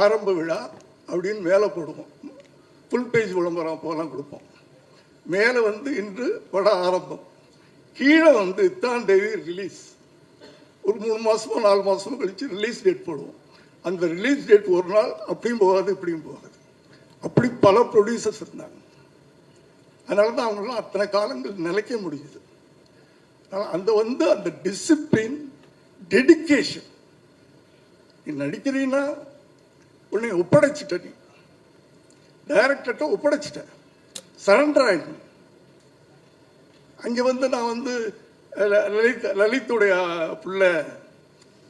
ஆரம்ப விழா அப்படின்னு மேலே போடுவோம், ஃபுல் பேஜ் விளம்பரம் அப்போலாம் கொடுப்போம். மேலே வந்து இன்று படம் ஆரம்பம், கீழே வந்து இத்தான் தேதி ரிலீஸ். ஒரு 3 மாதமோ 4 மாதமோ கழித்து ரிலீஸ் டேட் போடுவோம். அந்த ரிலீஸ் டேட் ஒரு நாள் அப்படியும் போகாது இப்படியும் போகாது. அப்படி பல ப்ரொடியூசர்ஸ் இருந்தாங்க. அதனால தான் அவங்களாம் அத்தனை காலங்கள் நிலைக்க முடியுது. அந்த டிசிப்ளின், டெடிக்கேஷன். நீ நடிக்கிறீன்னா உன்னை ஒப்படைச்சிட்ட, நீ டைரக்டர்கிட்ட ஒப்படைச்சிட்ட, சரண்டர் ஆகிடும். அங்கே வந்து நான் வந்து லலித்துடைய பிள்ளை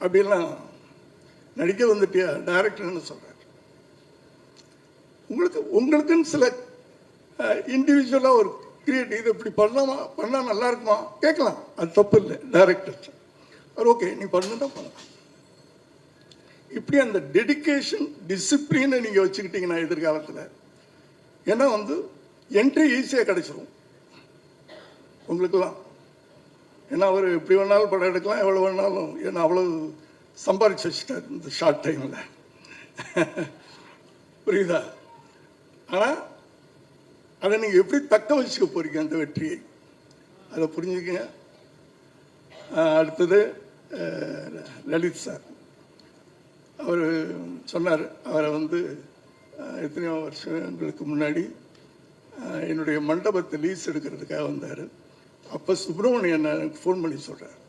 அப்படின்லாம் நடிக்க வந்துட்டியா டைரக்டர்னு சொல்கிறார். உங்களுக்குன்னு சில இண்டிவிஜுவலாக ஒரு கிரியேட்டிவ், இது இப்படி பண்ணால் நல்லா இருக்குமா கேட்கலாம், அது தப்பு இல்லை. டைரக்டர் அவர் ஓகே நீ பண்ணுதான் பண்ணலாம். இப்படி அந்த டெடிக்கேஷன், டிசிப்ளினை நீங்கள் வச்சுக்கிட்டீங்கன்னா எதிர்காலத்தில், ஏன்னா வந்து என்ட்ரி ஈஸியாக கிடைச்சிரும் உங்களுக்கெல்லாம். ஏன்னா அவர் எப்படி வேணாலும் படம் எடுக்கலாம், எவ்வளோ வேணாலும், ஏன்னா அவ்வளோ சம்பாரிச்சு வச்சுட்டார் இந்த ஷார்ட் டைமில். புரியுதா? ஆனால் அதை நீங்கள் எப்படி தக்க வச்சுக்க போறீங்க அந்த வெற்றியை, அதை புரிஞ்சுக்கங்க. அடுத்தது லலித் சார், அவர் சொன்னார், அவரை வந்து எத்தனையோ வருஷங்களுக்கு முன்னாடி என்னுடைய மண்டபத்தை லீஸ் எடுக்கிறதுக்காக வந்தார். அப்போ சுப்பிரமணியன் எனக்கு ஃபோன் பண்ணி சொல்கிறார்,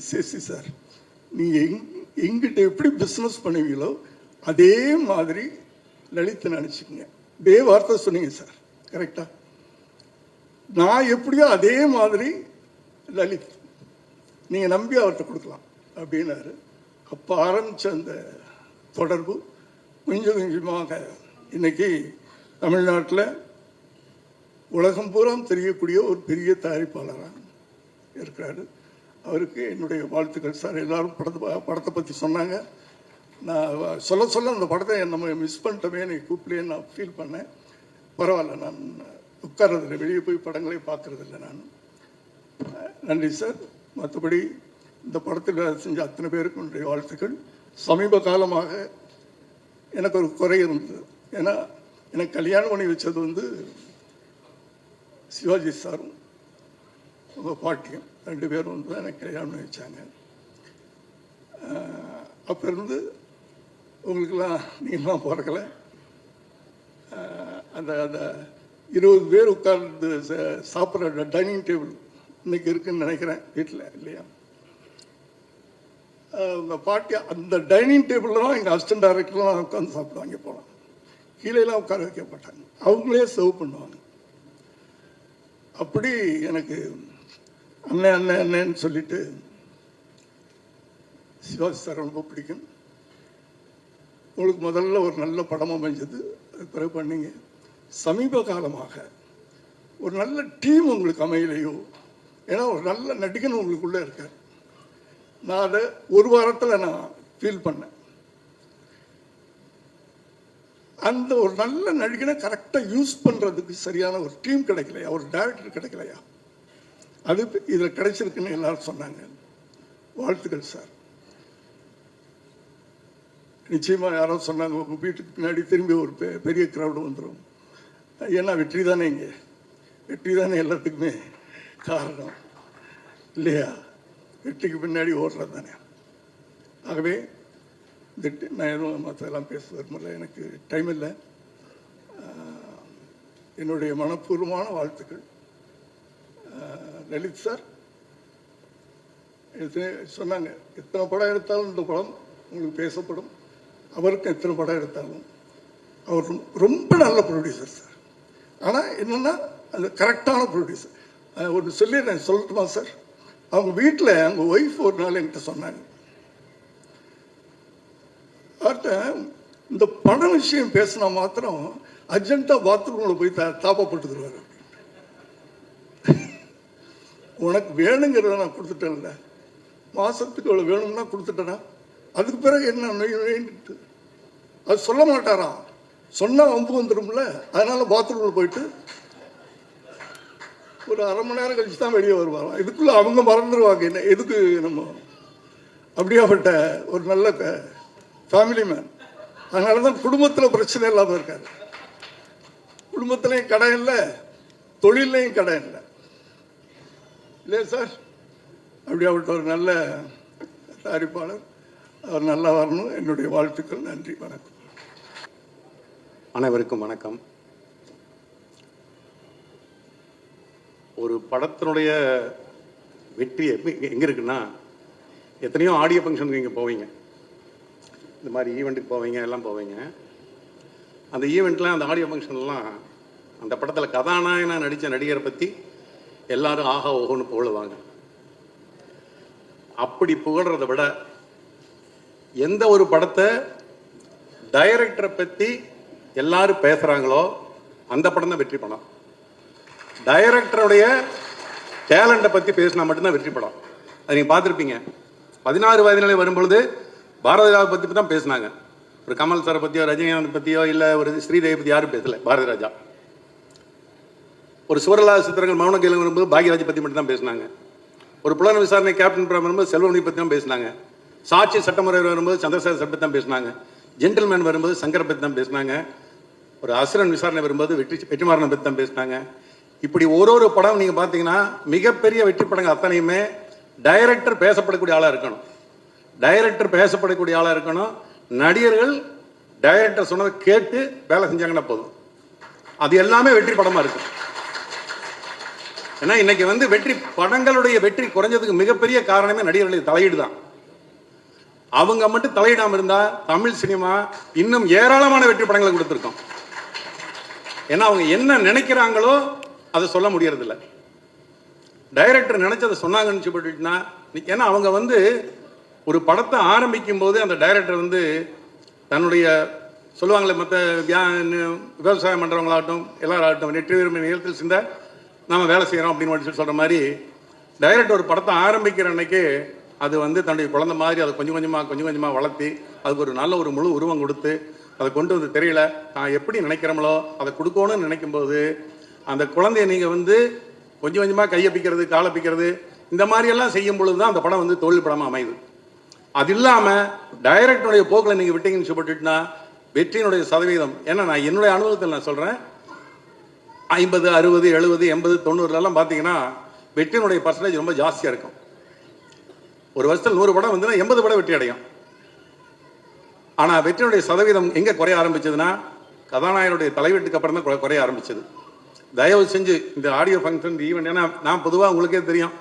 சேசி சார் நீங்கள் எங்கிட்ட எப்படி பிஸ்னஸ் பண்ணுவீங்களோ அதே மாதிரி லலித்தை நினச்சிக்கங்க. இதே வார்த்தை சொன்னீங்க சார், கரெக்டாக. நான் எப்படியோ அதே மாதிரி லலித் நீங்கள் நம்பி அவர்கிட்ட கொடுக்கலாம் அப்படின்னாரு. அப்போ ஆரம்பித்த அந்த தொடர்பு கொஞ்சம் கொஞ்சமாக இன்னைக்கு தமிழ்நாட்டில் உலகம் பூரா தெரியக்கூடிய ஒரு பெரிய தயாரிப்பாளராக இருக்கிறாரு. அவருக்கு என்னுடைய வாழ்த்துக்கள் சார். எல்லாரும் படத்தை பற்றி சொன்னாங்க. நான் சொல்ல அந்த படத்தை நம்ம மிஸ் பண்ணிட்டோமே, எனக்கு கூப்பிடலேன்னு நான் ஃபீல் பண்ணேன். பரவாயில்ல, நான் உட்கார்றதில்லை, வெளியே போய் படங்களே பார்க்குறதில்லை நான். நன்றி சார். மற்றபடி இந்த படத்தில் செஞ்ச அத்தனை பேருக்கு என்னுடைய வாழ்த்துக்கள். சமீப காலமாக எனக்கு ஒரு குறை இருந்தது. ஏன்னா எனக்கு கல்யாணம் பண்ணி வச்சது வந்து சிவாஜி சாரும் உங்கள் பாட்டியும் 2 பேரும் வந்து எனக்கு கல்யாணம் பண்ணி வச்சாங்க. அப்போ இருந்து உங்களுக்கெல்லாம் நீங்களாம் பிறக்கலை. அந்த அந்த 20 பேர் உட்கார்ந்து சாப்பிட்ற டைனிங் டேபிள் இன்னைக்கு இருக்குன்னு நினைக்கிறேன் வீட்டில், இல்லையா? அந்த பாட்டி அந்த டைனிங் டேபிளில் தான் எங்கள் அசிஸ்டன்ட் டைரக்டர்லாம் உட்காந்து சாப்பிடுவாங்க. போகலாம் கீழேலாம் உட்கார வைக்க மாட்டாங்க, அவங்களே சர்வ் பண்ணுவாங்க. அப்படி எனக்கு அண்ணன் அண்ணன் அண்ணன்னு சொல்லிட்டு சிவாஜி சார் ரொம்ப பிடிக்கும். உங்களுக்கு முதல்ல ஒரு நல்ல படம் அமைஞ்சது, அது பிறகு பண்ணீங்க. சமீப காலமாக ஒரு நல்ல டீம் உங்களுக்கு அமையலையோ? ஏன்னா ஒரு நல்ல நடிகன் உங்களுக்குள்ளே இருக்கார். நான் அதை ஒரு வாரத்தில் நான் ஃபீல் பண்ணேன். அந்த ஒரு நல்ல நடிகனை கரெக்டாக யூஸ் பண்ணுறதுக்கு சரியான ஒரு டீம் கிடைக்கலையா, ஒரு டைரக்டர் கிடைக்கலையா? அது இதில் கிடைச்சிருக்குன்னு எல்லாரும் சொன்னாங்க. வாழ்த்துக்கள் சார். நிச்சயமாக யாரோ சொன்னாங்க உங்கள் வீட்டுக்கு பின்னாடி திரும்பி ஒரு பெரிய க்ரௌடு வந்துடும். ஏன்னா வெற்றி தானே, இங்கே வெற்றி தானே எல்லாத்துக்குமே காரணம், இல்லையா? வெற்றிக்கு பின்னாடி ஓடுறது தானே. ஆகவே நான் எதுவும் மற்றெல்லாம் பேச விரும்பல, எனக்கு டைம் இல்லை. என்னுடைய மனப்பூர்வமான வாழ்த்துக்கள். லலித் சார் சொன்னாங்க, எத்தனை படம் எடுத்தாலும் இந்த படம் உங்களுக்கு பேசப்படும். அவருக்கும் எத்தனை படம் எடுத்தாலும் அவர் ரொம்ப நல்ல ப்ரொடியூசர் சார். ஆனால் என்னென்னா அது கரெக்டான ப்ரொடியூசர். ஒன்று சொல்லிடுறேன், சொல்லட்டுமா சார்? அவங்க வீட்டில் அவங்க ஒய்ஃப் ஒரு நாள் என்கிட்ட சொன்னாங்க, அவர்கிட்ட இந்த படம் விஷயம் பேசினா மாத்திரம் அர்ஜென்ட்டாக பாத்ரூமில் போய் தாப்பப்பட்டுருவார். உனக்கு வேணுங்கிறத நான் கொடுத்துட்டேன்ல, மாதத்துக்கு இவ்வளோ வேணும்னா கொடுத்துட்டேனா, அதுக்கு பிறகு என்ன வேண்டிட்டு அது சொல்ல மாட்டாராம். சொன்னால் வம்பு வந்துடும்ல, அதனால பாத்ரூமில் போயிட்டு ஒரு அரை மணி நேரம் கழிச்சு தான் வெளியே வருவாராம். இதுக்குள்ளே அவங்க மறந்துடுவாங்க என்ன எதுக்கு நம்ம. அப்படியாப்பட்ட ஒரு நல்ல ஃபேமிலி மேன். அதனால தான் குடும்பத்தில் பிரச்சனை இல்லாமல் இருக்காரு. குடும்பத்துலேயும் கடை இல்லை, தொழிலையும் கடை இல்லை, இல்லையா சார்? அப்படியாப்பட்ட ஒரு நல்ல தயாரிப்பாளர், அவர் நல்லா வரணும். என்னுடைய வாழ்த்துக்கள். நன்றி, வணக்கம். அனைவருக்கும் வணக்கம். ஒரு படத்தினுடைய வெற்றி எங்கே இருக்குன்னா, எத்தனையோ ஆடியோ ஃபங்க்ஷனுக்கு இங்கே போவீங்க, இந்த மாதிரி ஈவெண்ட்டுக்கு போவீங்க, எல்லாம் போவீங்க. அந்த ஈவெண்ட்டில் அந்த ஆடியோ ஃபங்க்ஷன்லாம் அந்த படத்தில் கதாநாயகனாக நடித்த நடிகரை பற்றி எல்லாரும் ஆஹா ஓஹோன்னு புகழுவாங்க. அப்படி புகழ்றதை விட எந்த ஒரு படத்தை டைரக்டரை பற்றி எல்லாரும் பேசுகிறாங்களோ அந்த படம் தான் வெற்றி படம். டைரக்டருடைய டேலண்ட்டை பற்றி பேசினா மட்டும்தான் வெற்றி படம். அது நீங்கள் பார்த்துருப்பீங்க. 16 வயதிலே வரும்பொழுது பாரதிராஜா பற்றி தான் பேசினாங்க. ஒரு கமல் சாரை பற்றியோ ரஜினிகாந்த் பற்றியோ இல்லை ஒரு ஸ்ரீதேவி பற்றி யாரும் பேசலை. பாரதிராஜா. ஒரு சுவரலா சித்திரங்கள் மௌன கேள்வி வரும்போது பாக்யராஜ் பற்றி மட்டும் தான் பேசினாங்க. ஒரு புலன் விசாரணை கேப்டன் பிரம் வரும்போது செல்வமணி பற்றி தான் பேசினாங்க. சாட்சி சட்டமுறை வரும்போது சந்திரசேகர் சார் பற்றி தான் பேசினாங்க. ஜென்டில்மேன் வரும்போது சங்கரை பற்றி தான் பேசினாங்க. ஒரு அசுரன் விசாரணை வரும்போது வெற்றிமாறனை பற்றி தான் பேசினாங்க. இப்படி ஒரு படம் நீங்கள் பார்த்தீங்கன்னா மிகப்பெரிய வெற்றி படங்கள் அத்தனையுமே டைரக்டர் பேசப்படக்கூடிய ஆளாக இருக்கணும். டைரக்டர் பேசப்படக்கூடிய ஆளாக இருக்கணும். நடிகர்கள் டைரக்டர் சொன்னதை கேட்டு வேலை செஞ்சாங்கன்னா போதும், அது எல்லாமே வெற்றி படமாக இருக்கும். ஏன்னா இன்னைக்கு வெற்றி படங்களுடைய வெற்றி குறைஞ்சதுக்கு மிகப்பெரிய காரணமே நடிகர்களுடைய தலையீடு தான். அவங்க மட்டும் தலையிடாமல் இருந்தா தமிழ் சினிமா இன்னும் ஏராளமான வெற்றி படங்களை கொடுத்துருக்கோம். ஏன்னா அவங்க என்ன நினைக்கிறாங்களோ அதை சொல்ல முடியறதில்ல. டைரக்டர் நினைச்சதை சொன்னாங்கன்னு சொல்லிட்டுனா, ஏன்னா அவங்க ஒரு படத்தை ஆரம்பிக்கும் போது அந்த டைரக்டர் தன்னுடைய சொல்லுவாங்களே மற்ற விவசாயம் பண்றவங்களாகட்டும் எல்லாராகட்டும் வெற்றி விரும்பிய நிலத்தில் சிந்த நாம வேலை செய்யறோம் அப்படின்னு சொல்ற மாதிரி டைரக்டர் ஒரு படத்தை ஆரம்பிக்கிற அன்னைக்கு அது தன்னுடைய குழந்தை மாதிரி அதை கொஞ்சம் கொஞ்சமாக வளர்த்தி அதுக்கு ஒரு நல்ல ஒரு முழு உருவம் கொடுத்து அதை கொண்டு தெரியல நான் எப்படி நினைக்கிறோமோ அதை கொடுக்கணும்னு நினைக்கும் போது அந்த குழந்தைய நீங்க கொஞ்சம் கொஞ்சமாக கையப்பிக்கிறது காலப்பிக்கிறது இந்த மாதிரி எல்லாம் செய்யும் பொழுது தான் அந்த படம் தொழில் படமாக அமையுது. அது இல்லாமல் டைரக்டருடைய போக்கில் நீங்கள் விட்டீங்கன்னு சொல்லிட்டுனா வெற்றியினுடைய சதவீதம், ஏன்னா நான் என்னுடைய அனுபவத்தில் நான் சொல்கிறேன், 50, 60, 70, 80, 90 பார்த்தீங்கன்னா வெற்றியினுடைய பர்சன்டேஜ் ரொம்ப ஜாஸ்தியாக இருக்கும். ஒரு வருஷத்தில் 100 படம் வந்துன்னா 80 படம் வெற்றி அடையும். ஆனால் வெற்றியுடைய சதவீதம் எங்கே குறைய ஆரம்பிச்சதுன்னா கதாநாயகனுடைய தலைவீட்டுக்கு அப்புறம் தான் குறைய ஆரம்பிச்சது. தயவு செஞ்சு இந்த ஆடியோ ஃபங்க்ஷன் ஈவெண்ட், ஏன்னா நான் பொதுவாக உங்களுக்கே தெரியும்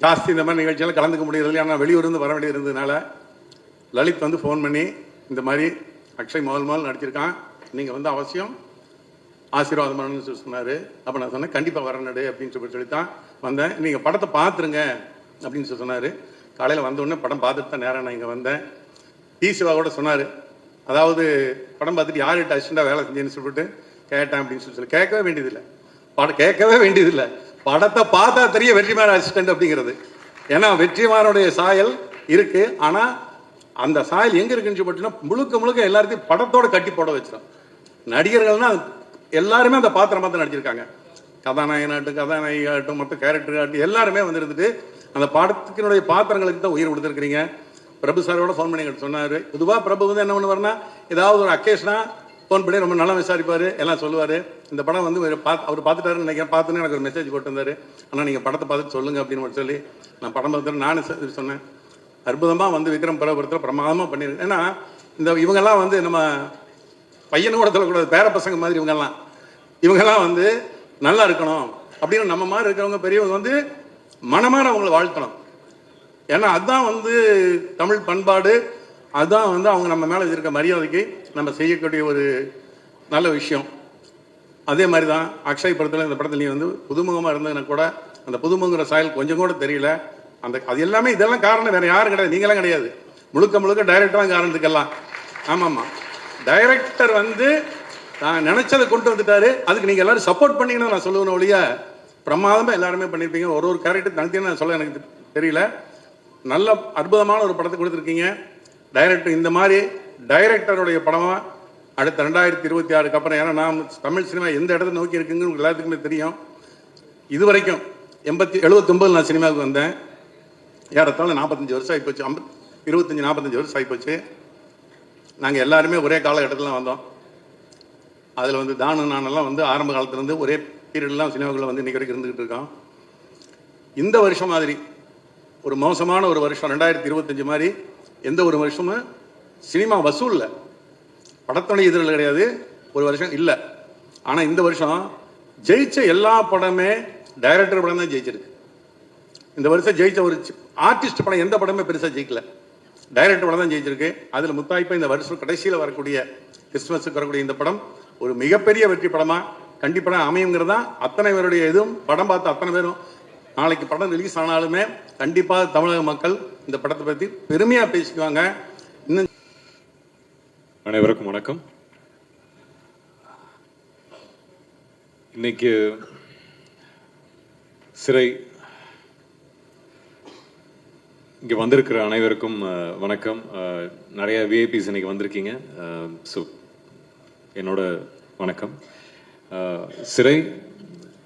ஜாஸ்தி இந்த மாதிரி நிகழ்ச்சியெல்லாம் கலந்துக்க முடியறது. ஆனால் வெளியூர்லேருந்து வர வேண்டியது இருந்ததுனால லலித் வந்து ஃபோன் பண்ணி இந்த மாதிரி அக்ஷய் முதல் நடிச்சிருக்கான், நீங்கள் வந்து அவசியம் ஆசீர்வாதம் பண்ணணும்னு சொன்னார். அப்போ நான் சொன்னேன் கண்டிப்பாக வரநடு அப்படின்னு சொல்லித்தான் வந்தேன். நீங்கள் படத்தை பார்த்துருங்க அப்படின்னு சொன்னார். காலையில் வந்தோடனே படம் பார்த்துட்டு தான் நேரம் நான் இங்கே வந்தேன். சிவா கூட சொன்னார், அதாவது படம் பார்த்துட்டு யார்கிட்ட அசிஸ்டண்டாக வேலை செஞ்சேன்னு சொல்லிட்டு கேட்டேன் அப்படின்னு சொல்லி கேட்கவே வேண்டியதில்லை, கேட்கவே வேண்டியதில்லை. படத்தை பார்த்தா தெரிய வெற்றிமாறன் அசிஸ்டன்ட் அப்படிங்கிறது. ஏன்னா வெற்றிமாறனுடைய சாயல் இருக்கு. ஆனால் அந்த சாயல் எங்கே இருக்குன்னு சொல்லிட்டுன்னா முழுக்க எல்லாத்தையும் படத்தோட கட்டி போட வச்சிடும். நடிகர்கள்னா எல்லாருமே அந்த பாத்திரம் பார்த்து நடிச்சிருக்காங்க. கதாநாயகனாகட்டும் கதாநாயகியாகட்டும் மற்ற கேரக்டர் ஆகட்டும் எல்லாருமே வந்து இருந்துட்டு அந்த படத்துக்கினுடைய பாத்திரங்களுக்கு தான் உயிர் கொடுத்துருக்கிறீங்க. பிரபு சாரோட ஃபோன் பண்ணி சொன்னார். பொதுவாக பிரபு வந்து என்ன பண்ணுவார்னா ஏதாவது ஒரு அக்கேஷனாக ஃபோன் பண்ணி ரொம்ப நல்லா விசாரிப்பார், எல்லாம் சொல்லுவார். இந்த படம் வந்து அவர் பார்த்துட்டாருன்னு நினைக்கிறேன். பார்த்துன்னு எனக்கு ஒரு மெசேஜ் போட்டு வந்தார், ஆனால் நீங்கள் படத்தை பார்த்துட்டு சொல்லுங்கள் அப்படின்னு சொல்லி நான் படம் பார்த்துட்டு நானும் சொன்னேன். அற்புதமாக வந்து விக்ரம் பிரபுரத்தில் பிரமாதமாக பண்ணியிருக்கேன். ஏன்னா இந்த இவங்கெல்லாம் வந்து நம்ம பையனு கூட சொல்லக்கூடாது, பேர பசங்க மாதிரி இவங்கெல்லாம் வந்து நல்லா இருக்கணும் அப்படின்னு நம்ம மாதிரி இருக்கிறவங்க பெரியவங்க வந்து மனமாற அவங்களை வாழ்த்தணும். ஏன்னா அதுதான் வந்து தமிழ் பண்பாடு, அதுதான் வந்து அவங்க நம்ம மேலே இருக்க மரியாதைக்கு நம்ம செய்யக்கூடிய ஒரு நல்ல விஷயம். அதே மாதிரி தான் அக்ஷய் படத்தில் இந்த படத்தில் நீ வந்து புதுமுகமாக இருந்ததுன்னா கூட அந்த புதுமுகங்கிற சாயல் கொஞ்சம் கூட தெரியல. அது எல்லாமே இதெல்லாம் காரணம் வேற யாரும் கிடையாது, நீங்களாம் கிடையாது, முழுக்க டைரக்டர் தான் காரணத்துக்கெல்லாம். ஆமாம்மா, டைரக்டர் வந்து நான் நினைச்சதை கொண்டு வந்துட்டாரு. அதுக்கு நீங்கள் எல்லாரும் சப்போர்ட் பண்ணீங்கன்னு நான் சொல்லுவேன் ஒழிய பிரமாதமாக எல்லாருமே பண்ணியிருப்பீங்க. ஒரு கேரக்டர் தனித்தனியாக நான் சொல்ல எனக்கு தெரியல. நல்ல அற்புதமான ஒரு படத்தை கொடுத்துருக்கீங்க. டைரக்டர் இந்த மாதிரி டைரக்டருடைய படமாக அடுத்த 2026 அப்புறம், ஏன்னா நான் தமிழ் சினிமா எந்த இடத்த நோக்கி இருக்குன்னு எல்லாத்துக்குமே தெரியும். இது வரைக்கும் 79 நான் சினிமாவுக்கு வந்தேன். ஏறத்தாலும் 45 வருஷம் ஆகிப்போச்சு, 25-45 வருஷம் ஆகிப்போச்சு. நாங்கள் எல்லாருமே ஒரே காலகட்டத்தில் வந்தோம். அதில் வந்து தானு நானெல்லாம் வந்து ஆரம்ப காலத்துலேருந்து ஒரே பீரியட்லாம் சினிமாவுக்குள்ள வந்து இன்றைக்கி வரைக்கும் இருந்துக்கிட்டு இருக்கோம். இந்த வருஷம் மாதிரி ஒரு மோசமான ஒரு வருஷம் 2025 மாதிரி எந்த ஒரு வருஷமும் சினிமா வசூலில் படத்துடைய இதில் கிடையாது, ஒரு வருஷம் இல்லை. ஆனால் இந்த வருஷம் ஜெயிச்ச எல்லா படமே டைரக்டர் படம் தான் ஜெயிச்சிருக்கு. இந்த வருஷம் ஜெயிச்ச ஒரு ஆர்டிஸ்ட் படம் எந்த படமே பெருசாக ஜெயிக்கல, டைரக்டர் படம் தான் ஜெயிச்சிருக்கு. அதில் முத்தாய்ப்பாக இந்த வருஷம் கடைசியில் வரக்கூடிய கிறிஸ்துமஸுக்கு வரக்கூடிய இந்த படம் ஒரு மிகப்பெரிய வெற்றி படமாக கண்டிப்பாக அமையுங்கிறதா அத்தனை பேருடைய இதுவும். படம் பார்த்து அத்தனை பேரும் நாளைக்கு படம் ரிலீஸ் ஆனாலுமே கண்டிப்பாக தமிழக மக்கள் இந்த படத்தை பற்றி பெருமையாக பேசிக்குவாங்க. இன்னும் அனைவருக்கும் வணக்கம். இன்னைக்கு சிறை இங்கே வந்திருக்கிற அனைவருக்கும் வணக்கம். நிறைய விஐபிஸ் இன்னைக்கு வந்திருக்கீங்க. ஸோ என்னோட வணக்கம். சிறை,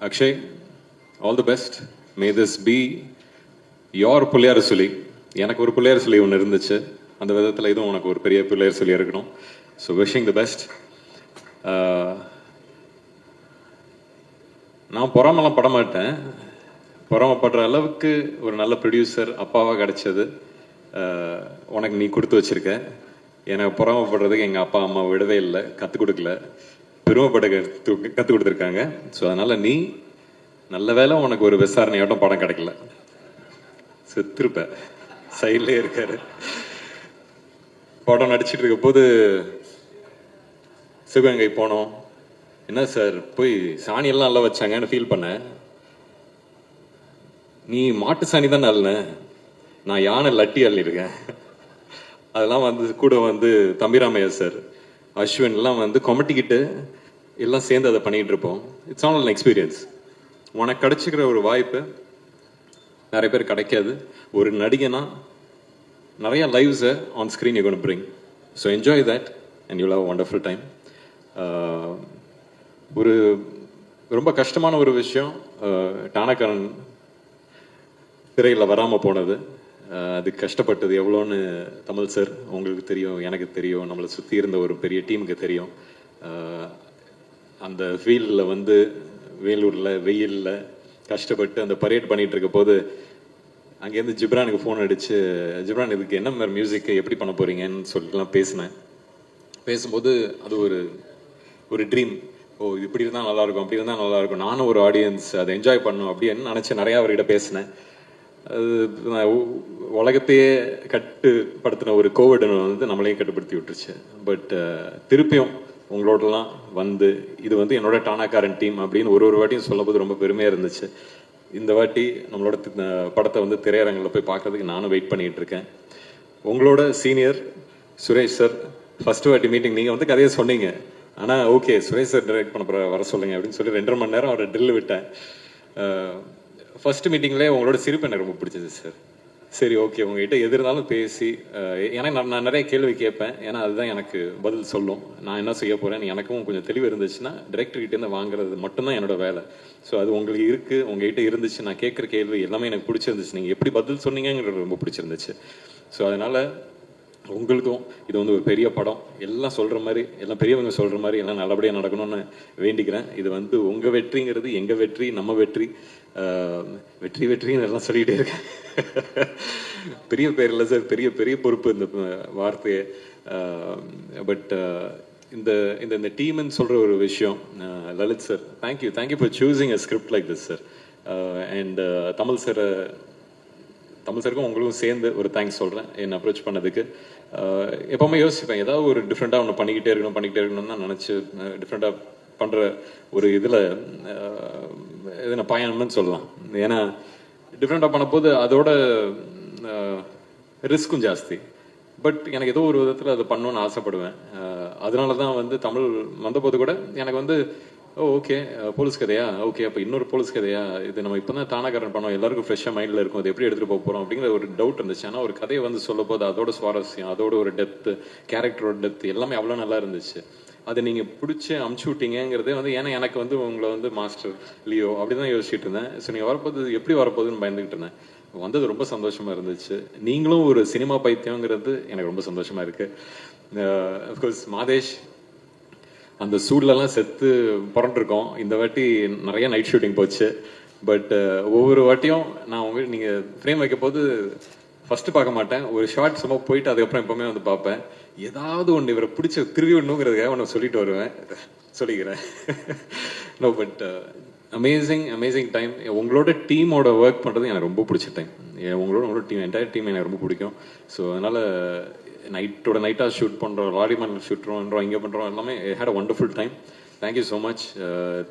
Akshay, all the best. Me this be your Pillaiyar சொல்லி. எனக்கு ஒரு பிள்ளையார் சொல்லி ஒன்று இருந்துச்சு, அந்த விதத்தில் இதுவும் உனக்கு ஒரு பெரிய பிள்ளையார் சொல்லி இருக்கணும். So wishing the best. நான் பொறாமலாம் பட மாட்டேன், பொறாமப்படுற அளவுக்கு ஒரு நல்ல ப்ரொடியூசர் அப்பாவாக கிடைச்சது உனக்கு நீ கொடுத்து வச்சிருக்க. எனக்கு பொறாமப்படுறதுக்கு எங்கள் அப்பா அம்மா விடவே இல்லை, கற்றுக் கொடுக்கல, பெருமைப்பட கற்றுக் கொடுத்துருக்காங்க. ஸோ அதனால் நீ நல்ல வேலை உனக்கு ஒரு விசாரணையாட்டம் படம் கிடைக்கல, செத்துருப்ப. சைட்லேயே இருக்காரு. படம் நடிச்சிட்டு இருக்க போது சிவகங்கை போனோம். என்ன சார் போய் சாணியெல்லாம் நல்லா வச்சாங்கன்னு ஃபீல் பண்ணேன். நீ மாட்டு சாணி தான் நல்ல, நான் யானை லட்டி அள்ளிருக்கேன். அதெல்லாம் வந்து கூட வந்து தம்பிராமையா சார், அஸ்வின் எல்லாம் வந்து கொமட்டிக்கிட்டு எல்லாம் சேர்ந்து அதை பண்ணிகிட்டு இருப்போம். It's all an experience. உனக்கு கிடைச்சிக்கிற ஒரு வாய்ப்பு நிறைய பேர் கிடைக்காது. ஒரு நடிகனா நிறைய லைவ்ஸை on screen you gonna bring. So enjoy that and you have wonderful time. ஒரு ரொம்ப கஷ்டமான ஒரு விஷயம் டானக்காரன் திரையில் வராமல் போனது. அது கஷ்டப்பட்டது எவ்வளோன்னு தமிழ் சார் உங்களுக்கு தெரியும், எனக்கு தெரியும், நம்மளை சுற்றி இருந்த ஒரு பெரிய டீமுக்கு தெரியும். அந்த ஃபீல்டில் வந்து வேலூரில் வெயிலில் கஷ்டப்பட்டு அந்த பரேட் பண்ணிகிட்டு இருக்க போது அங்கேருந்து ஜிப்ரானுக்கு ஃபோன் அடிச்சு, ஜிப்ரான் இதுக்கு என்ன மாதிரி மியூசிக் எப்படி பண்ண போறீங்கன்னு சொல்லிட்டுலாம் பேசினேன். பேசும்போது அது ஒரு ட்ரீம். ஓ இது இப்படி இருந்தால் நல்லாயிருக்கும், அப்படி இருந்தால் நல்லாயிருக்கும், நானும் ஒரு ஆடியன்ஸ் அதை என்ஜாய் பண்ணும் அப்படின்னு நினச்சி நிறையா அவர்கிட்ட பேசினேன். அது உலகத்தையே கட்டுப்படுத்தின ஒரு கோவிட் வந்து நம்மளையும் கட்டுப்படுத்தி விட்டுருச்சு. பட் திருப்பியும் உங்களோடலாம் வந்து இது வந்து என்னோட டானாக்காரன் டீம் அப்படின்னு ஒரு வாட்டியும் சொல்லும்போது ரொம்ப பெருமையாக இருந்துச்சு. இந்த வாட்டி நம்மளோட படத்தை வந்து திரையரங்கில் போய் பார்க்கறதுக்கு நானும் வெயிட் பண்ணிகிட்டு இருக்கேன். உங்களோட சீனியர் சுரேஷ் சார், ஃபர்ஸ்ட் வாட்டி மீட்டிங் நீங்கள் வந்து கதையை சொன்னீங்க, ஆனால் ஓகே சுரேஷ் சார் டைரக்ட் பண்ண வர சொல்லுங்க அப்படின்னு சொல்லி 2.5 மணி நேரம் அவரை ட்ரில் விட்டேன். ஃபர்ஸ்ட் மீட்டிங்லேயே உங்களோட சிரிப்பு எனக்கு ரொம்ப பிடிச்சது சார். சரி ஓகே உங்ககிட்ட எது இருந்தாலும் பேசி, ஏன்னா நான் நிறைய கேள்வி கேட்பேன், ஏன்னா அதுதான் எனக்கு பதில் சொல்லும். நான் என்ன செய்ய போகிறேன் எனக்கும் கொஞ்சம் தெளிவு இருந்துச்சுன்னா டிரெக்டர்கிட்டேருந்து வாங்குறது மட்டும்தான் என்னோட வேலை. ஸோ அது உங்களுக்கு இருக்குது, உங்ககிட்ட இருந்துச்சு, நான் கேட்குற கேள்வி எல்லாமே எனக்கு பிடிச்சிருந்துச்சு, நீங்கள் எப்படி பதில் சொன்னீங்கிறது ரொம்ப பிடிச்சிருந்துச்சு. ஸோ அதனால் உங்களுக்கும் இது வந்து ஒரு பெரிய படம், எல்லாம் சொல்கிற மாதிரி, எல்லாம் பெரியவங்க சொல்கிற மாதிரி எல்லாம் நல்லபடியாக நடக்கணும்னு வேண்டிக்கிறேன். இது வந்து உங்கள் வெற்றிங்கிறது எங்கள் வெற்றி, நம்ம வெற்றி. வெற்றி வெற்றின்னு எல்லாம் சொல்லிகிட்டே இருக்கேன். பெரிய பேர் இல்லை சார், பெரிய பெரிய பொறுப்பு இந்த வார்த்தையை. பட் இந்த இந்த டீம்னு சொல்கிற ஒரு விஷயம், Lalit sir thank you for choosing a script like this sir. And Tamil சாருக்கும் உங்களுக்கும் சேர்ந்து ஒரு தேங்க்ஸ் சொல்கிறேன் என்னை அப்ரோச் பண்ணதுக்கு. எப்போவுமே யோசிப்பேன் ஏதாவது ஒரு டிஃப்ரெண்ட்டாக ஒன்று பண்ணிக்கிட்டே இருக்கணும்னு தான் நினச்சி டிஃப்ரெண்ட்டாக பண்ணுற ஒரு இதில் எதுனா பயணம்னு சொல்லலாம். ஏன்னா டிஃப்ரெண்ட்டாக பண்ணப்போது அதோட ரிஸ்க்கும் ஜாஸ்தி. பட் எனக்கு ஏதோ ஒரு விதத்தில் அதை பண்ணணுன்னு ஆசைப்படுவேன். அதனால தான் வந்து தமிழ் வந்தபோது கூட எனக்கு வந்து ஓகே போலீஸ் கதையா, ஓகே அப்போ இன்னொரு போலீஸ் கதையா, இது நம்ம இப்போ தான் டானாக்காரன் பண்ணோம், எல்லாருக்கும் ஃப்ரெஷ்ஷாக மைண்டில் இருக்கும், அது எப்படி எடுத்துகிட்டு போக போகிறோம் அப்படிங்கிற ஒரு டவுட் இருந்துச்சு. ஆனால் ஒரு கதையை வந்து சொல்ல போது அதோட சுவாரஸ்யம், அதோட ஒரு டெப்த்து, கேரக்டரோட டெப்த் எல்லாமே அவ்வளோ நல்லா இருந்துச்சு. அதை நீங்கள் பிடிச்சி அமுச்சு விட்டீங்கிறதே வந்து, ஏன்னா எனக்கு வந்து உங்களை வந்து மாஸ்டர் லியோ அப்படி தான் யோசிச்சுட்டு இருந்தேன். ஸோ நீங்கள் வரப்போது எப்படி வரப்போகுதுன்னு பயந்துக்கிட்டு இருந்தேன். வந்தது ரொம்ப சந்தோஷமாக இருந்துச்சு. நீங்களும் ஒரு சினிமா பைத்தியங்கிறது எனக்கு ரொம்ப சந்தோஷமாக இருக்குது. அஃப்கோர்ஸ் மாதேஷ் அந்த சூட்லலாம் செத்து புரண்டிருக்கோம். இந்த வாட்டி நிறைய நைட் ஷூட்டிங் போச்சு. பட் ஒவ்வொரு வாட்டியும் நான் நீங்கள் ஃப்ரேம் வைக்க போது ஃபஸ்ட்டு பார்க்க மாட்டேன், ஒரு ஷார்ட் சும்மா போயிட்டு அதுக்கப்புறம் எப்போவுமே வந்து பார்ப்பேன். ஏதாவது ஒன்று இவரை பிடிச்சி திருவி விடணுங்கிறதுக்காக ஒன்று சொல்லிட்டு வருவேன், சொல்லிக்கிறேன். No but amazing time. உங்களோட டீமோட ஒர்க் பண்ணுறது எனக்கு ரொம்ப பிடிச்ச டைம். உங்களோட டீம், என்டையர் டீம் எனக்கு ரொம்ப பிடிக்கும். ஸோ அதனால் நைட்டாக ஷூட் பண்ணுறோம், லாரிமேன் ஷூட் பண்ணுறோம், இங்கே பண்ணுறோம், எல்லாமே had a wonderful time. Thank you so much.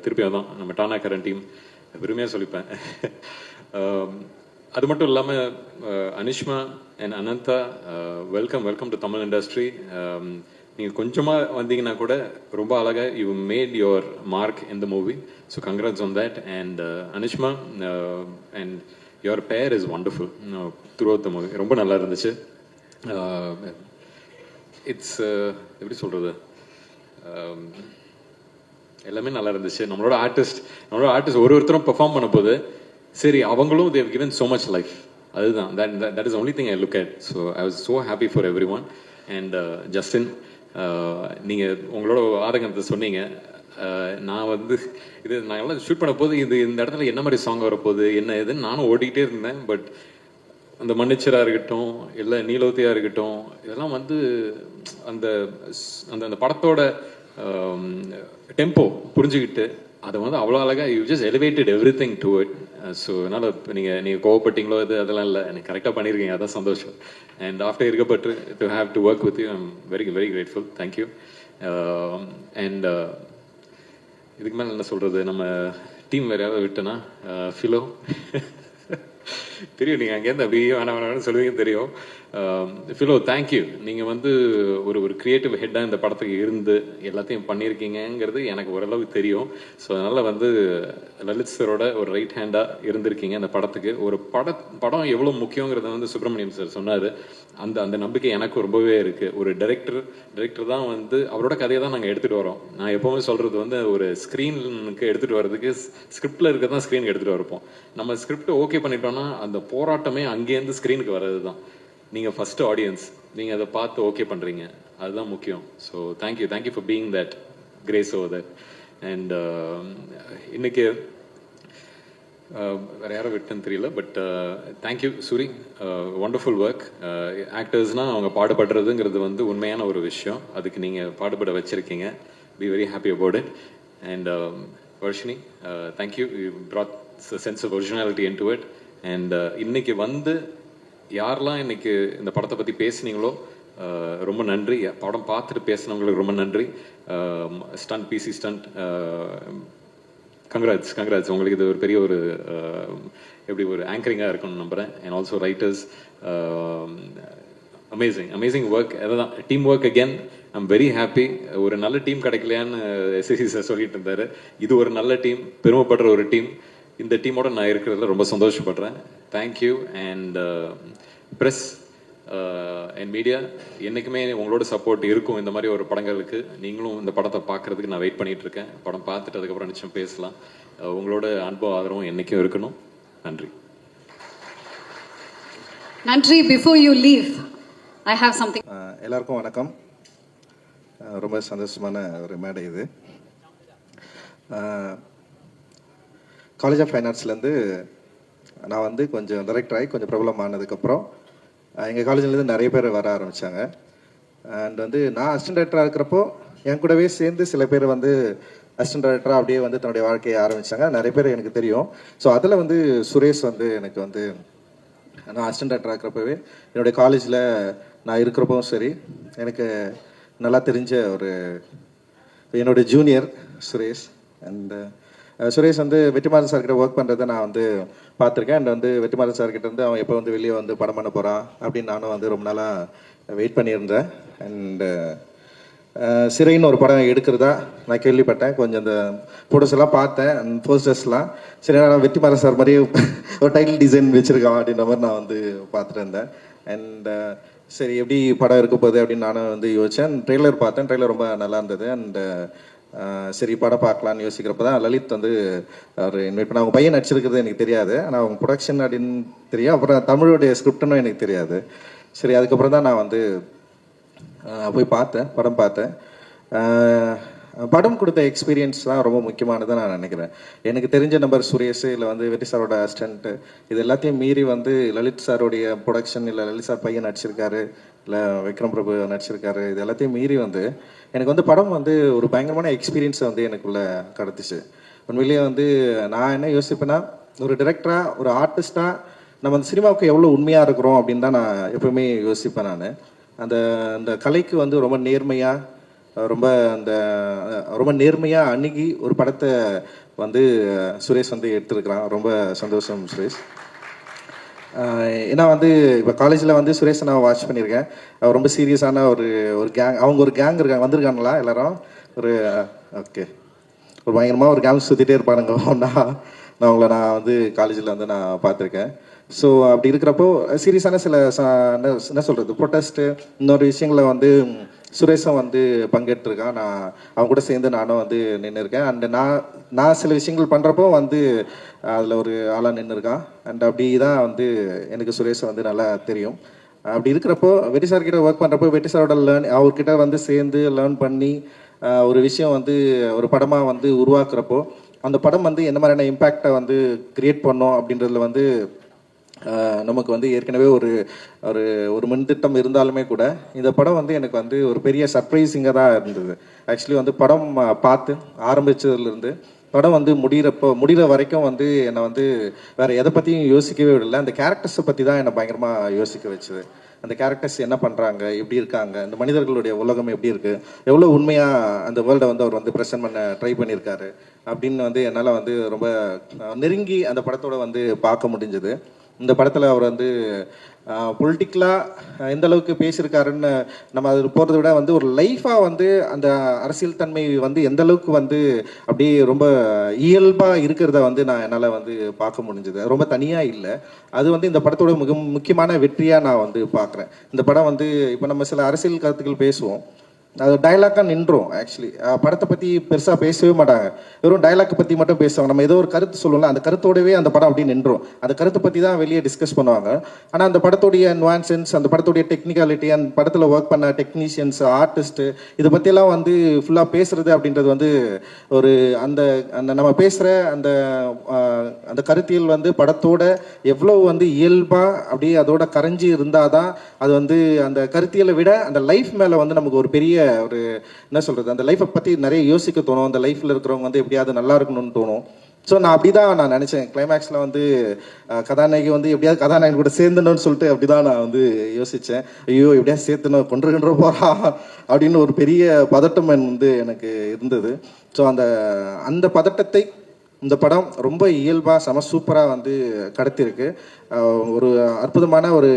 திருப்பி அதான் நம்ம டானாக்காரன் டீம் பெருமையாக சொல்லிப்பேன். அது மட்டும் இல்லாமல் Anishma and Ananda, welcome to Tamil industry. நீங்கள் கொஞ்சமாக வந்தீங்கன்னா கூட ரொம்ப அழகாக you made your mark in the movie. So congrats on that. And Anishma and your pair is wonderful throughout the movie. ரொம்ப நல்லா இருந்துச்சு. இட்ஸ் எப்படி சொல்கிறது, எல்லாமே நல்லா இருந்துச்சு. நம்மளோட ஆர்டிஸ்ட் ஒருத்தரும் பெர்ஃபார்ம் பண்ண போது சரி அவங்களும் they've given so much life. அதுதான் that is only thing I look at. So I was so happy for everyone. And Justin, நீங்கள் உங்களோட ஆதங்கத்தை சொன்னீங்க. நான் வந்து நான் எல்லாம் ஷூட் பண்ண போது இந்த இடத்துல என்ன மாதிரி சாங் வரப்போகுது என்ன இதுன்னு நானும் ஓடிக்கிட்டே இருந்தேன். பட் அந்த மன்னிச்சராக இருக்கட்டும், இல்லை நீலோத்தியாக இருக்கட்டும், இதெல்லாம் வந்து அந்த அந்த படத்தோட டெம்போ புரிஞ்சுக்கிட்டு அதை வந்து அவ்வளோ அழகாக you just elevated every thing to it. So அதனால் இப்போ நீங்கள் கோவப்பட்டீங்களோ அதெல்லாம் இல்லை, எனக்கு கரெக்டாக பண்ணியிருக்கீங்க, அதான் சந்தோஷம். அண்ட் ஆஃப்டர் இருக்கப்பட்டு to have to work with you I'm very very grateful. Thank you. And இதுக்கு மேலே என்ன சொல்கிறது, நம்ம டீம் வேறு யாராவது விட்டேன்னா ஃபிலோ தெரியும், நீங்கள் அங்கேருந்து அப்படியே வேணாம் சொல்லுவீங்கன்னு தெரியும். Philo thank you. நீங்கள் வந்து ஒரு கிரியேட்டிவ் ஹெட்டாக இந்த படத்துக்கு இருந்து எல்லாத்தையும் பண்ணியிருக்கீங்கிறது எனக்கு ஓரளவுக்கு தெரியும். ஸோ அதனால் வந்து லலித் சரோட ஒரு ரைட் ஹேண்டாக இருந்திருக்கீங்க அந்த படத்துக்கு. ஒரு படம் எவ்வளோ முக்கியங்கிறத வந்து சுப்பிரமணியம் சார் சொன்னார். அந்த நம்பிக்கை எனக்கு ரொம்பவே இருக்குது. ஒரு டைரக்டர் தான் வந்து அவரோட கதையை தான் நாங்கள் எடுத்துகிட்டு வரோம். நான் எப்போவுமே சொல்கிறது வந்து ஒரு ஸ்க்ரீனுக்கு எடுத்துகிட்டு வர்றதுக்கு ஸ்கிரிப்டில் இருக்க தான் ஸ்க்ரீனுக்கு எடுத்துகிட்டு வரப்போம். நம்ம ஸ்கிரிப்டை ஓகே பண்ணிட்டோம்னா அந்த போராட்டமே அங்கேருந்து ஸ்க்ரீனுக்கு வர்றது தான். நீங்கள் ஃபஸ்ட்டு ஆடியன்ஸ், நீங்கள் அதை பார்த்து ஓகே பண்ணுறீங்க, அதுதான் முக்கியம். So thank you for being that grace over that. And இன்னைக்கு வேறு யாரோ விட்டுன்னு தெரியல. But thank you Suri, wonderful work. ஆக்டர்ஸ்னால் அவங்க பாடுபடுறதுங்கிறது வந்து உண்மையான ஒரு விஷயம். அதுக்கு நீங்கள் பாடுபட வச்சுருக்கீங்க. Be very happy about it. And Varshini, thank you, you brought a sense of originality into it. And இன்னைக்கு வந்து யாரெல்லாம் இன்னைக்கு இந்த படத்தை பற்றி பேசுனீங்களோ ரொம்ப நன்றி. படம் பார்த்துட்டு பேசுனவங்களுக்கு ரொம்ப நன்றி. Stunt, PC stunt, congrats. உங்களுக்கு இது ஒரு பெரிய ஒரு எப்படி ஒரு ஆங்கரிங்காக இருக்கும்னு நம்புகிறேன். And also writers, amazing work. அதுதான் team work again. I'm very happy. ஒரு நல்ல டீம் கிடைக்கலையான்னு எஸ்எஸ்சி சார் சொல்லிட்டு இருந்தார். இது ஒரு நல்ல டீம், பெருமைப்படுற ஒரு டீம். இந்த டீமோட நான் இருக்கிறதுல ரொம்ப சந்தோஷப்படுறேன். Thank you. And press and media, என்றைக்குமே உங்களோட சப்போர்ட் இருக்கும் இந்த மாதிரி ஒரு படங்களுக்கு. நீங்களும் இந்த படத்தை பார்க்குறதுக்கு நான் வெயிட் பண்ணிகிட்டு இருக்கேன். படம் பார்த்துட்டு அதுக்கப்புறம் நிச்சயம் பேசலாம். உங்களோட அன்பு ஆதரவும் என்றைக்கும் இருக்கணும். நன்றி. நன்றி. Before you leave, I have something. எல்லாருக்கும் வணக்கம். ரொம்ப சந்தோஷமான ஒரு மேடை இது. காலேஜ் ஆஃப் ஃபைன் ஆர்ட்ஸ்லேருந்து நான் வந்து கொஞ்சம் டைரக்டர் ஆகி கொஞ்சம் பிரபலமானதுக்கப்புறம் எங்கள் காலேஜ்லேருந்து நிறைய பேர் வர ஆரம்பித்தாங்க. அண்ட் வந்து நான் அசிஸ்டன்ட் டைரக்டராக இருக்கிறப்போ என் கூடவே சேர்ந்து சில பேர் வந்து அசிஸ்டன்ட் டைரக்டராக அப்படியே வந்து தன்னுடைய வாழ்க்கையை ஆரம்பித்தாங்க. நிறைய பேர் எனக்கு தெரியும். ஸோ அதில் வந்து சுரேஷ் வந்து எனக்கு வந்து நான் அசிஸ்டன்ட் டைரக்டராக இருக்கிறப்பவே என்னுடைய காலேஜில் நான் இருக்கிறப்பவும் சரி, எனக்கு நல்லா தெரிஞ்ச ஒரு என்னுடைய ஜூனியர் சுரேஷ். அண்ட் சுரேஷ் வந்து வெற்றிமாறன் சார்கிட்ட ஒர்க் பண்ணுறதை நான் வந்து பார்த்துருக்கேன். அண்ட் வந்து வெற்றிமாறன் சார்கிட்ட இருந்து அவன் எப்போ வந்து வெளியே வந்து படம் பண்ண போகிறான் அப்படின்னு நானும் வந்து ரொம்ப நாளாக வெயிட் பண்ணியிருந்தேன். அண்டு சிறைன்னு ஒரு படம் எடுக்கிறதா நான் கேள்விப்பட்டேன். கொஞ்சம் அந்த ஃபோட்டோஸ் எல்லாம் பார்த்தேன், அந்த போஸ்டர்ஸ்லாம். சரி, நான் வெற்றிமாறன் சார் மாதிரி ஒரு டைட்டில் டிசைன் வச்சுருக்கான் அப்படின்ற மாதிரி நான் வந்து பார்த்துட்டு இருந்தேன். அண்ட் சரி, எப்படி படம் இருக்க போகுது அப்படின்னு நானும் வந்து யோசித்தேன். ட்ரெய்லர் பார்த்தேன். ட்ரெய்லர் ரொம்ப நல்லா இருந்தது. அண்ட் சரி, படம் பார்க்கலான்னு யோசிக்கிறப்ப தான் லலித் வந்து அவர் இன்வைட் பண்ண. அவங்க பையன் நடிச்சிருக்கிறது எனக்கு தெரியாது, ஆனால் அவங்க ப்ரொடக்ஷன் அப்படின்னு தெரியும். அப்புறம் தமிழுடைய ஸ்கிரிப்ட்னும் எனக்கு தெரியாது. சரி, அதுக்கப்புறம் தான் நான் வந்து போய் படம் பார்த்தேன். படம் கொடுத்த எக்ஸ்பீரியன்ஸ் தான் ரொம்ப முக்கியமானது நான் நினைக்கிறேன். எனக்கு தெரிஞ்ச நம்பர் சுரேஷ், இல்லை வந்து வெற்றி சாரோட அசிஸ்டண்ட்டு, இது எல்லாத்தையும் மீறி வந்து லலித் சாரோடைய ப்ரொடக்ஷன், இல்லை லலித் சார் பையன் நடிச்சிருக்காரு, இல்லை விக்ரம் பிரபு நடிச்சிருக்காரு, இது எல்லாத்தையும் மீறி வந்து எனக்கு வந்து படம் வந்து ஒரு பயங்கரமான எக்ஸ்பீரியன்ஸை வந்து எனக்குள்ளே கடத்துச்சு. உண்மையிலேயே வந்து நான் என்ன யோசிப்பேன்னா, ஒரு டிரெக்டராக, ஒரு ஆர்டிஸ்டாக நம்ம அந்த சினிமாவுக்கு எவ்வளோ உண்மையாக இருக்கிறோம் அப்படின்னு தான் நான் எப்பவுமே யோசிப்பேன். நான் அந்த கலைக்கு வந்து ரொம்ப நேர்மையாக அணுகி ஒரு படத்தை வந்து சுரேஷ் வந்து எடுத்துருக்கிறான். ரொம்ப சந்தோஷம் சுரேஷ். ஏன்னா வந்து இப்போ காலேஜில் வந்து சுரேஷை நான் வாட்ச் பண்ணியிருக்கேன். அவர் ரொம்ப சீரியஸான ஒரு கேங், அவங்க ஒரு கேங் வந்திருக்காங்களா எல்லாரும், ஓகே, ஒரு பயங்கரமாக ஒரு கேங் சுற்றிட்டே இருப்பானுங்க. நான் அவங்கள வந்து காலேஜில் வந்து நான் பார்த்துருக்கேன். ஸோ அப்படி இருக்கிறப்போ சீரியஸான சில என்ன சொல்கிறது, ப்ரொட்டஸ்ட்டு, இன்னொரு விஷயங்களை வந்து சுரேஷும் வந்து பங்கெடுத்துருக்கான். நான் அவங்க கூட சேர்ந்து நானும் வந்து நின்று இருக்கேன். அண்டு நான் சில விஷயங்கள் பண்ணுறப்போ வந்து அதில் ஒரு ஆளாக நின்று இருக்கான். அண்ட் அப்படி தான் வந்து எனக்கு சுரேஷை வந்து நல்லா தெரியும். அப்படி இருக்கிறப்போ வெற்றி சார்கிட்ட ஒர்க் பண்ணுறப்போ வெற்றி சாரோட அவர்கிட்ட வந்து சேர்ந்து லேர்ன் பண்ணி ஒரு விஷயம் வந்து ஒரு படமாக வந்து உருவாக்குறப்போ அந்த படம் வந்து என்ன மாதிரியான இம்பேக்டை வந்து கிரியேட் பண்ணோம் அப்படின்றதுல வந்து நமக்கு வந்து ஏற்கனவே ஒரு முன்திட்டம் இருந்தாலுமே கூட இந்த படம் வந்து எனக்கு வந்து ஒரு பெரிய சர்ப்ரைசிங்காக தான் இருந்தது. ஆக்சுவலி வந்து படம் பார்த்து ஆரம்பித்ததுலேருந்து படம் வந்து முடிகிற வரைக்கும் வந்து என்னை வந்து வேறு எதை பற்றியும் யோசிக்கவே விடலை. அந்த கேரக்டர்ஸை பற்றி தான் என்னை பயங்கரமாக யோசிக்க வச்சுது. அந்த கேரக்டர்ஸ் என்ன பண்ணுறாங்க, எப்படி இருக்காங்க, இந்த மனிதர்களுடைய உலகம் எப்படி இருக்குது, எவ்வளோ உண்மையாக அந்த வேர்ல்டை வந்து அவர் வந்து ப்ரெசென்ட் பண்ண ட்ரை பண்ணியிருக்காரு அப்படின்னு வந்து என்னால் வந்து ரொம்ப நெருங்கி அந்த படத்தோடு வந்து பார்க்க முடிஞ்சது. இந்த படத்தில் அவர் வந்து பொலிட்டிக்கலாக எந்த அளவுக்கு பேசியிருக்காருன்னு நம்ம அது போகிறத விட வந்து ஒரு லைஃபாக வந்து அந்த அரசியல் தன்மை வந்து எந்த அளவுக்கு வந்து அப்படியே ரொம்ப இயல்பாக இருக்கிறத வந்து நான் என்னால் வந்து பார்க்க முடிஞ்சது. ரொம்ப தனியாக இல்லை, அது வந்து இந்த படத்தோட முக்கியமான வெற்றியாக நான் வந்து பார்க்குறேன். இந்த படம் வந்து இப்போ நம்ம சில அரசியல் கருத்துக்கள் பேசுவோம், அது டைலாக்காக நின்றோம். ஆக்சுவலி படத்தை பற்றி பெருசாக பேசவே மாட்டாங்க, வெறும் டைலாக்கை பற்றி மட்டும் பேசுவாங்க. நம்ம ஏதோ ஒரு கருத்து சொல்லுவோம்ல, அந்த கருத்தோடவே அந்த படம் அப்படி நின்றோம். அந்த கருத்தை பற்றி தான் வெளியே டிஸ்கஸ் பண்ணுவாங்க. ஆனால் அந்த படத்துடைய நுவான்சன்ஸ், அந்த படத்துடைய டெக்னிக்காலிட்டி, அந்த படத்தில் ஒர்க் பண்ண டெக்னீஷியன்ஸ், ஆர்டிஸ்ட்டு, இதை பற்றியெல்லாம் வந்து ஃபுல்லாக பேசுறது அப்படின்றது வந்து ஒரு அந்த அந்த நம்ம பேசுகிற அந்த அந்த கருத்தியல் வந்து படத்தோட எவ்வளோ வந்து இயல்பாக அப்படியே அதோட கரைஞ்சி இருந்தால் தான் அது வந்து அந்த கருத்தியலை விட அந்த லைஃப் மேலே வந்து நமக்கு ஒரு பெரிய ஒரு என்ன சொல்கிறது, அந்த லைஃப்பை பற்றி நிறைய யோசிக்க தோணும். அந்த லைஃப்பில் இருக்கிறவங்க வந்து எப்படியாவது நல்லா இருக்கணும்னு தோணும். ஸோ நான் அப்படி தான் நான் நினச்சேன். கிளைமேக்ஸில் வந்து கதாநாயகி வந்து எப்படியாவது கதாநாயகன் கூட சேர்ந்துணும்னு சொல்லிட்டு அப்படி தான் நான் வந்து யோசித்தேன். ஐயோ எப்படியாவது சேர்த்துணும், கொண்டு போகிறா அப்படின்னு ஒரு பெரிய பதட்டம் வந்து எனக்கு இருந்தது. ஸோ அந்த பதட்டத்தை இந்த படம் ரொம்ப இயல்பாக செம சூப்பராக வந்து கடத்திருக்கு. ஒரு அற்புதமான ஒரு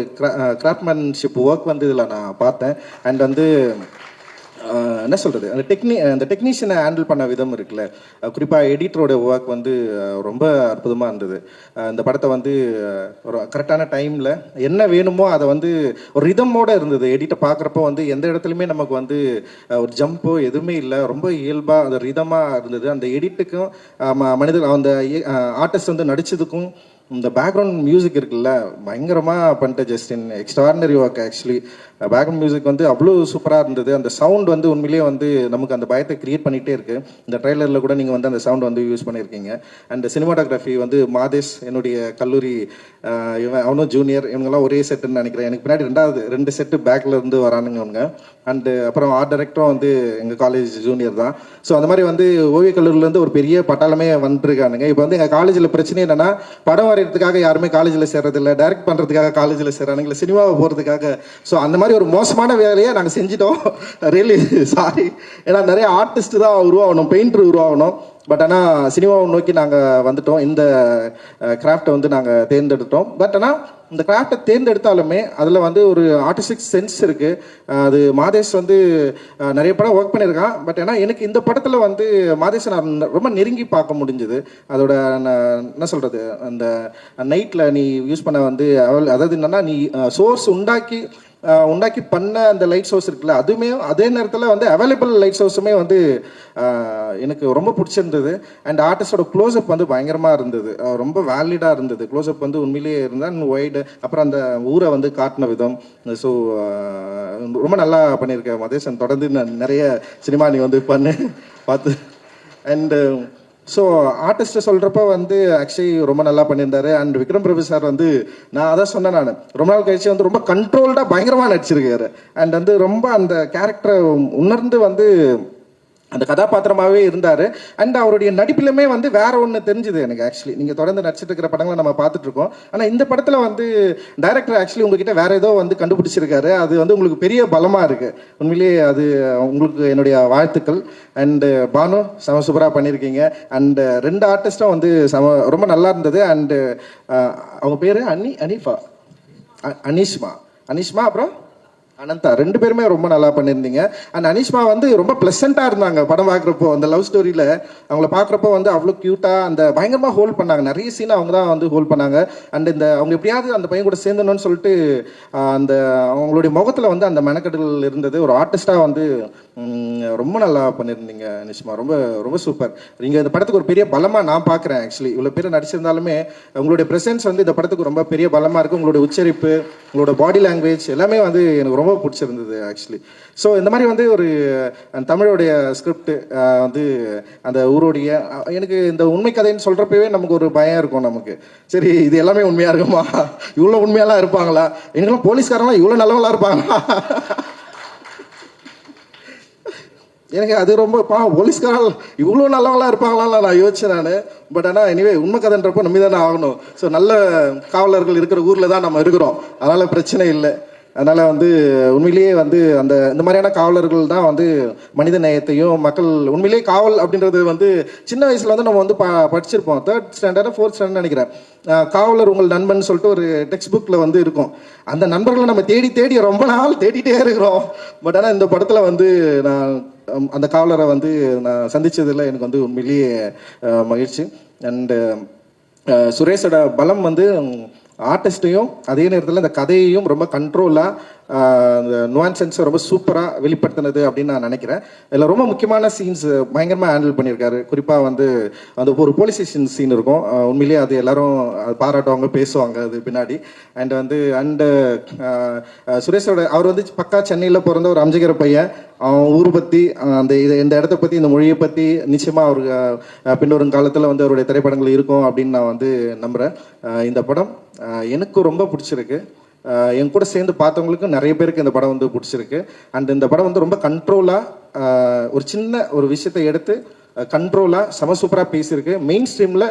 கிராஃப்ட்மேன்ஷிப் ஒர்க் வந்து இதில் நான் பார்த்தேன். அண்ட் வந்து என்ன சொல்கிறது, அந்த டெக்னீஷியனை ஹேண்டில் பண்ண விதம் இருக்குல்ல, குறிப்பாக எடிட்டரோட ஒர்க் வந்து ரொம்ப அற்புதமாக இருந்தது. இந்த படத்தை வந்து ஒரு கரெக்டான டைமில் என்ன வேணுமோ அதை வந்து ஒரு ரிதமோடு இருந்தது. எடிட்டை பார்க்குறப்போ வந்து எந்த இடத்துலையுமே நமக்கு வந்து ஒரு ஜம்போ எதுவுமே இல்லை, ரொம்ப இயல்பாக அந்த ரிதமாக இருந்தது. அந்த எடிட்டுக்கும் மனிதர் அந்த ஆர்டிஸ்ட் வந்து நடித்ததுக்கும் இந்த பேக்ரவுண்ட் மியூசிக் இருக்குல்ல, பயங்கரமாக பண்ணிட்டு Justin extraordinary work. Actually background music வந்து அவ்வளோ சூப்பராக இருந்தது. அந்த சவுண்ட் வந்து உண்மையிலேயே வந்து நமக்கு அந்த பயத்தை கிரியேட் பண்ணிகிட்டே இருக்குது. இந்த ட்ரெய்லரில் கூட நீங்கள் வந்து அந்த சவுண்ட் வந்து யூஸ் பண்ணியிருக்கீங்க. அண்ட் சினிமாட்டோகிராஃபி வந்து மாதேஷ், என்னுடைய கல்லூரி அவனும் ஜூனியர், இவங்கெல்லாம் ஒரே செட்டுன்னு நினைக்கிறேன். எனக்கு பின்னாடி 2 செட்டு பேக்கில் இருந்து வரானுங்க அவங்க. அண்டு அப்புறம் ஆர்ட் டைரக்டரும் வந்து எங்கள் காலேஜ் ஜூனியர் தான். ஸோ அந்த மாதிரி வந்து ஓவிய கல்லூரிலேருந்து ஒரு பெரிய பட்டாளமே வந்துருக்கானுங்க. இப்போ வந்து எங்கள் காலேஜில் பிரச்சனை என்னென்னா, படம் வரைகிறதுக்காக யாருமே காலேஜில் சேர்றதில்லை, டைரக்ட் பண்ணுறதுக்காக காலேஜில் சேர்றானுங்க, இல்லை சினிமாவை போகிறதுக்காக. ஸோ அந்த மாதிரி ஒரு மோசமான வேலையை நாங்கள் செஞ்சிட்டோம். Really sorry. ஏன்னா நிறைய ஆர்டிஸ்ட் தான் உருவாகணும், பெயிண்டர் உருவாகணும். பட் ஆனால் சினிமாவை நோக்கி நாங்கள் வந்துட்டோம். இந்த கிராஃப்டை வந்து நாங்கள் தேர்ந்தெடுத்தோம். பட் ஆனால் இந்த கிராஃப்டை தேர்ந்தெடுத்தாலுமே அதில் வந்து ஒரு ஆர்டிஸ்டிக் சென்ஸ் இருக்குது. அது மாதேஷ் வந்து நிறைய படம் ஒர்க் பண்ணியிருக்கான். பட் ஏன்னா எனக்கு இந்த படத்தில் வந்து மாதேஷை நான் ரொம்ப நெருங்கி பார்க்க முடிஞ்சுது. அதோட என்ன சொல்கிறது, அந்த நைட்டில் நீ யூஸ் பண்ண வந்து அதாவது என்னென்னா, நீ சோர்ஸ் உண்டாக்கி பண்ண அந்த லைட் சோர்ஸ் இருக்குல்ல, அதுவுமே அதே நேரத்தில் வந்து அவைலபிள் லைட் சோர்ஸுமே வந்து எனக்கு ரொம்ப பிடிச்சிருந்தது. அண்ட் ஆர்டிஸ்டோட க்ளோஸ்அப் வந்து பயங்கரமாக இருந்தது, ரொம்ப வேலிடாக இருந்தது. க்ளோஸ்அப் வந்து உண்மையிலேயே இருந்தால் ஒய்டு, அப்புறம் அந்த ஊரை வந்து காட்டின விதம். ஸோ ரொம்ப நல்லா பண்ணியிருக்கேன் மதேஷ். தொடர்ந்து நிறைய சினிமா நீ வந்து பார்த்து. அண்டு ஸோ ஆர்டிஸ்ட்டை சொல்கிறப்ப வந்து ஆக்சுவலி ரொம்ப நல்லா பண்ணியிருந்தாரு. அண்ட் விக்ரம் பிரபு சார் வந்து நான் அதான் சொன்னேன், நான் ரொம்ப நாள் கழிச்சு வந்து ரொம்ப கண்ட்ரோல்டாக பயங்கரமாக நடிச்சிருக்காரு. அண்ட் வந்து ரொம்ப அந்த கேரக்டரை உணர்ந்து வந்து அந்த கதாபாத்திரமாகவே இருந்தார். அண்ட் அவருடைய நடிப்பிலுமே வந்து வேற ஒன்று தெரிஞ்சுது எனக்கு. ஆக்சுவலி நீங்கள் தொடர்ந்து நடிச்சிட்டு இருக்கிற படங்களை நம்ம பார்த்துட்ருக்கோம். ஆனால் இந்த படத்தில் வந்து டைரக்டர் ஆக்சுவலி உங்ககிட்ட வேற ஏதோ வந்து கண்டுபிடிச்சிருக்காரு. அது வந்து உங்களுக்கு பெரிய பலமாக இருக்குது. உண்மையிலேயே அது உங்களுக்கு என்னுடைய வாழ்த்துக்கள். அண்டு பானு செம சூப்பராக பண்ணியிருக்கீங்க. அண்டு 2 ஆர்டிஸ்ட்டும் வந்து ரொம்ப நல்லா இருந்தது. அண்டு அவங்க பேர் அனீஷ்மா அப்புறம் அனந்தா, 2 பேருமே ரொம்ப நல்லா பண்ணியிருந்தீங்க. அண்ட் அனீஷ்மா வந்து ரொம்ப ப்ளசண்ட்டாக இருந்தாங்க படம் பார்க்குறப்போ. அந்த லவ் ஸ்டோரியில் அவங்கள பார்க்குறப்போ வந்து அவ்வளோ க்யூட்டாக அந்த பயங்கரமாக ஹோல்ட் பண்ணாங்க. நிறைய சீனை அவங்க தான் வந்து ஹோல்ட் பண்ணாங்க. அண்ட் அவங்க எப்படியாவது அந்த பையன் கூட சேர்ந்தணும்னு சொல்லிட்டு அந்த அவங்களுடைய முகத்தில் வந்து அந்த மெனக்கெடல் இருந்தது. ஒரு ஆர்டிஸ்டாக வந்து ரொம்ப நல்லா பண்ணியிருந்தீங்க அனீஷ்மா. ரொம்ப ரொம்ப சூப்பர். நீங்கள் இந்த படத்துக்கு ஒரு பெரிய பலமாக நான் பார்க்குறேன். ஆக்சுவலி இவ்வளோ பேர் நடிச்சிருந்தாலுமே உங்களுடைய ப்ரெசன்ஸ் வந்து இந்த படத்துக்கு ரொம்ப பெரிய பலமாக இருக்குது. உங்களுடைய உச்சரிப்பு, உங்களோட பாடி லாங்குவேஜ் எல்லாமே வந்து எனக்கு ரொம்ப பிடிச்சிருந்தது ஆக்சுவலி. ஸோ இந்த மாதிரி வந்து ஒரு தமிழோடைய ஸ்கிரிப்ட் வந்து அந்த ஊரோடைய எனக்கு இந்த உண்மை கதைன்னு சொல்கிறப்பவே நமக்கு ஒரு பயம் இருக்கும். நமக்கு சரி இது எல்லாமே உண்மையாக இருக்குமா, இவ்வளோ உண்மையெல்லாம் இருப்பாங்களா, எனக்கெல்லாம் போலீஸ்காரங்களாம் இவ்வளோ நல்லவங்களா இருப்பாங்களா, எனக்கு அது ரொம்ப போலீஸ்காரர்கள் இவ்வளோ நல்லவங்களா இருப்பாங்களாம் நான் யோசிச்சேன் நான். பட் ஆனால் எனிவே உண்மை கதைன்றப்போ நம்பி தானே ஆகணும். ஸோ நல்ல காவலர்கள் இருக்கிற ஊரில் தான் நம்ம இருக்கிறோம், அதனால் பிரச்சனை இல்லை. அதனால் வந்து உண்மையிலேயே வந்து இந்த மாதிரியான காவலர்கள் தான் வந்து மனித நேயத்தையும் மக்கள் உண்மையிலேயே காவல் அப்படின்றது வந்து சின்ன வயசில் வந்து நம்ம வந்து படிச்சிருப்போம். 3rd ஸ்டாண்டர்ட் 4th ஸ்டாண்டர்ட் நினைக்கிறேன். காவலர் உங்கள் நண்பன் சொல்லிட்டு ஒரு டெக்ஸ்ட் புக்கில் வந்து இருக்கும். அந்த நண்பர்களை நம்ம தேடி ரொம்ப நாள் தேடிட்டே இருக்கிறோம். பட் ஆனால் இந்த படத்தில் வந்து நான் அந்த காவலரை வந்து நான் சந்தித்ததில் எனக்கு வந்து உண்மையிலேயே மகிழ்ச்சி. அண்டு சுரேஷோட பலம் வந்து ஆர்டிஸ்ட்டையும் அதே நேரத்தில் இந்த கதையையும் ரொம்ப கண்ட்ரோலாக அந்த நுவான்சன்ஸை ரொம்ப சூப்பராக வெளிப்படுத்தினது அப்படின்னு நான் நினைக்கிறேன். இதில் ரொம்ப முக்கியமான சீன்ஸ் பயங்கரமாக ஹேண்டில் பண்ணியிருக்காரு. குறிப்பாக வந்து அந்த ஒரு போலீஸ் ஸ்டேஷன் சீன் இருக்கும். உண்மையிலேயே அது எல்லாரும் பாராட்டுவாங்க, பேசுவாங்க அது பின்னாடி. அண்டு சுரேஷோட அவர் வந்து பக்கா சென்னையில் பிறந்த ஒரு அம்ஜிகர பையன். அவன் ஊர் பற்றி இந்த இடத்த பற்றி இந்த மொழியை பற்றி நிச்சயமாக அவருக்கு பின்வரும் காலத்தில் வந்து அவருடைய திரைப்படங்கள் இருக்கும் அப்படின்னு நான் வந்து நம்புகிறேன். இந்த படம் எனக்கு ரொம்ப பிடிச்சிருக்கு. என் கூட சேர்ந்து பார்த்தவங்களுக்கும் நிறைய பேருக்கு இந்த படம் வந்து பிடிச்சிருக்கு. அண்ட் இந்த படம் வந்து ரொம்ப கண்ட்ரோலாக ஒரு சின்ன ஒரு விஷயத்தை எடுத்து கண்ட்ரோலாக செம சூப்பராக பேசியிருக்கு. மெயின் ஸ்ட்ரீமில்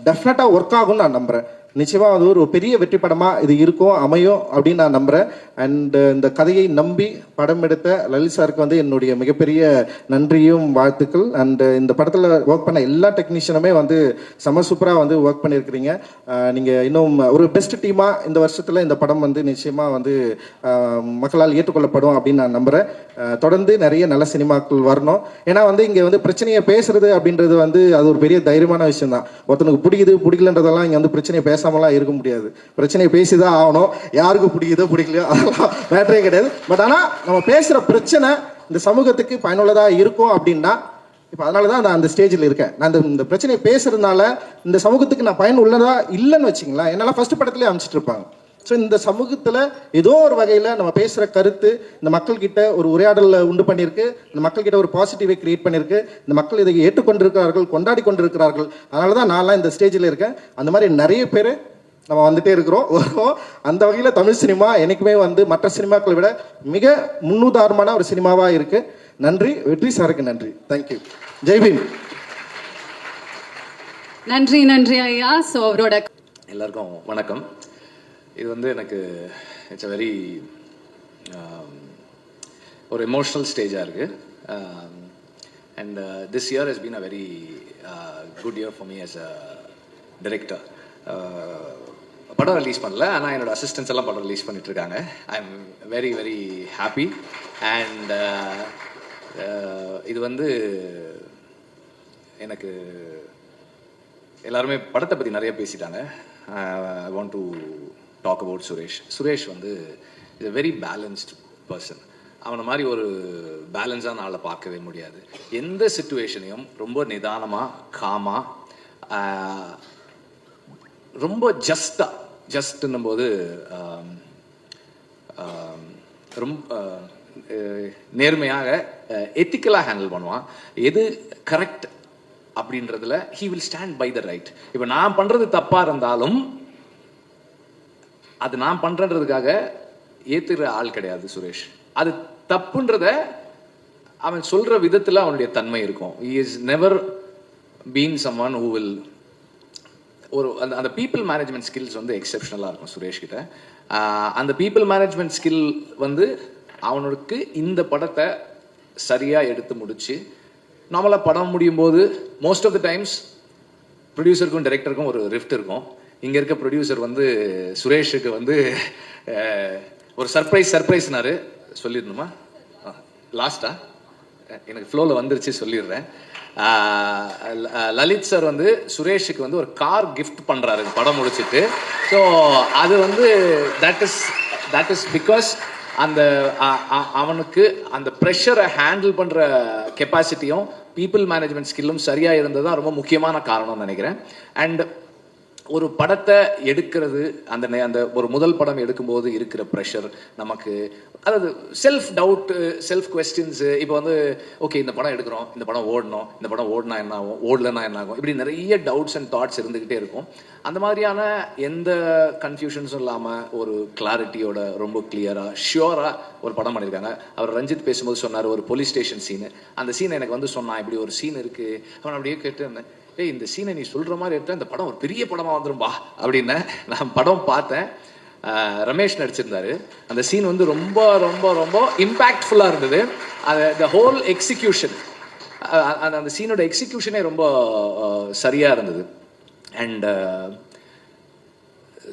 டெஃபினட்டாக ஒர்க் ஆகும்னு நான் நம்புகிறேன். நிச்சயமாக அது ஒரு பெரிய வெற்றி படமாக இது இருக்கும், அமையும் அப்படின்னு நான் நம்புகிறேன். அண்ட் இந்த கதையை நம்பி படம் எடுத்த லலித் சாருக்கு வந்து என்னுடைய மிகப்பெரிய நன்றியும் வாழ்த்துக்கள். அண்டு இந்த படத்தில் ஒர்க் பண்ண எல்லா டெக்னீஷியனுமே வந்து செம சூப்பராக வந்து ஒர்க் பண்ணியிருக்கிறீங்க. நீங்கள் இன்னும் ஒரு பெஸ்ட் டீமாக இந்த வருஷத்தில் இந்த படம் வந்து நிச்சயமாக வந்து மக்களால் ஏற்றுக்கொள்ளப்படும் அப்படின்னு நான் நம்புகிறேன். தொடர்ந்து நிறைய நல்ல சினிமாக்கள் வரணும். ஏன்னா வந்து இங்கே வந்து பிரச்சனையை பேசுறது அப்படின்றது வந்து அது ஒரு பெரிய தைரியமான விஷயம் தான். ஒருத்தனுக்கு பிடிக்குதுன்றதெல்லாம் இங்கே வந்து பிரச்சனையை பேசாமலாம் இருக்க முடியாது. பிரச்சனையை பேசிதான் ஆகணும். யாருக்கு பிடிக்குதோ பிடிக்கலையோ அதெல்லாம் மேட்டரே கிடையாது. பட் ஆனால் நம்ம பேசுகிற பிரச்சனை இந்த சமூகத்துக்கு பயனுள்ளதாக இருக்கும் அப்படின்னா இப்போ அதனால தான் நான் அந்த ஸ்டேஜில் இருக்கேன். நான் இந்த பிரச்சனையை பேசுறதுனால இந்த சமூகத்துக்கு நான் பயனுள்ளதா இல்லைன்னு வச்சிங்களேன், என்னால் ஃபர்ஸ்ட் படத்துலேயே அமைச்சிட்டு இருப்பாங்க. ஸோ இந்த சமூகத்தில் ஏதோ ஒரு வகையில் நம்ம பேசுகிற கருத்து இந்த மக்கள்கிட்ட ஒரு உரையாடலை உண்டு பண்ணியிருக்கு. இந்த மக்கள்கிட்ட ஒரு பாசிட்டிவை கிரியேட் பண்ணியிருக்கு. இந்த மக்கள் இதை ஏற்றுக்கொண்டிருக்கிறார்கள், கொண்டாடி கொண்டிருக்கிறார்கள். அதனால தான் நான்லாம் இந்த ஸ்டேஜில் இருக்கேன். அந்த மாதிரி நிறைய பேர் நம்ம வந்துட்டே இருக்கிறோம். அந்த வகையில் தமிழ் சினிமா என்றைக்குமே வந்து மற்ற சினிமாக்களை விட மிக முன்னுதாரணமான ஒரு சினிமாவாக இருக்குது. நன்றி. வெற்றி சாருக்கு நன்றி. தேங்க்யூ. ஜெய்பீம். நன்றி நன்றி ஐயா. ஸோ அவரோட எல்லாருக்கும் வணக்கம். இது வந்து எனக்கு இட்ஸ் அ வெரி ஒரு எமோஷ்னல் ஸ்டேஜாக இருக்குது. And this year has been a very good year for me as a director. படம் ரிலீஸ் பண்ணல, ஆனால் என்னோடய அசிஸ்டன்ஸ் எல்லாம் படம் ரிலீஸ் பண்ணிட்டுருக்காங்க. I am very very happy. And இது வந்து எனக்கு எல்லாருமே படத்தை பற்றி நிறைய பேசிட்டாங்க. I want to talk about Suresh. Suresh வந்து is a very balanced person. அவனை மாதிரி ஒரு பேலன்ஸான ஆளை பார்க்கவே முடியாது. எந்த சிச்சுவேஷனையும் ரொம்ப நிதானமாக, காமாக, ரொம்ப ஜஸ்ட்னும் போது ரொம்ப நேர்மையாக, எத்திக்கலாக ஹேண்டில் பண்ணுவான். எது கரெக்ட் அப்படின்றதுல he will stand by the right. இப்போ நான் பண்ணுறது தப்பாக இருந்தாலும் அது நான் பண்ணுறதுக்காக ஏற்றுக்கிற ஆள் கிடையாது சுரேஷ். அது தப்புன்றத அவன் சொல்கிற விதத்தில் அவனுடைய தன்மை இருக்கும். he is never been someone who will ஒரு அந்த பீப்புள் மேனேஜ்மெண்ட் ஸ்கில்ஸ் வந்து எக்ஸெப்ஷனலாக இருக்கும் சுரேஷ் கிட்ட. அந்த பீப்புள் மேனேஜ்மெண்ட் ஸ்கில் வந்து அவனுக்கு இந்த படத்தை சரியாக எடுத்து முடிச்சு, நார்மலாக படம் முடியும் போது மோஸ்ட் ஆஃப் த டைம்ஸ் ப்ரொடியூசருக்கும் டைரக்டருக்கும் ஒரு ரிஃப்ட் இருக்கும். இங்கே இருக்க ப்ரொடியூசர் வந்து சுரேஷுக்கு வந்து ஒரு சர்ப்ரைஸ்னாரு. சொல்லிடணுமா? லாஸ்டா எனக்கு ஃப்ளோவில் வந்துருச்சு, சொல்லிடுறேன். லலித் சார் வந்து சுரேஷுக்கு வந்து ஒரு கார் கிஃப்ட் பண்ணுறாரு படம் முடிச்சுட்டு. ஸோ அது வந்து தட் இஸ் பிகாஸ் அந்த அவனுக்கு அந்த ப்ரெஷரை ஹேண்டில் பண்ணுற கெப்பாசிட்டியும் பீப்புள் மேனேஜ்மெண்ட் ஸ்கில்லும் சரியாக இருந்தது தான் ரொம்ப முக்கியமான காரணம்னு நினைக்கிறேன். அண்ட் ஒரு படத்தை எடுக்கிறது, அந்த ஒரு முதல் படம் எடுக்கும்போது இருக்கிற ப்ரெஷர் நமக்கு, அதாவது செல்ஃப் டவுட்டு, செல்ஃப் கொஸ்டின்ஸு. இப்போ வந்து ஓகே இந்த படம் எடுக்கிறோம், இந்த படம் ஓடணும், இந்த படம் ஓடினா என்ன ஆகும், ஓடலைன்னா என்ன ஆகும், இப்படி நிறைய டவுட்ஸ் அண்ட் தாட்ஸ் இருந்துக்கிட்டே இருக்கும். அந்த மாதிரியான எந்த கன்ஃபியூஷன்ஸும் இல்லாமல் ஒரு கிளாரிட்டியோட ரொம்ப கிளியராக ஷியோராக ஒரு படம் பண்ணியிருக்காங்க. அவர் ரஞ்சித் பேசும்போது சொன்னார் ஒரு போலீஸ் ஸ்டேஷன் சீனு. அந்த சீனை எனக்கு வந்து சொன்னான், இப்படி ஒரு சீன் இருக்குது. அவன் அப்படியே கேட்டு இருந்தேன், ஏய் இந்த சீனை நீ சொல்கிற மாதிரி எடுத்தால் இந்த படம் ஒரு பெரிய படமாக வந்துரும்பா அப்படின்னு. நான் படம் பார்த்தேன். ரமேஷ் நடிச்சிருந்தாரு. அந்த சீன் வந்து ரொம்ப ரொம்ப ரொம்ப இம்பேக்ட்ஃபுல்லாக இருந்தது. த ஹோல் எக்ஸிக்யூஷன், அந்த சீனோட எக்ஸிக்யூஷனே ரொம்ப சரியாக இருந்தது. அண்ட்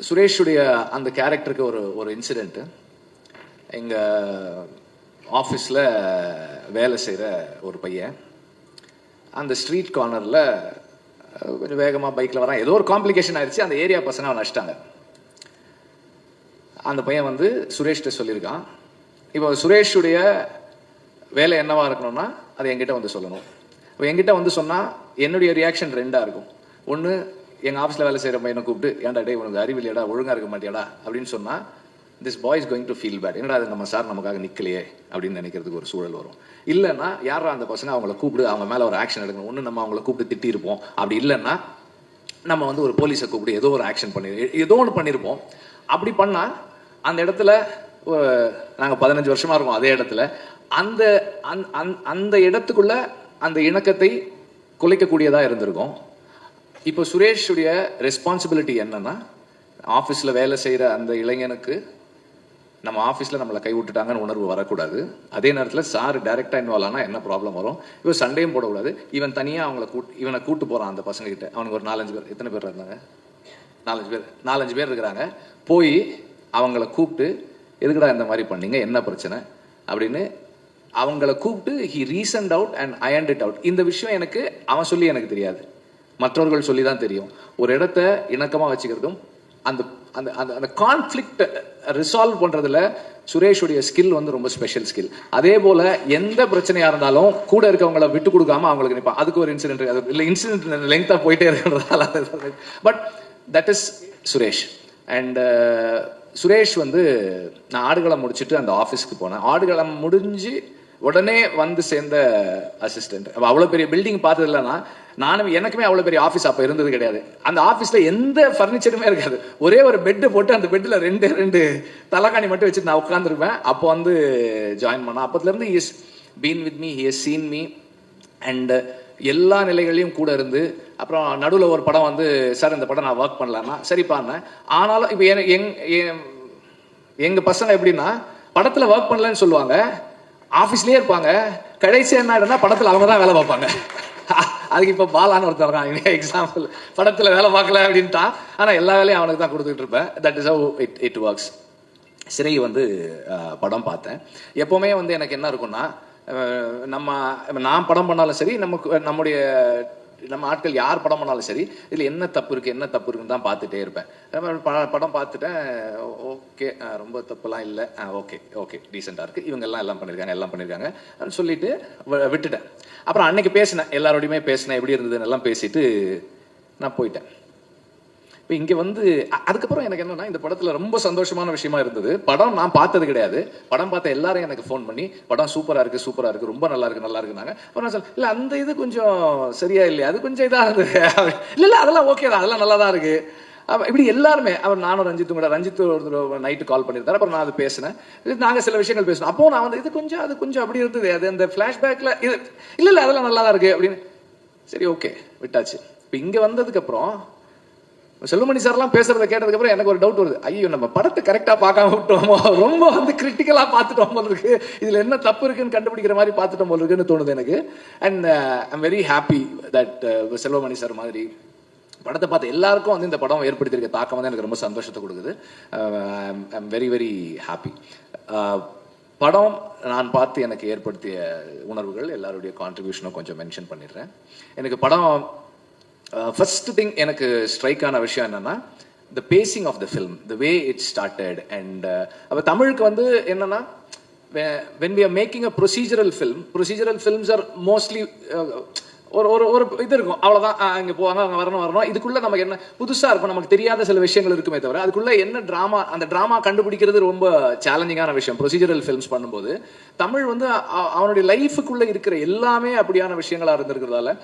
சுரேஷுடைய அந்த கேரக்டருக்கு ஒரு இன்சிடெண்ட்டு. எங்கள் ஆஃபீஸில் வேலை செய்கிற ஒரு பையன் அந்த ஸ்ட்ரீட் கார்னரில் கொஞ்சம் வேகமாக பைக்கில் வரான். ஏதோ ஒரு காம்ப்ளிகேஷன் ஆயிடுச்சு. அந்த ஏரியா பசங்க அவன் நடிச்சிட்டாங்க. அந்த பையன் வந்து சுரேஷ்கிட்ட சொல்லியிருக்கான். இப்போ சுரேஷுடைய வேலை என்னவா இருக்கணும்னா அது என்கிட்ட வந்து சொல்லணும். இப்போ என்கிட்ட வந்து சொன்னால் என்னுடைய ரியாக்ஷன் ரெண்டாக இருக்கும். ஒன்று, எங்கள் ஆஃபீஸில் வேலை செய்கிற பையனை கூப்பிட்டு, ஏன்டா டே உனக்கு அறிவில்லையடா, ஒழுங்காக இருக்க மாட்டியாடா அப்படின்னு சொன்னால் this boy is going to feel bad. என்னடா அது நம்ம சார் நமக்காக நிற்கலையே அப்படின்னு நினைக்கிறதுக்கு ஒரு சூழல் வரும். இல்லைன்னா யாரா அந்த பசங்க அவங்கள கூப்பிட்டு அவங்க மேலே ஒரு ஆக்ஷன் எடுக்கணும். ஒன்று நம்ம அவங்கள கூப்பிட்டு திட்டிருப்போம், அப்படி இல்லைன்னா நம்ம வந்து ஒரு போலீஸை கூப்பிட்டு ஏதோ ஒரு ஆக்ஷன் ஏதோ ஒன்று பண்ணியிருப்போம். அப்படி பண்ணால் அந்த இடத்துல நாங்கள் 15 வருஷமாக இருக்கோம் அதே இடத்துல, அந்த அந்த இடத்துக்குள்ள அந்த இணக்கத்தை குலைக்கக்கூடியதாக இருந்திருக்கும். இப்போ சுரேஷுடைய ரெஸ்பான்சிபிலிட்டி என்னன்னா, ஆஃபீஸில் வேலை செய்கிற அந்த இளைஞனுக்கு நம்ம ஆஃபீஸில் நம்மளை கை விட்டுட்டாங்கன்னு உணர்வு வரக்கூடாது. அதே நேரத்தில் சார் டைரெக்டாக இன்வால்வ் ஆனால் என்ன ப்ராப்ளம் வரும், இவன் சண்டையும் போடக்கூடாது. இவன் தனியாக இவனை கூட்டு போகிறான் அந்த பசங்ககிட்ட. அவனுக்கு ஒரு 4-5 பேர், எத்தனை பேர் இருந்தாங்க, 4-5 பேர் இருக்கிறாங்க. போய் அவங்கள கூப்பிட்டு, எதுக்குடா இந்த மாதிரி பண்ணீங்க, என்ன பிரச்சனை அப்படின்னு அவங்கள கூப்பிட்டு he reasoned out and ironed it out. இந்த விஷயம் எனக்கு அவன் சொல்லி எனக்கு தெரியாது, மற்றவர்கள் சொல்லி தான் தெரியும். ஒரு இடத்த இணக்கமாக வச்சுக்கிறதும் அந்த அந்த அந்த கான்ஃப்ளிக்ட் ரிசால்வ் பண்ணுறதுல சுரேஷுடைய ஸ்கில் வந்து ரொம்ப ஸ்பெஷல் ஸ்கில். அதே போல் எந்த பிரச்சனையாக இருந்தாலும் கூட இருக்கவங்கள விட்டு கொடுக்காம அவங்களுக்கு நிற்பான். அதுக்கு ஒரு இன்சிடென்ட், அது இல்லை இன்சிடென்ட் லெங்க்தாக போயிட்டே இருக்கிறதால, but that is Suresh. And Suresh வந்து நான் ஆடுகளம் முடிச்சுட்டு அந்த ஆஃபீஸ்க்கு போனேன். ஆடுகளம் முடிஞ்சு உடனே வந்து சேர்ந்த அசிஸ்டன்ட். அவ்வளோ பெரிய பில்டிங் பார்த்தது இல்லைன்னா, எனக்குமே அவ்வளோ பெரிய ஆஃபீஸ் அப்போ இருந்தது கிடையாது. அந்த ஆஃபீஸில் எந்த ஃபர்னிச்சருமே இருக்காது. ஒரே ஒரு பெட்டு போட்டு அந்த பெட்டில் 2 தலைகாணி மட்டும் வச்சுட்டு நான் உட்காந்துருப்பேன். அப்போ வந்து ஜாயின் பண்ணேன். அப்போதுலேருந்து he is been with me, he has seen me and எல்லா நிலைகளையும் கூட இருந்து. அப்புறம் நடுவில் ஒரு படம் வந்து, சார் இந்த படம் நான் ஒர்க் பண்ணலான்னா சரிப்பான்னு. ஆனாலும் இப்போ எங்கள் பசங்க எப்படின்னா, படத்தில் ஒர்க் பண்ணலன்னு சொல்லுவாங்க, ஆஃபீஸ்லேயே இருப்பாங்க. கடைசி என்ன ஆகிடும்னா படத்தில் அவங்க தான் வேலை பார்ப்பாங்க. அதுக்கு இப்போ பாலான்னு ஒருத்தர் இருக்கான் எக்ஸாம்பிள், படத்தில் வேலை பார்க்கல அப்படின்ட்டா, ஆனால் எல்லா வேலையும் அவனுக்கு தான் கொடுத்துட்டு இருப்பேன். That is how it works. சிறை வந்து படம் பார்த்தேன். எப்போவுமே வந்து எனக்கு என்ன இருக்குன்னா, நான் படம் பண்ணாலும் சரி, நம்ம ஆட்கள் யார் படம் பண்ணாலும் சரி, இதில் என்ன தப்பு இருக்குன்னு தான் பார்த்துட்டே இருப்பேன். படம் பார்த்துட்டேன், ஓகே ரொம்ப தப்புலாம் இல்லை, ஓகே டீசெண்டாக இருக்குது, இவங்கெல்லாம் எல்லாம் பண்ணியிருக்காங்க சொல்லிட்டு விட்டுட்டேன். அப்புறம் அன்னைக்கு பேசினேன், எல்லாரோடையுமே பேசினேன், எப்படி இருந்ததுன்னு எல்லாம் பேசிட்டு நான் போயிட்டேன். இப்போ இங்கே வந்து அதுக்கப்புறம் எனக்கு என்னன்னா, இந்த படத்தில் ரொம்ப சந்தோஷமான விஷயமா இருந்தது. படம் நான் பார்த்தது கிடையாது. படம் பார்த்த எல்லாரும் எனக்கு ஃபோன் பண்ணி, படம் சூப்பராக இருக்குது, ரொம்ப நல்லா இருக்குனாங்க. அப்புறம் நான் சொல்ல, இல்லை அந்த இது கொஞ்சம் சரியா இல்லையா, அது கொஞ்சம் இதாக இருந்தது, இல்லை அதெல்லாம் ஓகே தான், அதெல்லாம் நல்லா தான் இருக்கு. இப்படி எல்லாருமே, நானும் ரஞ்சித் ஒரு நைட்டு கால் பண்ணியிருந்தாரு. அப்புறம் நான் அது பேசினேன், நாங்கள் சில விஷயங்கள் பேசினோம். அப்போ நான் வந்து இது கொஞ்சம் அப்படி இருந்தது, அது அந்த ஃப்ளாஷ்பேக்கில் இது இல்லை அதெல்லாம் நல்லா தான் இருக்கு அப்படின்னு. சரி ஓகே விட்டாச்சு. இப்போ இங்கே வந்ததுக்கப்புறம் செல்வமணி சார்லாம் பேசுறதை கேட்டதுக்கப்புறம் எனக்கு ஒரு டவுட் வருது. ஐயோ, நம்ம படத்தை கரெக்டாக பார்க்காம விட்டோமோ, ரொம்ப வந்து கிரிட்டிக்கலாக பார்த்துட்டோம் போல இருக்கு, இதில் என்ன தப்பு இருக்குன்னு கண்டுபிடிக்கிற மாதிரி பார்த்துட்டோம் போல இருக்குன்னு தோணுது எனக்கு. And I'm very happy that Selvamani sir மாதிரி படத்தை பார்த்து எல்லாருக்கும் வந்து இந்த படம் ஏற்படுத்தியிருக்க தாக்கம் வந்து எனக்கு ரொம்ப சந்தோஷத்தை கொடுக்குது. I'm very very happy. படம் நான் பார்த்து எனக்கு ஏற்படுத்திய உணர்வுகள், எல்லாருடைய கான்ட்ரிபியூஷனும் கொஞ்சம் மென்ஷன் பண்ணிடுறேன். எனக்கு படம் ஃபர்ஸ்ட் திங் எனக்கு ஸ்ட்ரைக் ஆன விஷயம் என்னன்னா, the pacing of the film, the way it started. and அப்போ தமிழுக்கு வந்து என்னன்னா, when we are making a procedural films are mostly ஒரு இது இருக்கும், அவ்வளோதான், இங்கே போவாங்க, அங்கே வரணும், இதுக்குள்ள நமக்கு என்ன புதுசாக இருக்கும், நமக்கு தெரியாத சில விஷயங்கள் இருக்குமே தவிர அதுக்குள்ள என்ன ட்ராமா, அந்த ட்ராமா கண்டுபிடிக்கிறது ரொம்ப சேலஞ்சிங்கான விஷயம் ப்ரொசீஜரல் ஃபிலிம்ஸ் பண்ணும்போது. தமிழ் வந்து அவனுடைய லைஃபுக்குள்ளே இருக்கிற எல்லாமே அப்படியான விஷயங்களாக இருந்திருக்கிறதால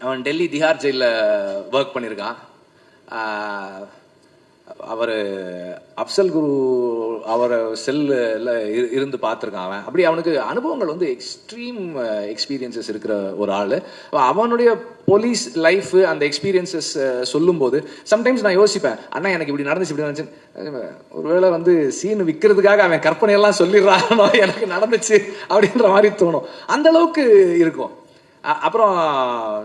அவன் டெல்லி திஹார் ஜெயிலில் ஒர்க் பண்ணியிருக்கான். அவர் அப்சல் குரு அவரை செல்லில் இருந்து பார்த்துருக்கான். அப்படி அவனுக்கு அனுபவங்கள் வந்து எக்ஸ்ட்ரீம் எக்ஸ்பீரியன்சஸ் இருக்கிற ஒரு ஆள். அவனுடைய போலீஸ் லைஃப் அந்த எக்ஸ்பீரியன்சஸ் சொல்லும்போது சம்டைம்ஸ் நான் யோசிப்பேன், அண்ணா எனக்கு இப்படி நடந்துச்சு, இப்படி நினச்சேன், ஒருவேளை வந்து சீன் விற்கிறதுக்காக அவன் கற்பனையெல்லாம் சொல்லிடுறானோ, எனக்கு நடந்துச்சு அப்படின்ற மாதிரி தோணும். அந்த அளவுக்கு இருக்கும். அப்புறம்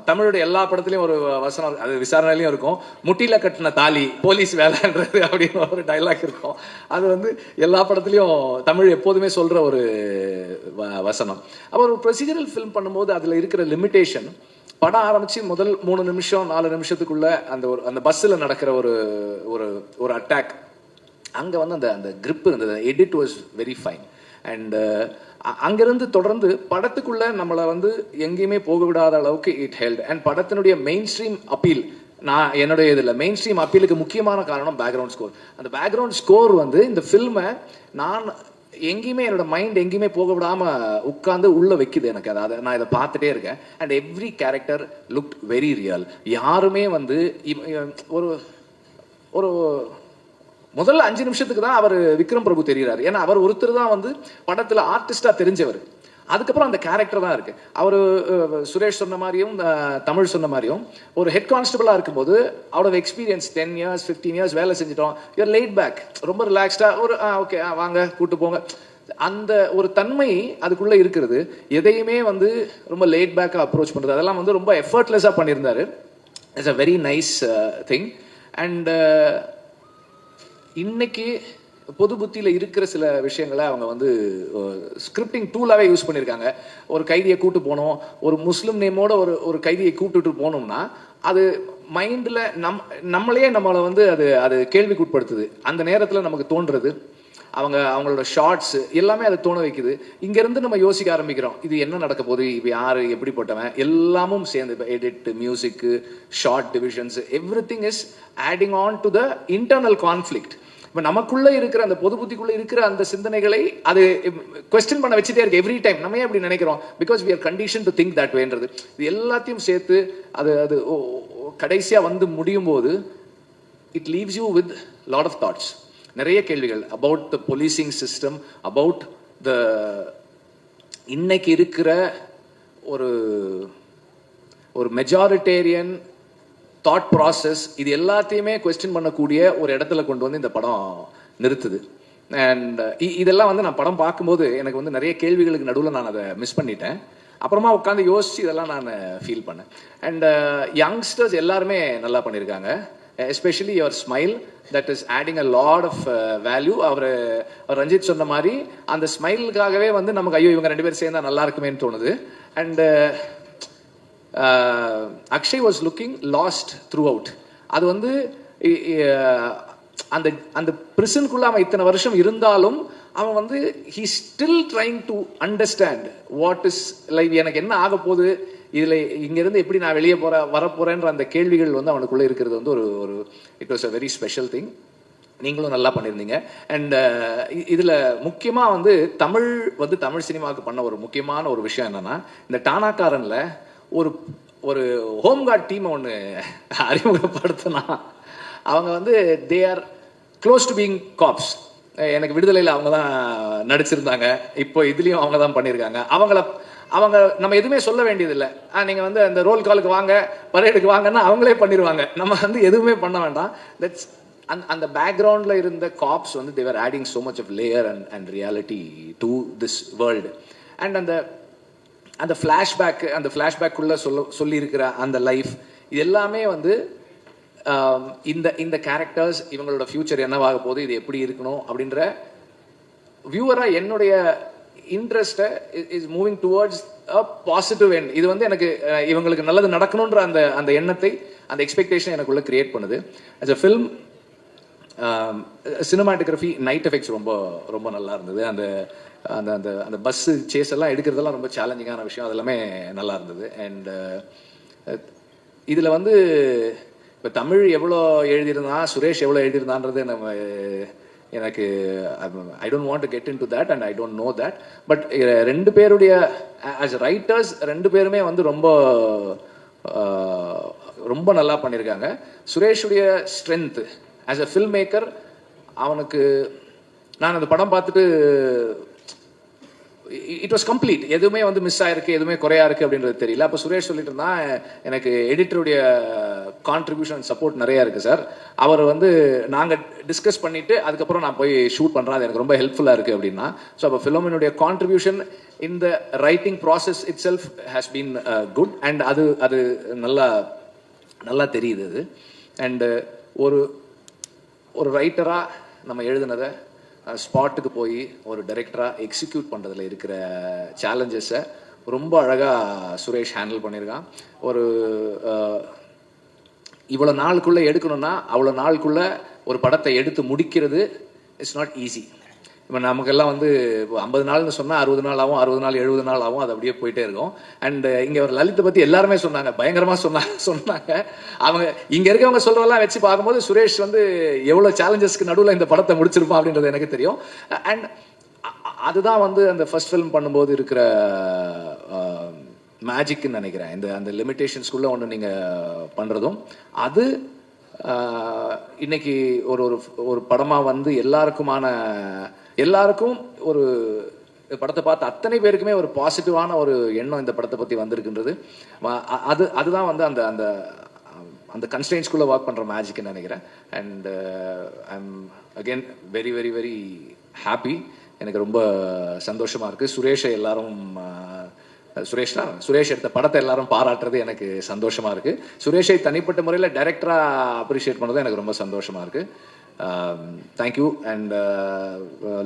தமிழுடைய எல்லா படத்துலையும் ஒரு வசனம், அது விசாரணையிலையும் இருக்கும், முட்டியில கட்டின தாலி போலீஸ் வேலைன்றது அப்படின்னு ஒரு டைலாக் இருக்கும். அது வந்து எல்லா படத்துலையும் தமிழ் எப்போதுமே சொல்ற ஒரு வசனம். அப்புறம் ஒரு ப்ரொசீஜரல் ஃபிலிம் பண்ணும்போது அதில் இருக்கிற லிமிட்டேஷன், படம் ஆரம்பிச்சு முதல் 3 நிமிஷம் 4 நிமிஷத்துக்குள்ள அந்த பஸ்ஸில் நடக்கிற ஒரு அட்டாக், அங்கே வந்து அந்த அந்த grip இருந்தது. Edit was very fine. And அங்கேருந்து தொடர்ந்து படத்துக்குள்ளே நம்மளை வந்து எங்கேயுமே போக விடாத அளவுக்கு இட் ஹெல்ட். அண்ட் படத்தினுடைய மெயின் ஸ்ட்ரீம் அப்பீல், நான் என்னுடைய இதில் மெயின் ஸ்ட்ரீம் அப்பீலுக்கு முக்கியமான காரணம் பேக்ரவுண்ட் ஸ்கோர். அந்த பேக்ரவுண்ட் ஸ்கோர் வந்து இந்த ஃபில்மை நான் எங்கேயுமே என்னோட மைண்ட் எங்கேயுமே போக விடாமல் உட்காந்து உள்ளே வைக்குது எனக்கு. அதை நான் இதை பார்த்துட்டே இருக்கேன். And every character looked very real. யாருமே வந்து ஒரு ஒரு முதல்ல 5 நிமிஷத்துக்கு தான் அவர் விக்ரம் பிரபு தெரிகிறார். ஏன்னா அவர் ஒருத்தர் தான் வந்து படத்தில் ஆர்டிஸ்டாக தெரிஞ்சவர். அதுக்கப்புறம் அந்த கேரக்டர் தான் இருக்கு. அவர் சுரேஷ் சொன்ன மாதிரியும் தமிழ் சொன்ன மாதிரியும் ஒரு ஹெட் கான்ஸ்டபிளாக இருக்கும்போது அவரோட எக்ஸ்பீரியன்ஸ் 10 years 15 years வேலை செஞ்சிட்டோம். யூஆர் லேட் பேக், ரொம்ப ரிலாக்ஸ்டாக ஒரு ஓகே வாங்க கூட்டு போங்க, அந்த ஒரு தன்மை அதுக்குள்ளே இருக்கிறது. எதையுமே வந்து ரொம்ப லேட் பேக்காக அப்ரோச் பண்ணுறது, அதெல்லாம் வந்து ரொம்ப எஃபர்ட்லெஸ்ஸாக பண்ணியிருந்தாரு. It's a very nice thing. And இன்னைக்கு பொது புத்தியில் இருக்கிற சில விஷயங்களை அவங்க வந்து ஸ்கிரிப்டிங் டூலாகவே யூஸ் பண்ணியிருக்காங்க. ஒரு கைதியை கூட்டு போனோம், ஒரு முஸ்லீம் நேமோட ஒரு கைதியை கூட்டுட்டு போனோம்னா அது மைண்டில் நம்மளை வந்து அது கேள்விக்கு உட்படுத்துது. அந்த நேரத்தில் நமக்கு தோன்றுறது அவங்களோட ஷார்ட்ஸ் எல்லாமே அதை தோண வைக்குது. இங்கேருந்து நம்ம யோசிக்க ஆரம்பிக்கிறோம், இது என்ன நடக்க போகுது, இப்போ யார் எப்படிப்பட்டவன், எல்லாமும் சேர்ந்து இப்போ edit, music, short divisions, every thing is adding on to the internal conflict. இப்போ நமக்குள்ளே இருக்கிற அந்த பொது புத்திக்குள்ளே இருக்கிற அந்த சிந்தனைகளை அது கொஸ்டின் பண்ண வச்சுட்டே இருக்கு எவ்ரி டைம். நம்ம ஏன் அப்படி நினைக்கிறோம்? Because we are condition to think that வேன்றது. இது எல்லாத்தையும் சேர்த்து அது கடைசியாக வந்து முடியும் போது it leaves you with lot of thoughts. நிறைய கேள்விகள் about the policing system, about the இன்னைக்கு இருக்கிற ஒரு மெஜாரிட்டேரியன் தாட் ப்ராசஸ், இது எல்லாத்தையுமே கொஸ்டின் பண்ணக்கூடிய ஒரு இடத்துல கொண்டு வந்து இந்த படம் நிறுத்துது. அண்ட் இதெல்லாம் வந்து நான் படம் பார்க்கும்போது எனக்கு வந்து நிறைய கேள்விகளுக்கு நடுவில் நான் அதை மிஸ் பண்ணிட்டேன். அப்புறமா உட்காந்து யோசிச்சு இதெல்லாம் நான் ஃபீல் பண்ணேன். அண்ட் யங்ஸ்டர்ஸ் எல்லாருமே நல்லா பண்ணியிருக்காங்க. Especially your smile that is adding a lot of value. அவர் ரஞ்சித் சொன்ன மாதிரி அந்த ஸ்மைலுக்காகவே வந்து நமக்கு ஐயோ இவங்க 2 பேரும் சேர்ந்தா நல்லா இருக்குமேன்னு தோணுது. And Akshay was looking last through out. அது வந்து அந்த அந்த பிரிசனுக்குள்ள அவன் இத்தனை வருஷம் இருந்தாலும் அவன் வந்து he still trying to understand what is life, எனக்கு என்ன ஆக போகுது, இதில் இங்கேருந்து எப்படி நான் வெளியே வரப்போகிறேன்ற அந்த கேள்விகள் வந்து அவனுக்குள்ளே இருக்கிறது வந்து ஒரு it was a very special thing. நீங்களும் நல்லா பண்ணியிருந்தீங்க. அண்ட் இதில் முக்கியமாக வந்து தமிழ் சினிமாவுக்கு பண்ண ஒரு முக்கியமான ஒரு விஷயம் என்னென்னா, இந்த டானாக்காரனில் ஒரு ஹோம்கார்ட் டீமை ஒன்று அறிமுகப்படுத்தினா அவங்க வந்து they are close to being cops. எனக்கு விடுதலையில் அவங்க தான் நடிச்சிருந்தாங்க, இப்போ இதுலேயும் அவங்க தான் பண்ணியிருக்காங்க. அவங்க நம்ம எதுவுமே சொல்ல வேண்டியதில்லை. நீங்கள் வந்து அந்த ரோல் காலுக்கு வாங்க, பரேடுக்கு வாங்கன்னா அவங்களே பண்ணிடுவாங்க. நம்ம வந்து எதுவுமே பண்ண வேண்டாம். தட்ஸ் அந்த பேக்ரவுண்டில் இருந்த காப்ஸ் வந்து they're adding so much of layer and reality to this world. And அந்த ஃப்ளாஷ்பேக்குள்ளே சொல்லியிருக்கிற அந்த லைஃப், இது எல்லாமே வந்து இந்த கேரக்டர்ஸ் இவங்களோட ஃபியூச்சர் என்னவாக போகுது, இது எப்படி இருக்கணும் அப்படின்ற வியூவராக என்னுடைய இன்ட்ரெஸ்ட்டை is moving towards a positive end. இது வந்து எனக்கு இவங்களுக்கு நல்லது நடக்கணுன்ற அந்த எண்ணத்தை, அந்த எக்ஸ்பெக்டேஷன் எனக்குள்ளே கிரியேட் பண்ணுது. As a film cinematography, night effects ரொம்ப ரொம்ப நல்லா இருந்தது. அந்த அந்த அந்த அந்த பஸ்ஸு சேஸ் எல்லாம் எடுக்கிறதெல்லாம் ரொம்ப சேலஞ்சிங்கான விஷயம், அதெல்லாமே நல்லா இருந்தது. அண்ட் இதில் வந்து இப்போ தமிழ் எவ்வளோ எழுதியிருந்தான், சுரேஷ் எவ்வளோ எழுதியிருந்தான்றது எனக்கு I don't want to get in to that and I don't know that. But 2 பேருடைய ஆஸ் ரைட்டர்ஸ் 2 பேருமே வந்து ரொம்ப நல்லா பண்ணியிருக்காங்க. சுரேஷுடைய strength as a film maker, அவனுக்கு நான் அந்த படம் பார்த்துட்டு இட் வாஸ் கம்ப்ளீட். எதுவுமே வந்து மிஸ் ஆயிருக்கு, எதுவுமே குறையா இருக்கு அப்படின்றது தெரியல. அப்போ சுரேஷ் சொல்லிட்டு இருந்தா, எனக்கு எடிட்டருடைய கான்ட்ரிபியூஷன் சப்போர்ட் நிறைய இருக்கு சார். அவர் வந்து நாங்கள் டிஸ்கஸ் பண்ணிட்டு அதுக்கப்புறம் நான் போய் ஷூட் பண்ணுறேன், அது எனக்கு ரொம்ப ஹெல்ப்ஃபுல்லாக இருக்கு அப்படின்னா. ஸோ அப்போ ஃபிலோமினுடைய கான்ட்ரிபியூஷன் இந்த writing process it self has been good. And அது நல்லா தெரியுது அது. அண்டு ஒரு ரைட்டராக நம்ம எழுதுனதை ஸ்பாட்டுக்கு போய் ஒரு டைரக்டராக எக்ஸிக்யூட் பண்ணுறதுல இருக்கிற சேலஞ்சஸை ரொம்ப அழகாக சுரேஷ் ஹேண்டில் பண்ணியிருக்கான். இவ்வளோ நாளுக்குள்ளே எடுக்கணும்னா அவ்வளோ நாளுக்குள்ளே ஒரு படத்தை எடுத்து முடிக்கிறது இட்ஸ் நாட் ஈஸி. இப்போ நமக்கெல்லாம் வந்து 50 நாள்னு சொன்னால் 60 நாள் ஆகும், 60 நாள் 70 நாள் ஆகும், அது அப்படியே போயிட்டே இருக்கும். அண்ட் இங்கே ஒரு லலித்தை பற்றி எல்லாருமே சொன்னாங்க, பயங்கரமாக சொன்னாங்க. அவங்க இங்கே இருக்கவங்க சொல்கிறதெல்லாம் வச்சு பார்க்கும்போது சுரேஷ் வந்து எவ்வளோ சேலஞ்சஸ்க்கு நடுவில் இந்த படத்தை முடிச்சிருப்பான் அப்படின்றது எனக்கு தெரியும். அண்ட் அதுதான் வந்து அந்த ஃபர்ஸ்ட் ஃபிலிம் பண்ணும்போது இருக்கிற மேஜிக்னு நினைக்கிறேன். அந்த லிமிட்டேஷன்ஸ்குள்ளே ஒன்று நீங்கள் பண்ணுறதும் அது இன்னைக்கு ஒரு படமாக வந்து எல்லாருக்கும் ஒரு படத்தை பார்த்து அத்தனை பேருக்குமே ஒரு பாசிட்டிவான ஒரு எண்ணம் இந்த படத்தை பற்றி வந்திருக்குன்றது. அதுதான் வந்து அந்த அந்த அந்த கன்ஸ்ட்ரெயின்ஸ்குள்ளே ஒர்க் பண்ணுற மேஜிக்னு நினைக்கிறேன். And I'm again very very very happy. எனக்கு ரொம்ப சந்தோஷமாக இருக்குது. சுரேஷை எல்லாரும் சுரேஷ் எடுத்த படத்தை எல்லாரும் பாராட்டுறது எனக்கு சந்தோஷமாக இருக்குது. சுரேஷை தனிப்பட்ட முறையில் டைரக்டராக அப்ரிஷியேட் பண்ணது எனக்கு ரொம்ப சந்தோஷமாக இருக்குது. Thank you. And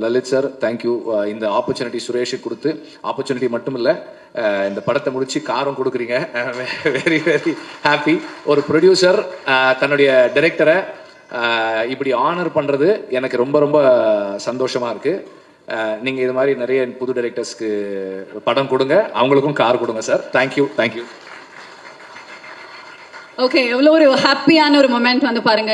Lalit sir thank you. இந்த ஆப்பர்ச்சுனிட்டி சுரேஷுக்கு கொடுத்து, ஆப்பர்ச்சுனிட்டி மட்டும் இல்லை, இந்த படத்தை முடிச்சு காரும் கொடுக்குறீங்க. Very very happy. ஒரு ப்ரொடியூசர் தன்னுடைய டைரக்டரை இப்படி ஆனர் பண்ணுறது எனக்கு ரொம்ப ரொம்ப சந்தோஷமாக இருக்குது. நீங்கள் இது மாதிரி நிறைய புது டைரக்டர்ஸ்க்கு படம் கொடுங்க, அவங்களுக்கும் கார் கொடுங்க சார். தேங்க்யூ. ஓகே, எவ்வளோ ஒரு ஹாப்பியான ஒரு மொமெண்ட் வந்து பாருங்க.